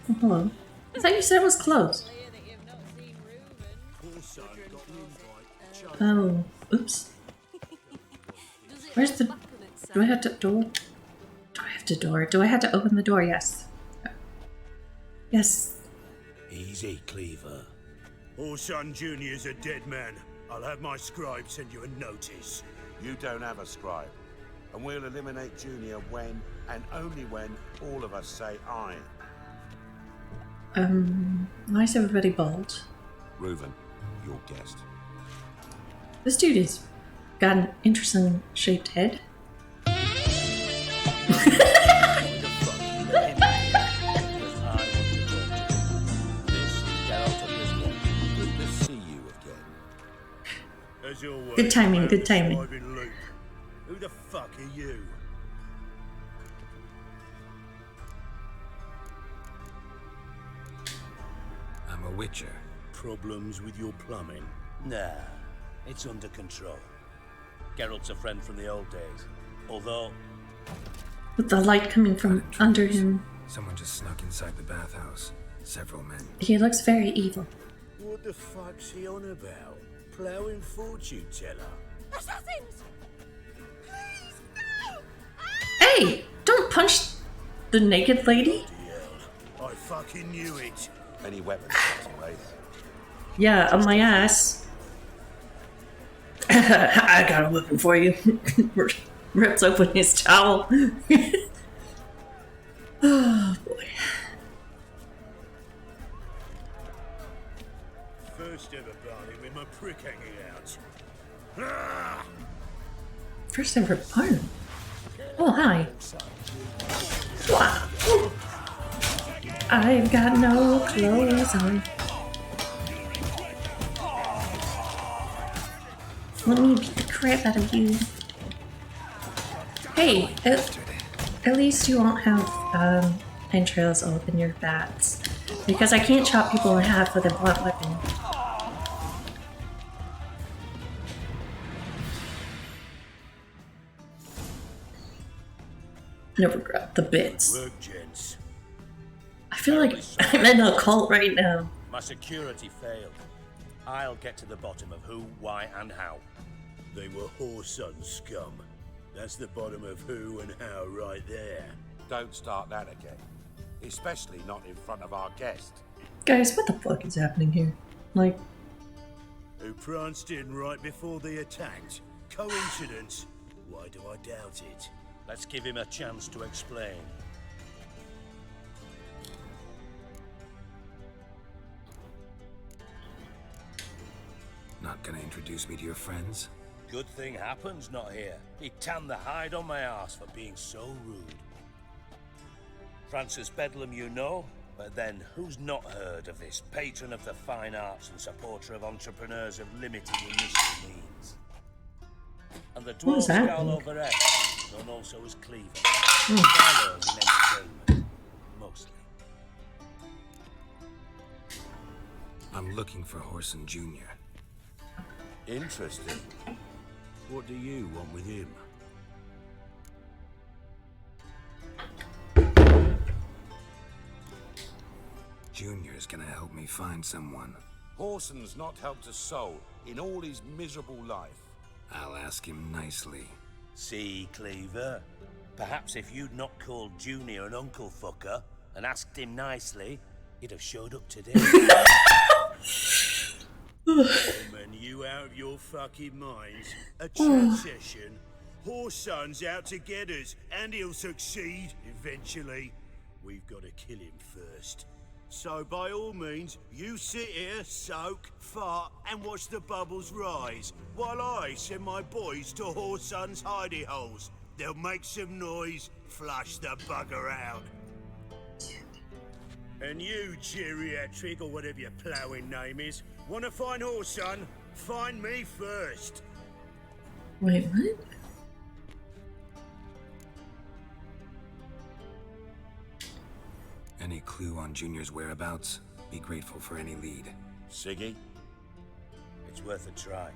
Oh, hello. I thought you said it was closed. Oh, oops. Where's the... Do I have to door? Do I have to door? Do I have to open the door? Yes. Yes. Easy, Cleaver. Orson Jr.'s a dead man. I'll have my scribe send you a notice. You don't have a scribe. And we'll eliminate Junior when, and only when, all of us say aye. Why is everybody bald? Reuven, your guest. This dude is got an interesting shaped head. Good timing, good timing. Who the fuck are you? I'm a witcher. Problems with your plumbing? Nah, it's under control. Geralt's a friend from the old days. Although... With the light coming from under him. Someone just snuck inside the bathhouse. Several men. He looks very evil. What the fuck's he on about? Plowing fortune teller? Assassins! Please, no! Hey! Don't punch the naked lady! I fucking knew it. Any weapons, right? Yeah, on my ass. I got a weapon for you. Rips open his towel. Oh boy. First ever barley with my prick hanging out. Ah! First ever barn. Oh, hi. Wow. I've got no clothes on. Let me beat the crap out of you. Hey, at least you won't have entrails all up in your bats. Because I can't chop people in half with a blunt weapon. Never grab the bits. Work, gents. I feel like I'm in a cult right now. My security failed. I'll get to the bottom of who, why, and how. They were Whoreson scum. That's the bottom of who and how right there. Don't start that again. Especially not in front of our guest. Guys, what the fuck is happening here? Like... Who pranced in right before they attacked? Coincidence? Why do I doubt it? Let's give him a chance to explain. Not gonna introduce me to your friends? Good thing happens not here. He tanned the hide on my ass for being so rude. Francis Bedlam you know, but then who's not heard of this patron of the fine arts and supporter of entrepreneurs of limited initial means? And the dwarf Carlo Verret, known also as Cleaver. Carlos in entertainment, mostly. I'm looking for Whoreson Jr. Interesting. What do you want with him? Junior's gonna help me find someone. Whoreson's not helped a soul in all his miserable life. I'll ask him nicely. See, Cleaver? Perhaps if you'd not called Junior an uncle fucker and asked him nicely, he'd have showed up today. Man, you out of your fucking minds? A chat session? Whoreson's out to get us, and he'll succeed eventually. We've got to kill him first. So by all means, you sit here, soak, fart, and watch the bubbles rise, while I send my boys to Whoreson's hidey holes. They'll make some noise, flush the bugger out. And you, geriatric, or whatever your ploughing name is, want to find Whoreson? Find me first. Wait, what? Any clue on Junior's whereabouts? Be grateful for any lead. Siggy? it's worth a try.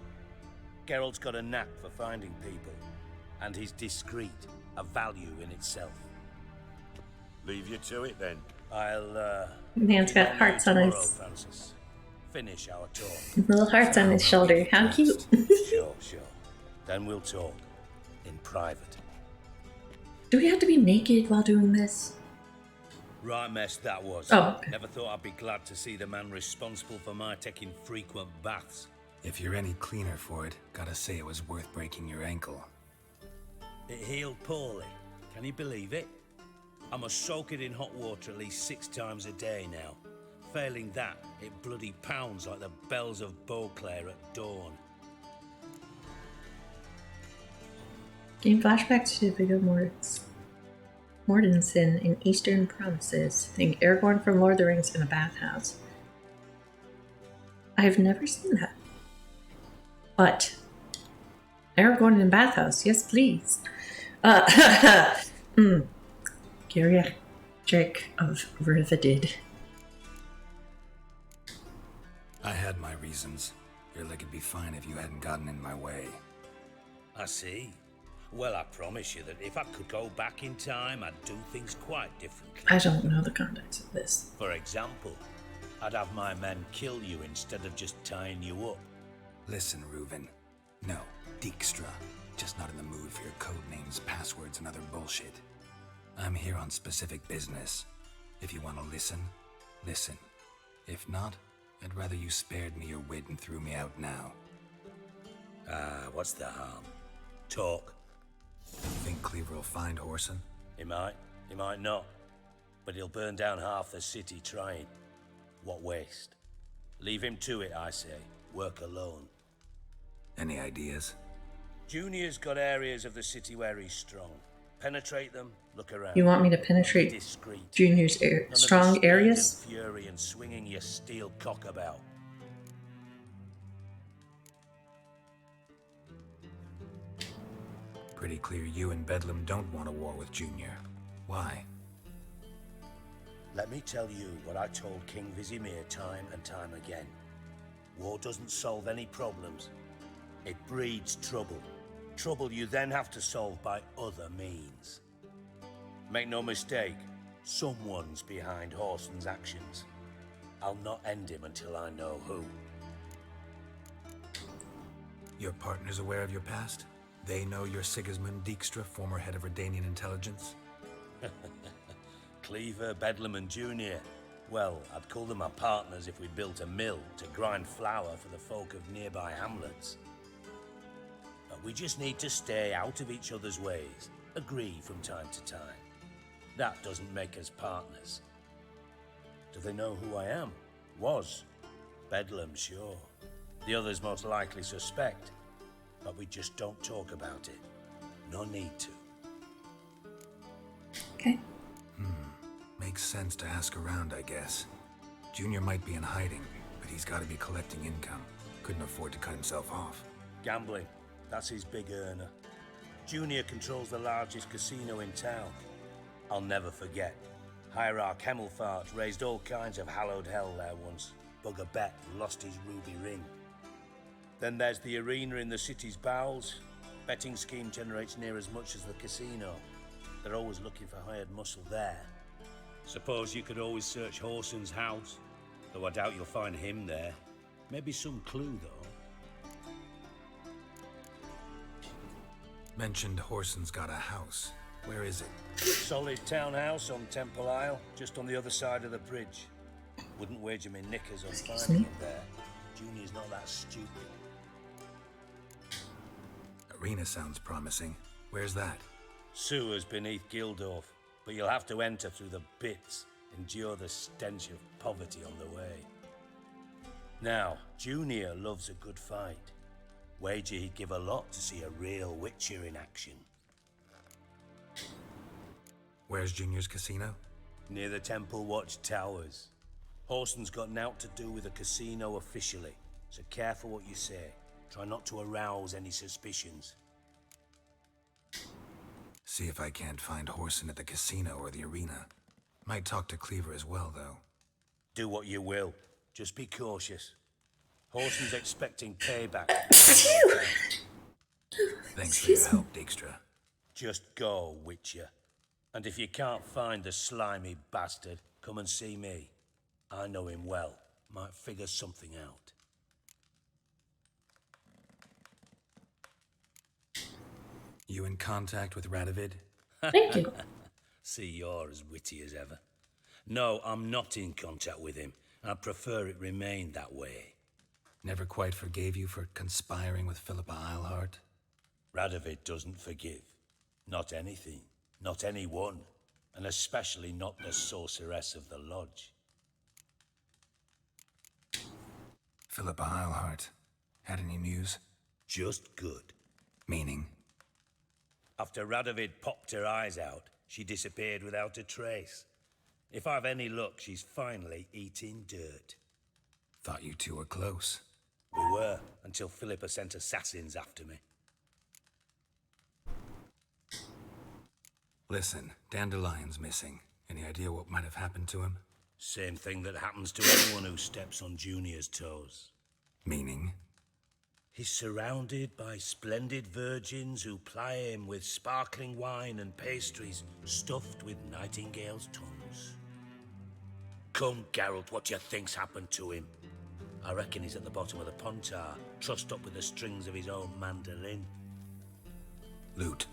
Geralt's got a knack for finding people, and he's discreet, a value in itself. Leave you to it then. I'll, Man's got email you hearts on tomorrow, his Francis. Finish our talk. little hearts on his shoulder. How cute. Sure. Then we'll talk. In private. Do we have to be naked while doing this? Right mess that was. Oh. Never thought I'd be glad to see the man responsible for my taking frequent baths. If you're any cleaner for it, gotta say it was worth breaking your ankle. It healed poorly. Can you believe it? I must soak it in hot water at least 6 times a day now. Failing that, it bloody pounds like the bells of Beauclair at dawn. Game flashbacks to Viggo Mortensen in Eastern Promises. Think Aragorn from Lord of the Rings in a bathhouse. I've never seen that. But Aragorn in a bathhouse, yes please. Geriatric of Rivendell. I had my reasons. Your leg would be fine if you hadn't gotten in my way. I see. Well, I promise you that if I could go back in time, I'd do things quite differently. I don't know the context of this. For example, I'd have my men kill you instead of just tying you up. Listen, Reuven. No, Dijkstra. Just not in the mood for your code names, passwords, and other bullshit. I'm here on specific business. If you want to listen, listen. If not, I'd rather you spared me your wit and threw me out now. What's the harm? Talk. You think Cleaver will find Whoreson? He might not. But he'll burn down half the city trying. What waste? Leave him to it, I say. Work alone. Any ideas? Junior's got areas of the city where he's strong. Penetrate them, look around. You want me to penetrate Discreet. Junior's strong areas? And fury and swinging your steel cock about. Pretty clear you and Bedlam don't want a war with Junior. Why? Let me tell you what I told King Vizimir time and time again. War doesn't solve any problems. It breeds trouble. Trouble you then have to solve by other means. Make no mistake, someone's behind Whoreson's actions. I'll not end him until I know who. Your partner's aware of your past? They know you're Sigismund Dijkstra, former head of Redanian intelligence? Cleaver, Bedlam and Junior. Well, I'd call them my partners if we built a mill to grind flour for the folk of nearby hamlets. But we just need to stay out of each other's ways, agree from time to time. That doesn't make us partners. Do they know who I am? Was. Bedlam, sure. The others most likely suspect. But we just don't talk about it. No need to. Okay. Makes sense to ask around, I guess. Junior might be in hiding, but he's got to be collecting income. Couldn't afford to cut himself off. Gambling. That's his big earner. Junior controls the largest casino in town. I'll never forget. Hierarch Hemmelfart raised all kinds of hallowed hell there once. Bugger bet and lost his ruby ring. Then there's the arena in the city's bowels. Betting scheme generates near as much as the casino. They're always looking for hired muscle there. Suppose you could always search Whoreson's house, though I doubt you'll find him there. Maybe some clue, though. Mentioned Whoreson's got a house. Where is it? Solid townhouse on Temple Isle, just on the other side of the bridge. Wouldn't wager me knickers on finding him there. Junior's not that stupid. Arena sounds promising. Where's that? Sewers beneath Gildorf, but you'll have to enter through the bits, endure the stench of poverty on the way. Now, Junior loves a good fight. Wager he'd give a lot to see a real Witcher in action. Where's Junior's casino? Near the Temple Watch Towers. Whoreson's got naught to do with the casino officially, so careful what you say. Try not to arouse any suspicions. See if I can't find Whoreson at the casino or the arena. Might talk to Cleaver as well, though. Do what you will. Just be cautious. Horson's expecting payback. Thanks for your help, Dijkstra. Just go, Witcher. And if you can't find the slimy bastard, come and see me. I know him well. Might figure something out. You in contact with Radovid? Thank you. See, you're as witty as ever. No, I'm not in contact with him. I prefer it remain that way. Never quite forgave you for conspiring with Philippa Eilhart? Radovid doesn't forgive. Not anything. Not anyone. And especially not the sorceress of the lodge. Philippa Eilhart. Had any news? Just good. Meaning? After Radovid popped her eyes out, she disappeared without a trace. If I've any luck, she's finally eating dirt. Thought you two were close. We were, until Philippa sent assassins after me. Listen, Dandelion's missing. Any idea what might have happened to him? Same thing that happens to anyone who steps on Junior's toes. Meaning? He's surrounded by splendid virgins who ply him with sparkling wine and pastries stuffed with nightingales' tongues. Come, Geralt, what do you think's happened to him? I reckon he's at the bottom of the Pontar, trussed up with the strings of his own mandolin. Loot.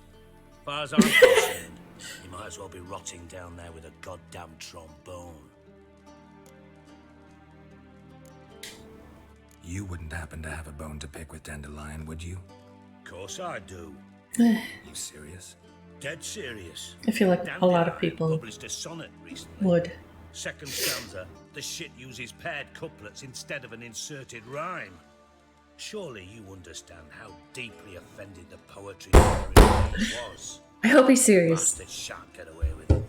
Far as I'm concerned, he might as well be rotting down there with a goddamn trombone. You wouldn't happen to have a bone to pick with Dandelion, would you? Course I do. You serious? Dead serious. I feel like a lot of people published a sonnet recently. would. Second stanza, the shit uses paired couplets instead of an inserted rhyme. Surely you understand how deeply offended the poetry was. I hope he's serious. Bastard shan't get away with it.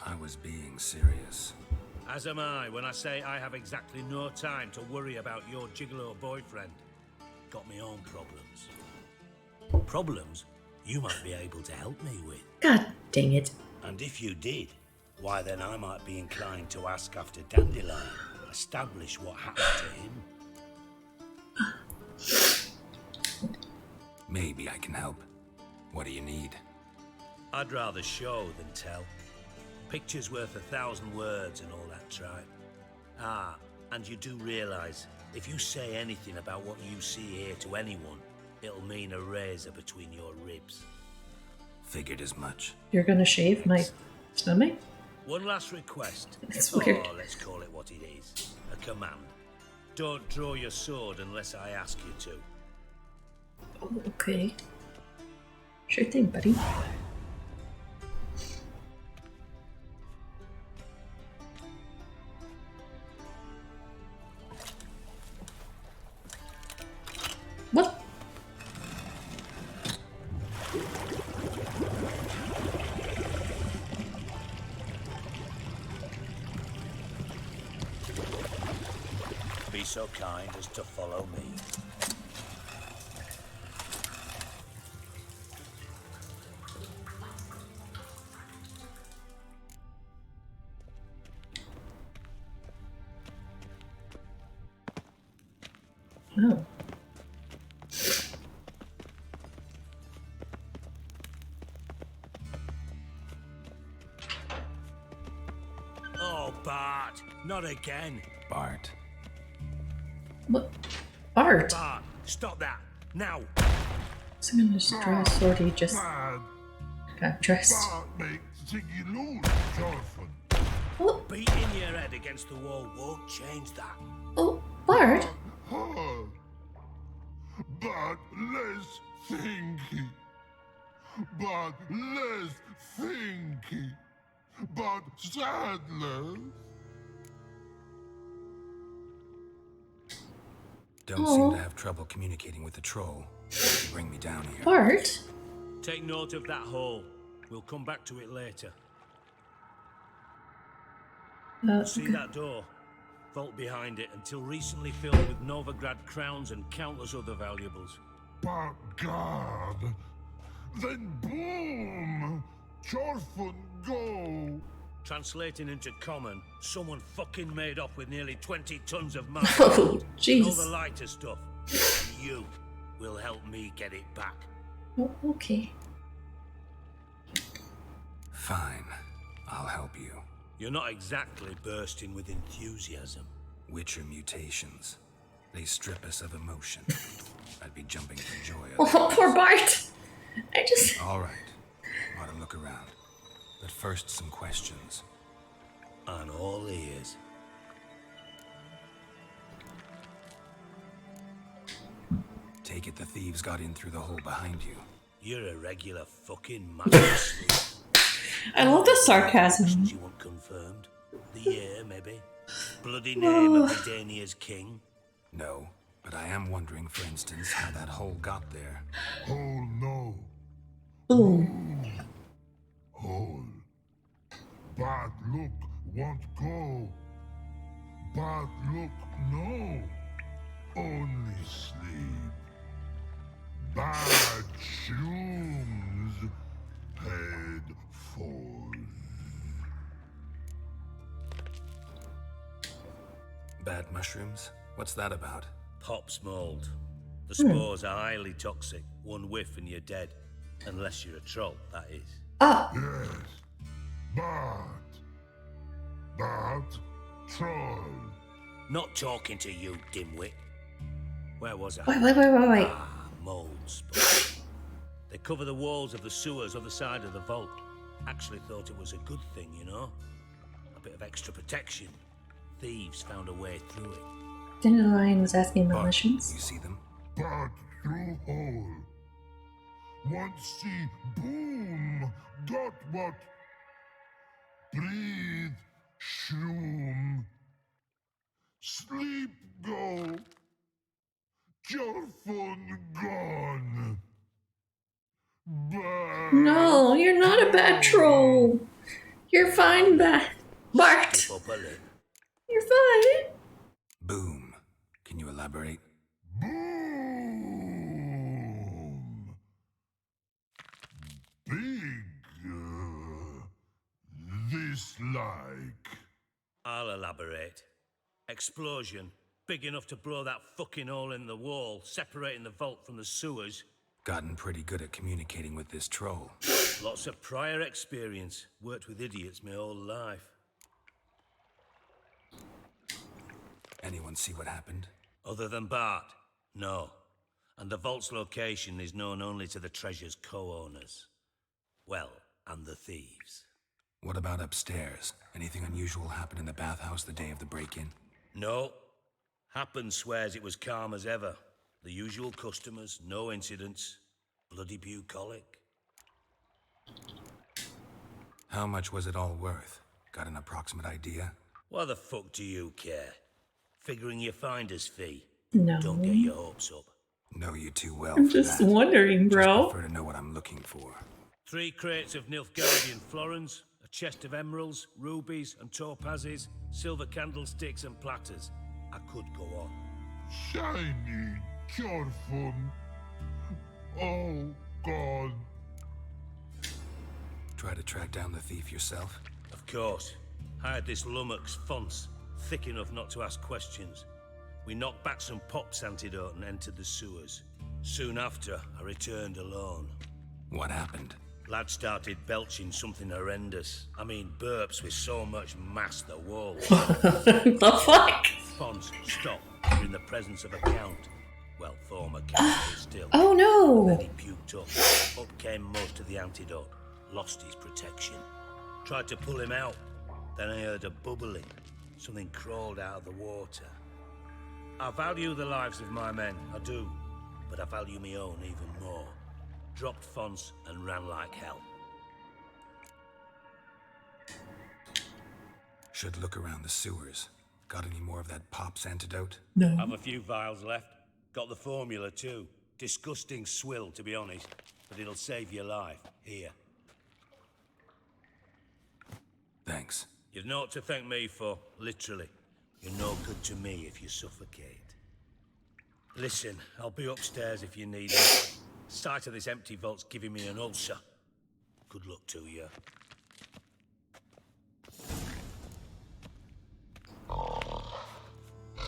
I was being serious. As am I when I say I have exactly no time to worry about your gigolo boyfriend. Got me own problems. Problems you might be able to help me with. God dang it. And if you did, why then I might be inclined to ask after Dandelion, establish what happened to him. Maybe I can help. What do you need? I'd rather show than tell. Picture's worth 1,000 words and all that tripe. Ah, and you do realise, if you say anything about what you see here to anyone, it'll mean a razor between your ribs. Figured as much. You're gonna shave my stomach? One last request. That's weird. Oh, let's call it what it is. A command. Don't draw your sword unless I ask you to. Oh, okay. Sure thing, buddy. What? Be so kind as to follow me. Oh. Oh, Bart, not again. Bart. What? Bart? Bart, stop that, now. So I'm gonna just draw a sword, he just got dressed. Beating your head against the wall won't change that. Oh, Bart? But less thinky. But less thinky. But sadness. Don't seem to have trouble communicating with the troll. Bring me down here. Bart? Take note of that hole. We'll come back to it later. See Okay. that door? Vault behind it, until recently filled with Novigrad crowns and countless other valuables. But God. Then boom! Chorfun go. Translating into common, someone fucking made off with nearly 20 tons of money. Oh, and all jeez. the lighter stuff. And you will help me get it back. Oh, okay. Fine. I'll help you. You're not exactly bursting with enthusiasm. Witcher mutations. They strip us of emotion. I'd be jumping for joy. Oh, poor Bart. I just... All right. Ought to look around. But first, some questions. I'm all ears. Take it the thieves got in through the hole behind you. You're a regular fucking master. I love the sarcasm. You want confirmed? The year, maybe? Bloody name of Redania's king? No, but I am wondering, for instance, how that hole got there. Oh no. Boom. Hole. Bad look won't go. Bad look no. Only sleep. Bad shrooms. Head falls. Bad mushrooms? What's that about? Pops mold. The spores are highly toxic. One whiff and you're dead. Unless you're a troll, that is. Ah. Yes. Bad troll. Not talking to you, dimwit. Where was I? Wait. Ah, mold spores. They cover the walls of the sewers other side of the vault. Actually thought it was a good thing, you know? A bit of extra protection. Thieves found a way through it. Dandelion was asking about Bart, mushrooms. you see them? Bad through hole. Want see boom. Got what? Breathe. Shroom. Sleep go. Your phone gone. Bad. No, you're not a bad troll. You're fine, Bart. You're fine. Boom. Can you elaborate? Boom. Big. This like. I'll elaborate. Explosion. Big enough to blow that fucking hole in the wall, separating the vault from the sewers. Gotten pretty good at communicating with this troll. Lots of prior experience. Worked with idiots my whole life. Anyone see what happened? Other than Bart? No. And the vault's location is known only to the treasure's co-owners. Well, and the thieves. What about upstairs? Anything unusual happen in the bathhouse the day of the break-in? No. Happen swears it was calm as ever. The usual customers, no incidents. Bloody bucolic. How much was it all worth? Got an approximate idea? Why the fuck do you care? Figuring your finder's fee? No. Don't get your hopes up. Know you too well I'm for just that. wondering, bro. Just prefer to know what I'm looking for. 3 crates of Nilfgaardian florins, a chest of emeralds, rubies and topazes, silver candlesticks and platters. I could go on. Shiny. Careful. Oh, God. Try to track down the thief yourself? Of course. Hired this lummox, Fons, thick enough not to ask questions. We knocked back some Pop's antidote and entered the sewers. Soon after, I returned alone. What happened? Lad started belching something horrendous. I mean, burps with so much mass the walls. The fuck? Fons, stop. You're in the presence of a count. Well, former count, but still. Oh no! Then he puked up. Up came most of the antidote. Lost his protection. Tried to pull him out. Then I heard a bubbling. Something crawled out of the water. I value the lives of my men, I do. But I value my own even more. Dropped Fons and ran like hell. Should look around the sewers. Got any more of that Pop's antidote? No. Have a few vials left. Got the formula too. Disgusting swill, to be honest. But it'll save your life. Here. Thanks. You've naught to thank me for, literally. You're no good to me if you suffocate. Listen, I'll be upstairs if you need me. Sight of this empty vault's giving me an ulcer. Good luck to you.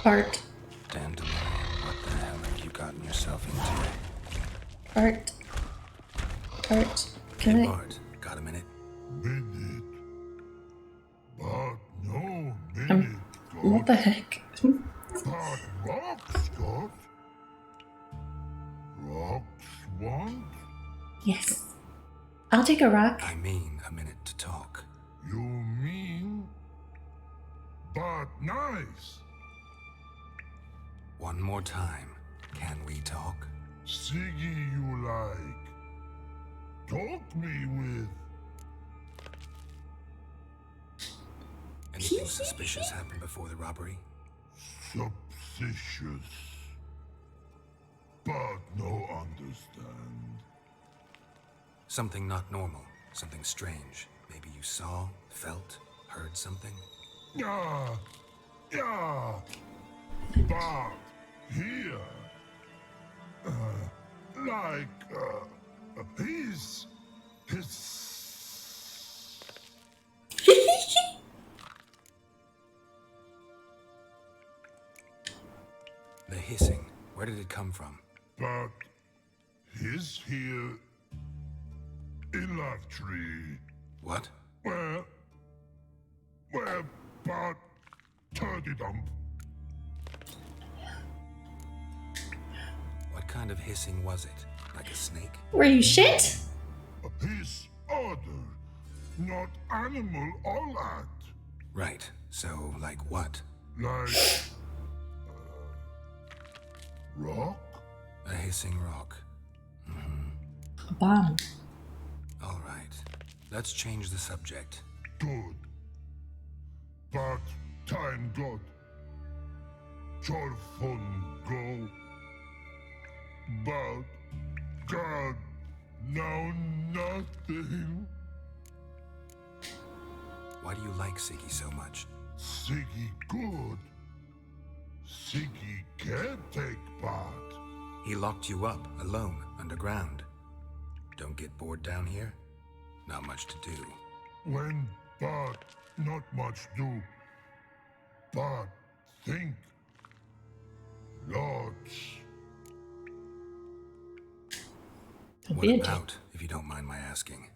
Art. Dandelion, what the hell have you gotten yourself into? Art. Art. Can Hey, I? Bart, got a minute? Minute. But no minute, What the heck? But rocks, Scott. Rocks want? Yes. I'll take a rock. I mean a minute to talk. You mean? But nice. One more time. Can we talk? Siggy you like. Talk me with. Anything suspicious happened before the robbery? Suspicious. But no understand. Something not normal. Something strange. Maybe you saw, felt, heard something? Yeah. But here. His. The hissing. Where did it come from? But his here in Love Tree. What? Where but turkey dump. What kind of hissing was it? Like a snake? Were you shit? His order, not animal all at. Right. So, like what? Like rock? A hissing rock. A bomb. All right. Let's change the subject. Good. But time good. Your fun go. But God, now nothing. Why do you like Siggy so much? Siggy good. Siggy can't take part. He locked you up, alone, underground. Don't get bored down here? Not much to do. When but not much do. But think. Lots. What about, if you don't mind my asking?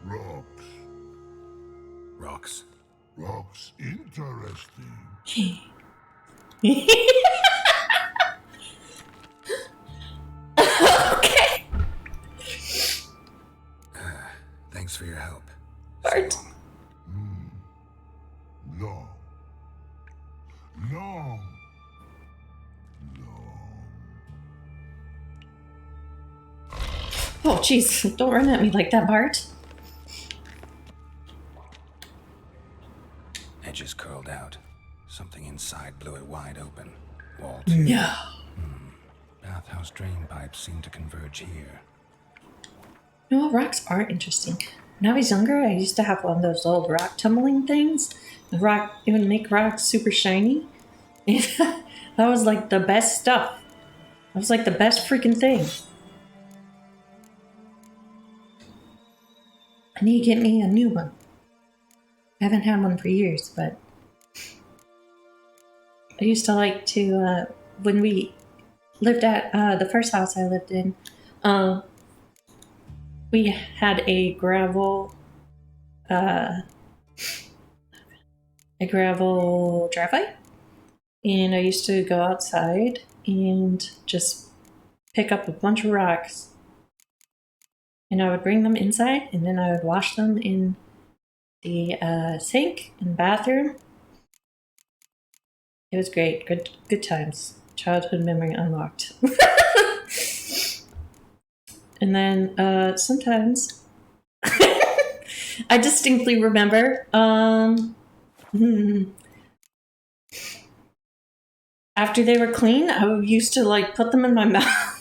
Rocks. Rocks? Rocks interesting. Okay. Thanks for your help. Bart. So long. Long. Long. Oh, jeez. Don't run at me like that, Bart. Edges curled out. Something inside blew it wide open. Wall No. too. Bathhouse drain pipes seem to converge here. You know what? Rocks are interesting. When I was younger, I used to have one of those old rock tumbling things. It would make rocks super shiny. That was like the best stuff. That was like the best freaking thing. I need to get me a new one. I haven't had one for years, but I used to like to, when we lived at the first house I lived in, we had a gravel driveway, and I used to go outside and just pick up a bunch of rocks, and I would bring them inside, and then I would wash them in the sink in the bathroom. It was great. Good times. Childhood memory unlocked. And then sometimes I distinctly remember after they were clean, I used to like put them in my mouth.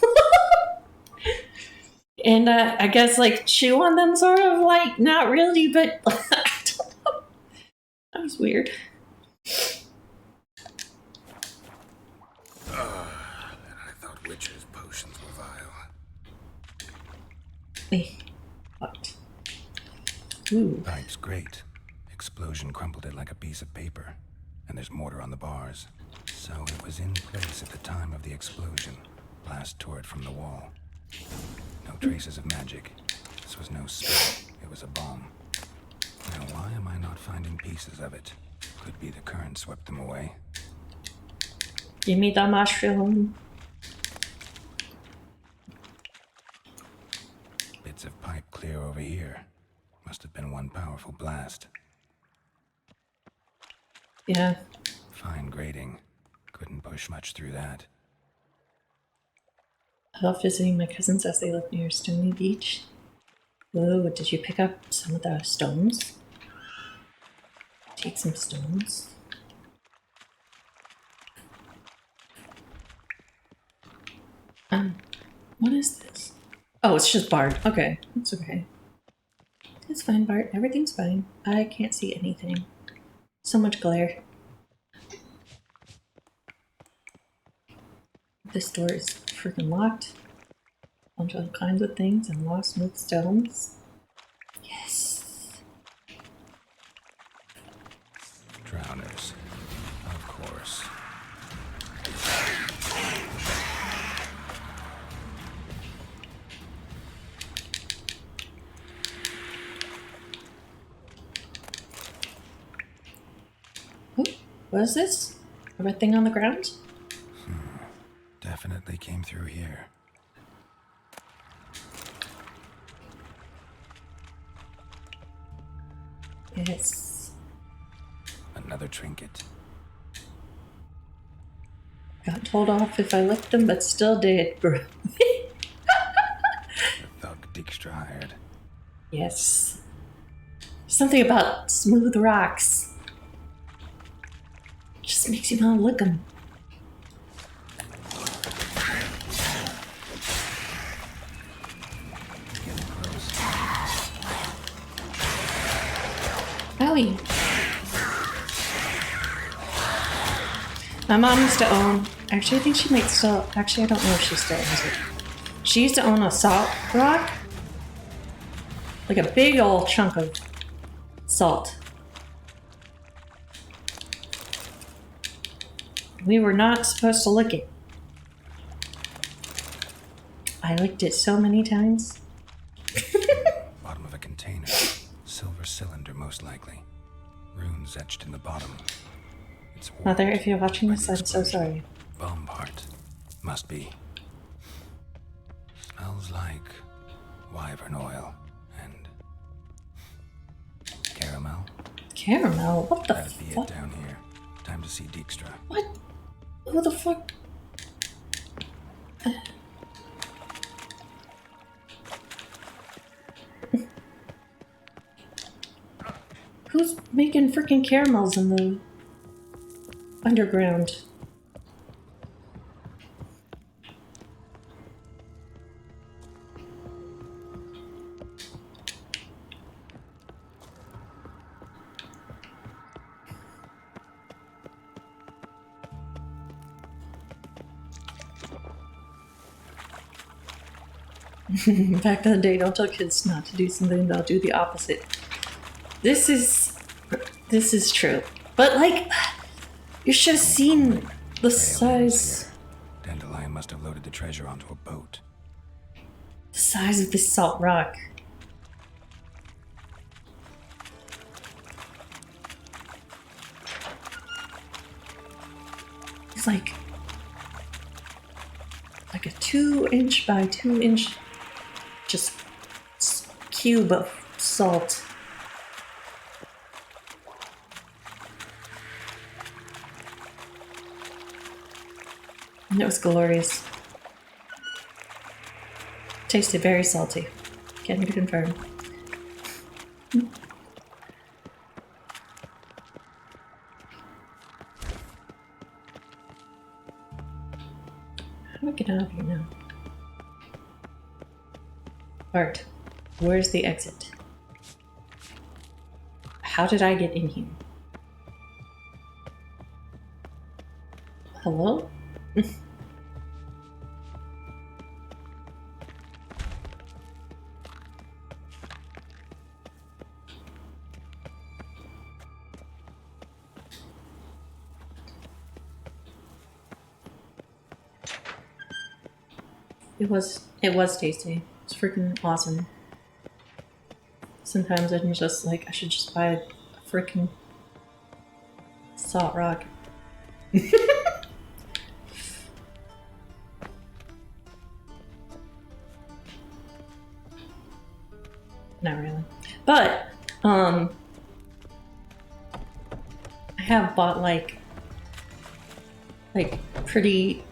And I guess like chew on them, sort of like, not really, but I don't know. That was weird. I thought witches' potions were vile. Wait, what? Ooh. Pipe's great. Explosion crumpled it like a piece of paper. and there's mortar on the bars. So it was in place at the time of the explosion. Blast tore it from the wall. No traces of magic. This was no spell. It was a bomb. Now why am I not finding pieces of it? Could be the current swept them away. Give me the mushroom. Bits of pipe clear over here. Must have been one powerful blast. Yeah. Fine grating. Couldn't push much through that. I love visiting my cousins as they live near Stony Beach. Whoa, did you pick up some of the stones? Take some stones. What is this? Oh, it's just Bart. Okay, it's okay. It's fine, Bart. Everything's fine. I can't see anything. So much glare. This door is freaking locked. Bunch of all kinds of things and lost smooth stones. Yes. Drowners. Of course. Ooh, what is this? A red thing on the ground? Definitely came through here. Yes. Another trinket. Got told off if I licked them, but still did, bro. The thug Dijkstra hired. Yes. Something about smooth rocks. Just makes you want to lick them. Owie. My mom used to own, actually I think she might still, actually I don't know if she still owns it. She used to own a salt rock. Like a big old chunk of salt. We were not supposed to lick it. I licked it so many times. Bottom of a container. Silver cylinder, most likely. Runes etched in the bottom. It's Mother, if you're watching this, I'm so sorry. bomb part. Must be. Smells like wyvern oil and caramel. Caramel? What the That'd be it fuck? down here. Time to see Dijkstra. What? Who the fuck? Who's making freaking caramels in the underground? Back in the day, don't tell kids not to do something, they'll do the opposite. This is true. But like, you should have seen the size. Dandelion must have loaded the treasure onto a boat. The size of this salt rock. It's like a 2-inch by 2-inch just cube of salt. And it was glorious. Tasted very salty. Can you confirm? How do I get out of here now? Bart, where's the exit? How did I get in here? Hello? It was tasty. It's freaking awesome. Sometimes I'm just like, I should just buy a freaking salt rock. Not really. But, I have bought like pretty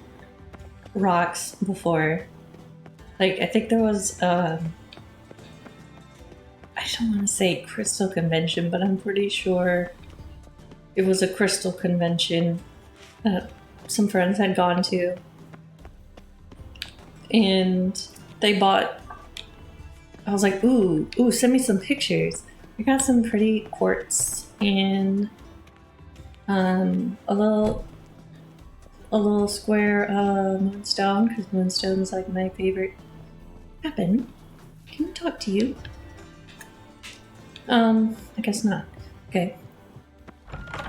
rocks before. Like, I think there was, I don't want to say crystal convention, but I'm pretty sure it was a crystal convention that some friends had gone to. And they bought, I was like, ooh, send me some pictures. I got some pretty quartz and a little square moonstone, because moonstone is like my favorite. Happen? Can I talk to you? I guess not. Okay.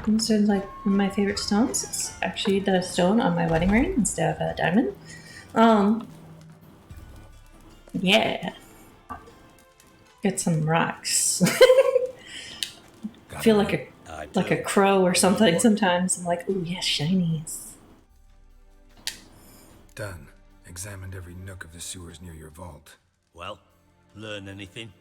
Moonstone's like one of my favorite stones. It's actually the stone on my wedding ring instead of a diamond. Yeah. Get some rocks. I feel like a crow or something sometimes. I'm like, ooh, yes, shinies. Done. Examined every nook of the sewers near your vault. Well, learn anything?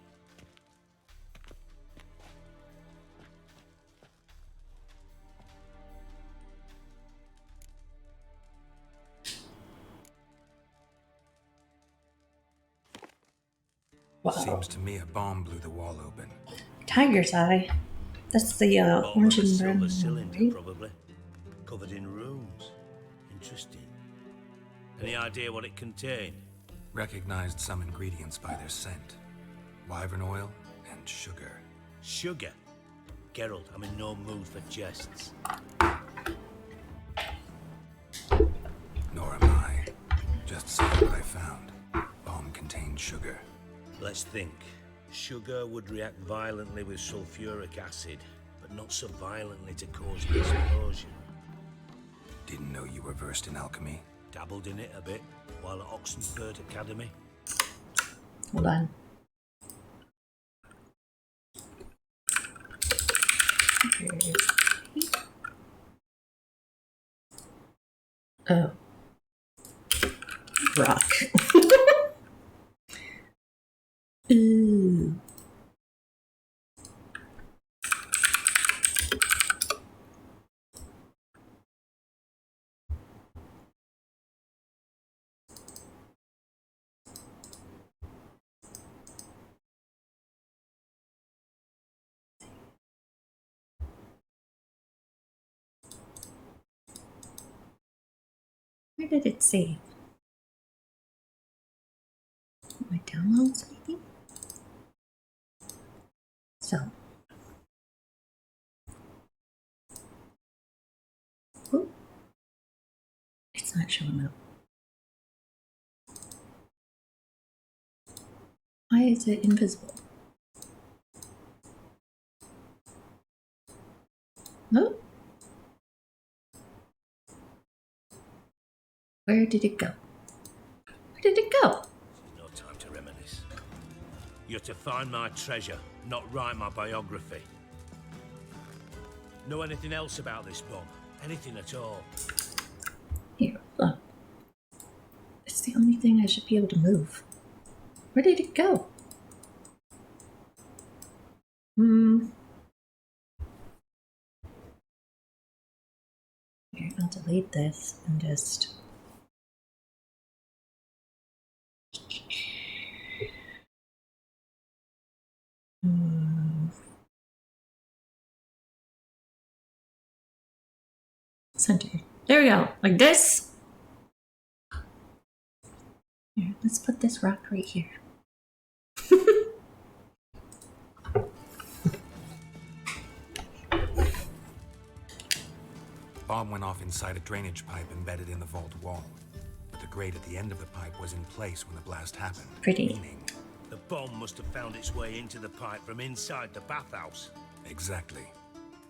Wow. Seems to me a bomb blew the wall open. Tiger's eye. That's the orange and brown one, cylinder, right? probably. Covered in runes. Interesting. Any idea what it contained? Recognized some ingredients by their scent. Wyvern oil and sugar. Sugar? Geralt, I'm in no mood for jests. Nor am I. Just saying what I found. Bomb contained sugar. Let's think. Sugar would react violently with sulfuric acid, but not so violently to cause an explosion. Didn't know you were versed in alchemy. Dabbled in it a bit while at Oxenford Academy. Hold on. Oh. Rock. Ooh. Where did it save? My downloads, maybe? So. Ooh. It's not showing up. Why is it invisible? No. Where did it go? Where did it go? No time to reminisce. You're to find my treasure, not write my biography. Know anything else about this bomb? Anything at all? Here, look. It's the only thing I should be able to move. Where did it go? Here, I'll delete this and just... Center. There we go. Like this. Here, let's put this rock right here. Bomb went off inside a drainage pipe embedded in the vault wall. But the grate at the end of the pipe was in place when the blast happened. Pretty. Meaning, The bomb must have found its way into the pipe from inside the bathhouse. exactly.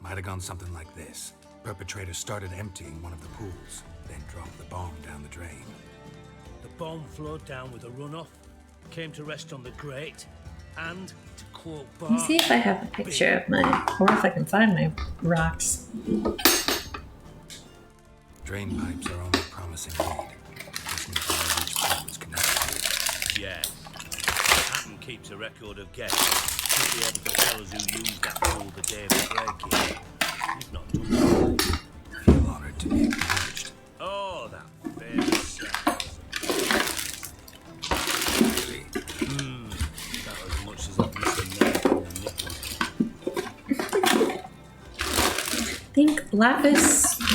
Might have gone something like this. Perpetrator started emptying one of the pools, then dropped the bomb down the drain. The bomb flowed down with a runoff, came to rest on the grate, and, to quote Let me see if I have a picture of my, or if I can find my rocks. Drain pipes are only promising lead. Just need to know which pump it's connected to. Yes. Hatton keeps a record of guests. Should be able to tell us who used that pool the day of the break-in. He's not done that. Feel honored to be acknowledged. Oh, that famous sound. That as much as I've missed a nail from the nipples. I think lapis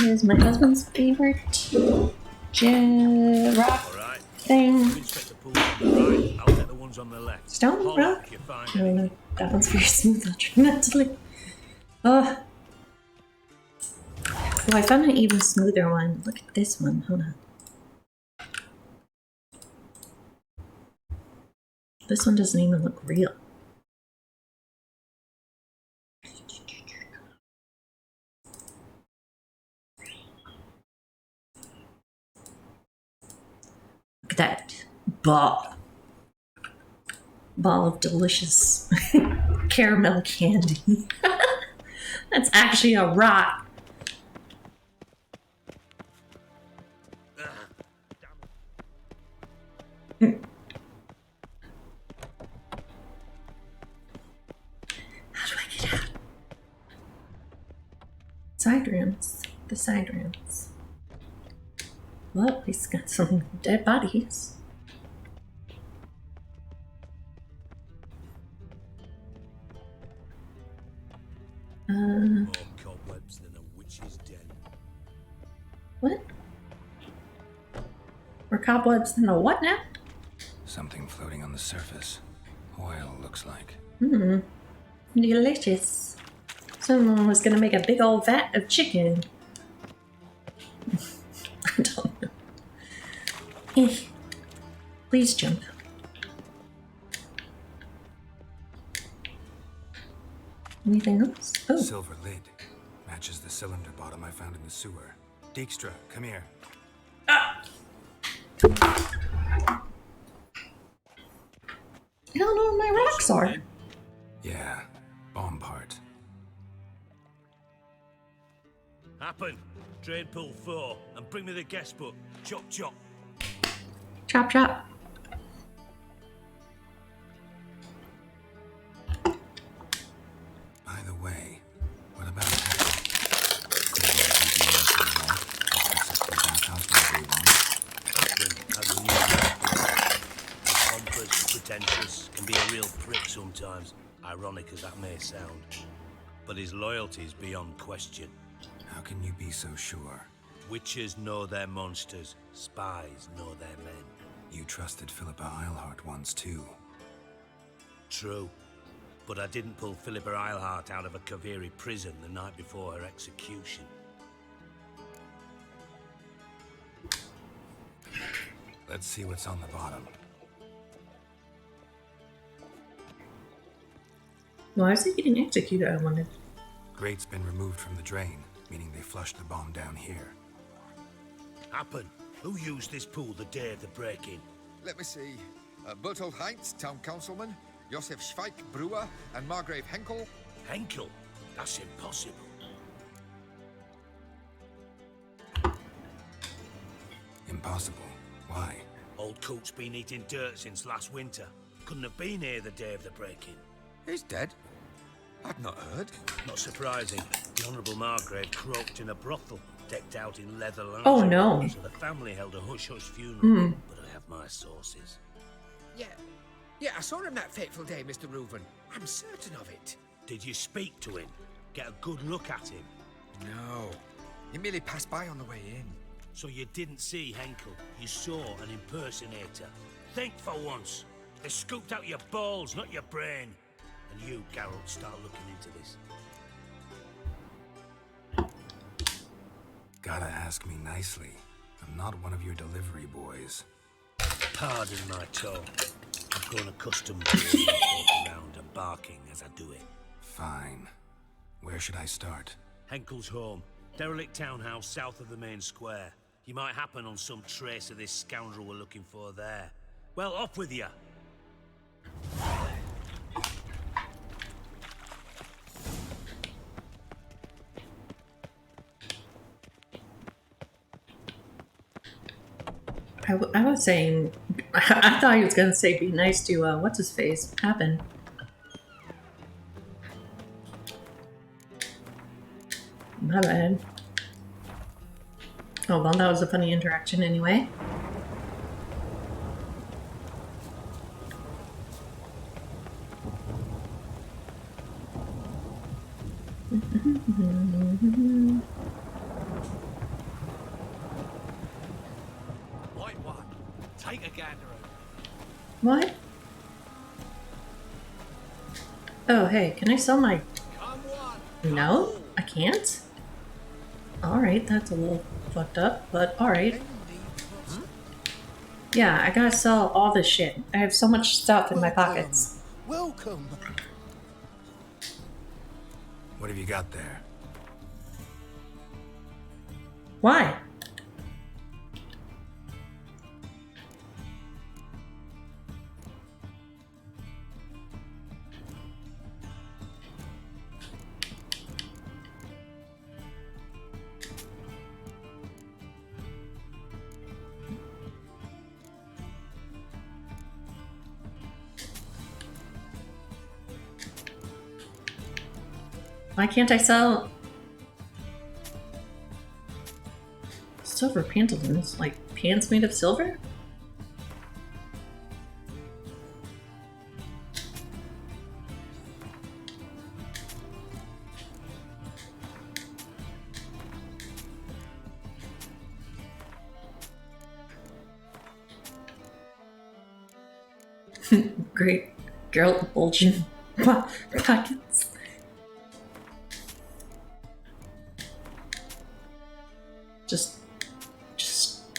is my husband's favorite rock thing. I'll get the ones on the left. Stone rock? I don't know. That one's very smooth, naturally. Oh. Oh, I found an even smoother one. Look at this one. Hold on. This one doesn't even look real. Look at that ball of delicious caramel candy. That's actually a rock. How do I get out? Side rooms. The side rooms. Well, he's got some dead bodies. More cobwebs than a witch's den. What? More cobwebs than a what now? Something floating on the surface. Oil, looks like. Delicious. Someone was gonna make a big old vat of chicken. I don't know. Please jump. Anything else? Oh. Silver lid. Matches the cylinder bottom I found in the sewer. Dijkstra, come here. I don't know where my rocks are. Yeah, bomb part. Happen. Drain pool 4 and bring me the guest book. Chop chop. Chop chop. By the way, what about Pompous, pretentious, can be a real prick sometimes, ironic as that may sound. But his loyalty's beyond question. How can you be so sure? Witches know their monsters, spies know their men. You trusted Philippa Eilhart once too. True. But I didn't pull Philippa Eilhart out of a Kaviri prison the night before her execution. Let's see what's on the bottom. Why is he getting executed, I wondered? Grate's been removed from the drain, meaning they flushed the bomb down here. Happen. Who used this pool the day of the break-in? Let me see. Bertolt Heinz, town councilman, Josef Schweik, brewer, and Margrave Henkel. Henkel? That's impossible. Impossible. Why? Old Coot's been eating dirt since last winter. Couldn't have been here the day of the break-in. He's dead? I'd not heard. Not surprising. The Honourable Margrave croaked in a brothel, decked out in leather lingerie. Oh no. So the family held a hush-hush funeral, but I have my sources. Yeah, I saw him that fateful day, Mr. Reuven. I'm certain of it. Did you speak to him? Get a good look at him? No. He merely passed by on the way in. So you didn't see Henkel, you saw an impersonator. Think for once. They scooped out your balls, not your brain. And you, Geralt, start looking into this. Gotta ask me nicely. I'm not one of your delivery boys. Pardon my tone. I've grown accustomed to walking around and barking as I do it. Fine. Where should I start? Henkel's home. Derelict townhouse south of the main square. You might happen on some trace of this scoundrel we're looking for there. Well, up with you. I was saying, I thought he was gonna say be nice to, what's his face? Happen. My bad. Oh, well, that was a funny interaction anyway. White one, take a gander. What? Oh, hey, can I sell my... No? I can't? Alright, that's a little fucked up, but alright. Yeah, I gotta sell all this shit. I have so much stuff in my pockets. Welcome. What have you got there? Why? Why can't I sell silver pantaloons? Like pants made of silver? Great. Geralt bulging pockets.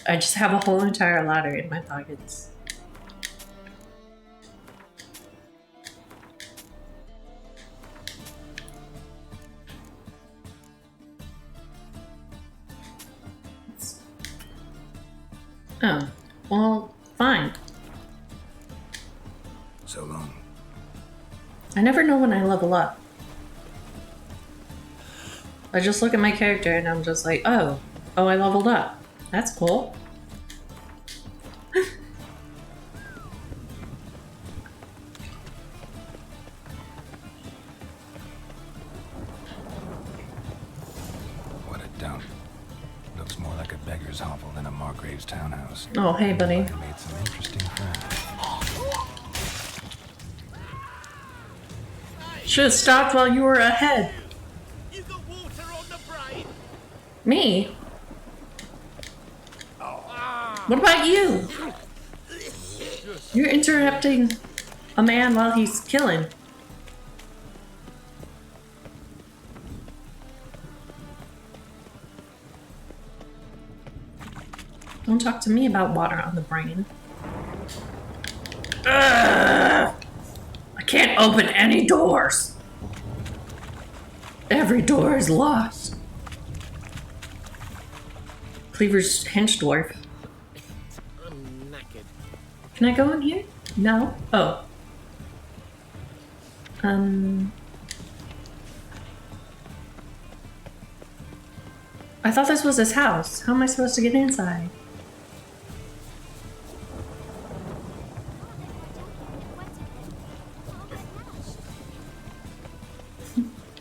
I just have a whole entire ladder in my pockets. Oh, well, fine. So long. I never know when I level up. I just look at my character and I'm just like, oh, I leveled up. That's cool. What a dump. Looks more like a beggar's hovel than a Margrave's townhouse. Oh, hey, buddy. I made some interesting friends. Should have stopped while you were ahead. Me? What about you? You're interrupting a man while he's killing. Don't talk to me about water on the brain. Ugh! I can't open any doors. Every door is locked. Cleaver's hench dwarf. I'm knackered. Can I go in here? No? Oh. I thought this was his house. How am I supposed to get inside?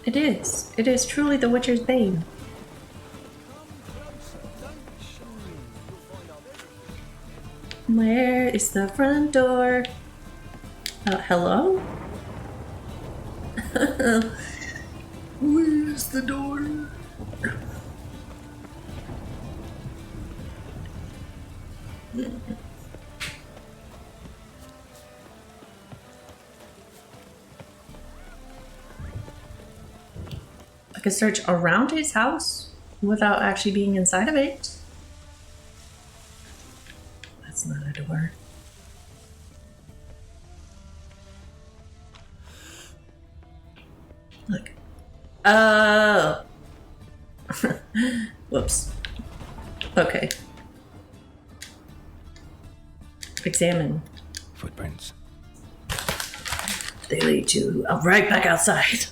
It is. It is truly the Witcher's bane. Where is the front door? Hello? Where's the door? I could search around his house without actually being inside of it. That's not a door. Look. Oh. Whoops. Okay. examine. Footprints. They lead to right back outside.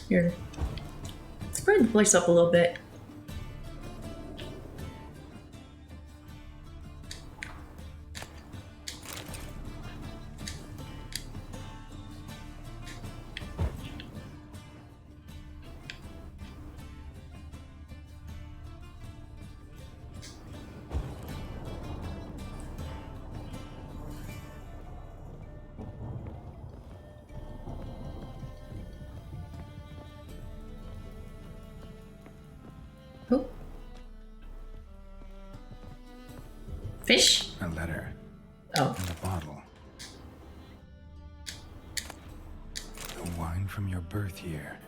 Here. Spread the place up a little bit. Oh. Fish? A letter. Oh. And a bottle. A wine from your birth year.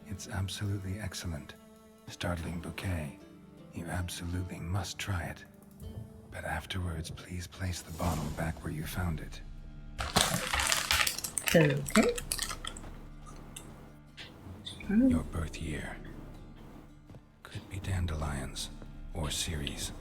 It's absolutely excellent. Startling bouquet. You absolutely must try it. But afterwards, please place the bottle back where you found it. Okay. Your birth year. Could be dandelions or Ceres.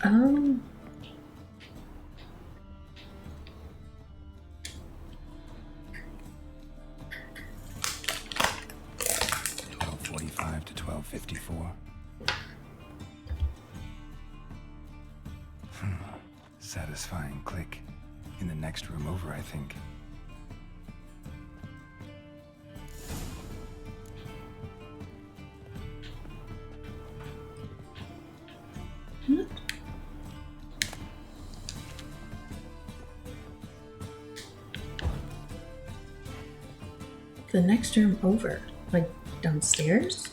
Um. 12:45 to 12:54. Satisfying click. In the next room over, I think. The next room over, like downstairs?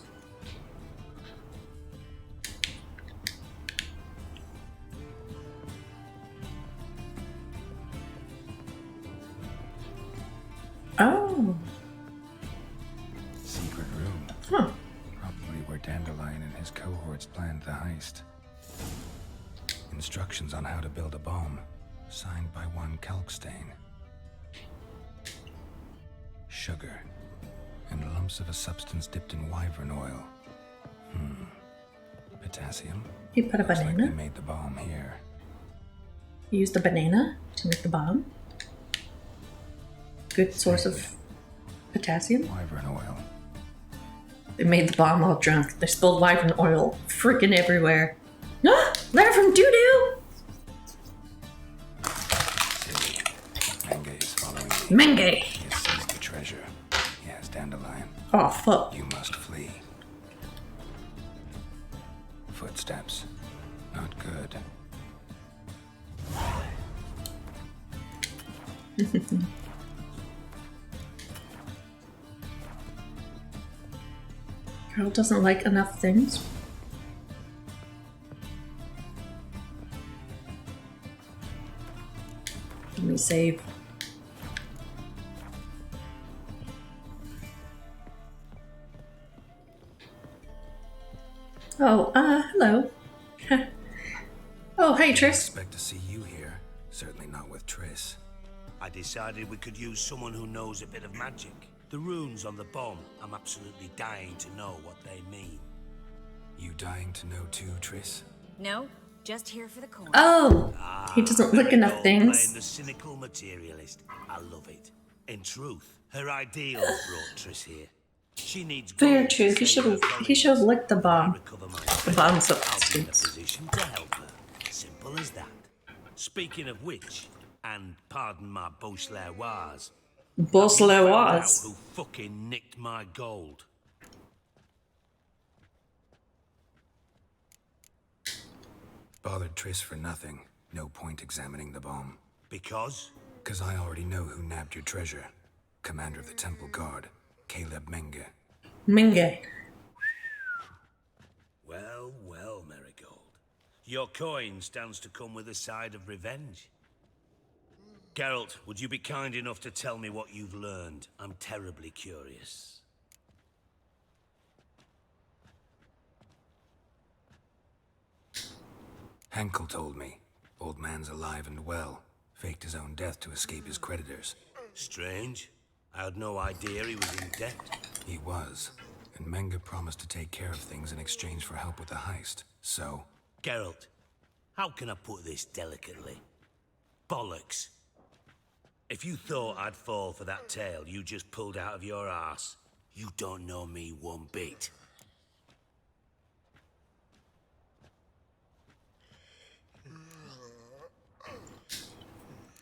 Oh. Secret room. Huh. Probably where Dandelion and his cohorts planned the heist. Instructions on how to build a bomb, signed by one Kalkstain. Sugar, and lumps of a substance dipped in wyvern oil. Potassium. You put a Looks like banana? they made the bomb here. You used the banana to make the bomb? Good source of potassium? Wyvern oil. They made the bomb all drunk. They spilled wyvern oil freaking everywhere. Letter from Doodoo! Menge is following me. Menge! He has seized the treasure. He has Dandelion. Oh, fuck. You must flee. Footsteps. Not good. Girl doesn't like enough things. Let me save. Oh, hello. Oh, hey, Triss. Expect to see you here. Certainly not with Triss. I decided we could use someone who knows a bit of magic. The runes on the bomb, I'm absolutely dying to know what they mean. You dying to know too, Triss? No, just here for the coin. Oh, he doesn't look enough Gold things. Playing the cynical materialist. I love it. In truth, her ideals brought Triss here. She needs Very gold true. to He save should her have. He should have licked the bomb. recover my The bomb's I'll be in a substance. position to help her. Simple as that. Speaking of which, and pardon my Beauclervois, Beauclervois. who fucking nicked my gold? Bothered Triss for nothing. No point examining the bomb. Because? Because I already know who nabbed your treasure. Commander of the Temple Guard, Caleb Menge. Menge. Well, well, Marigold. Your coin stands to come with a side of revenge. Geralt, would you be kind enough to tell me what you've learned? I'm terribly curious. Henkel told me. Old man's alive and well. Faked his own death to escape his creditors. Strange. I had no idea he was in debt. He was. And Menge promised to take care of things in exchange for help with the heist. So... Geralt, how can I put this delicately? Bollocks. If you thought I'd fall for that tale you just pulled out of your arse, you don't know me one bit.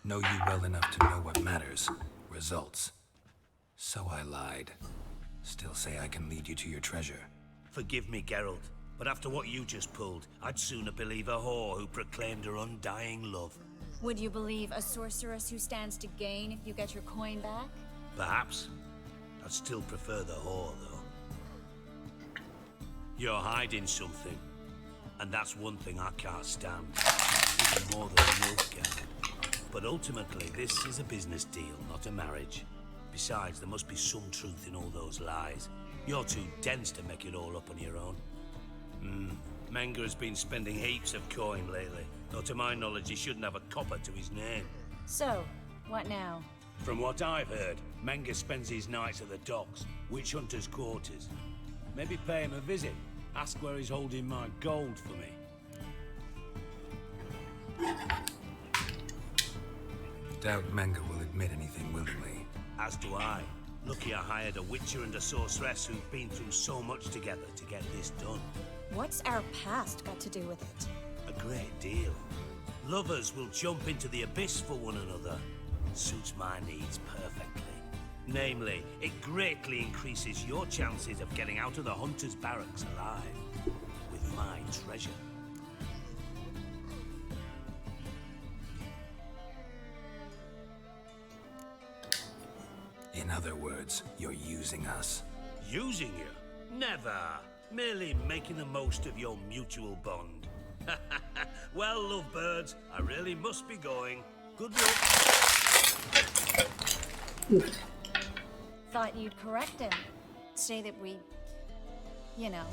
Know you well enough to know what matters. Results. So I lied. Still say I can lead you to your treasure. Forgive me, Geralt, but after what you just pulled, I'd sooner believe a whore who proclaimed her undying love. Would you believe a sorceress who stands to gain if you get your coin back? Perhaps. I'd still prefer the whore, though. You're hiding something, and that's one thing I can't stand. Even more than Nilfgaard. But ultimately, this is a business deal, not a marriage. Besides, there must be some truth in all those lies. You're too dense to make it all up on your own. Menge has been spending heaps of coin lately, though to my knowledge he shouldn't have a copper to his name. So, what now? From what I've heard, Menge spends his nights at the docks, witch hunters' quarters. Maybe pay him a visit. Ask where he's holding my gold for me. Doubt Menge will admit anything willingly. As do I. Lucky I hired a witcher and a sorceress who've been through so much together to get this done. What's our past got to do with it? A great deal. Lovers will jump into the abyss for one another. Suits my needs perfectly. Namely, it greatly increases your chances of getting out of the hunter's barracks alive. With my treasure. In other words, you're using us. Using you? Never. Merely making the most of your mutual bond. Well, lovebirds, I really must be going. Good luck. Thought you'd correct him. Say that we... you know...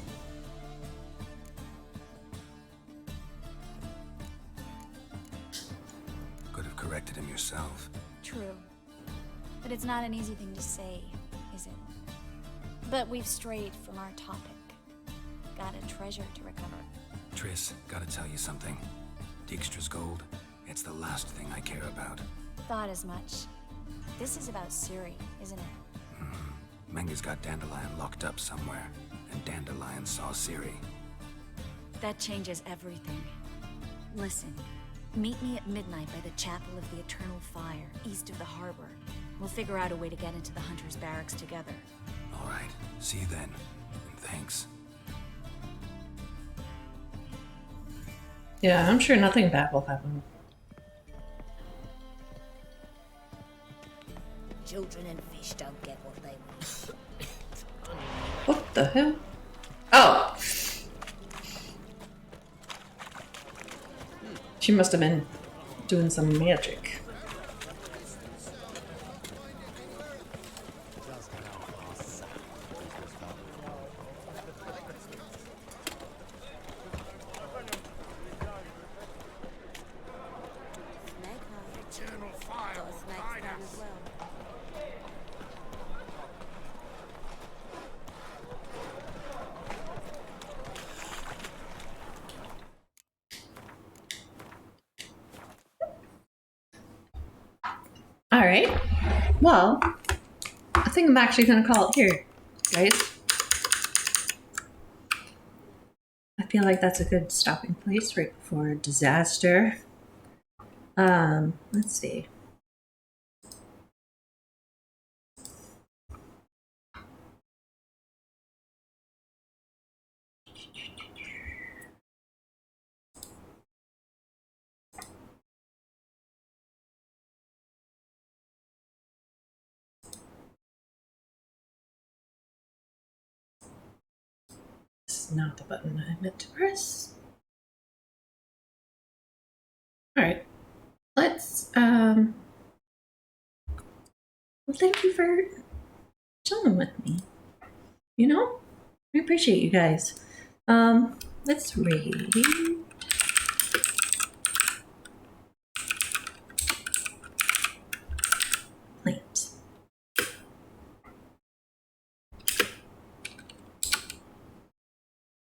Could have corrected him yourself. True. But it's not an easy thing to say, is it? But we've strayed from our topic. Got a treasure to recover. Triss, gotta tell you something. Dijkstra's gold, it's the last thing I care about. Thought as much. This is about Ciri, isn't it? Menge's got Dandelion locked up somewhere, and Dandelion saw Ciri. That changes everything. Listen, meet me at midnight by the Chapel of the Eternal Fire, east of the harbor. We'll figure out a way to get into the Hunter's Barracks together. All right, see you then, and thanks. Yeah, I'm sure nothing bad will happen. Children and fish don't get what they want. What the hell? Oh! She must have been doing some magic. Alright. Well, I think I'm actually going to call it here, guys. I feel like that's a good stopping place right before a disaster. Let's see. This is not the button I meant to press. Alright. Let's Well, thank you for chilling with me. You know? I appreciate you guys. Let's read. Plant.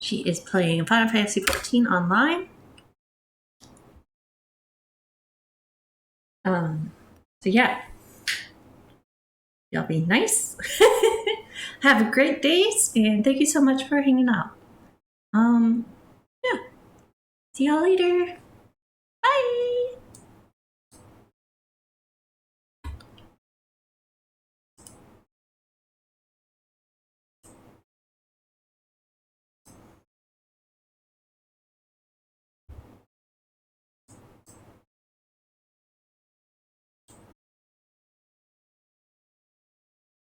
She is playing Final Fantasy XIV online. So yeah. Y'all be nice. Have a great days, and thank you so much for hanging out. Yeah. See y'all later.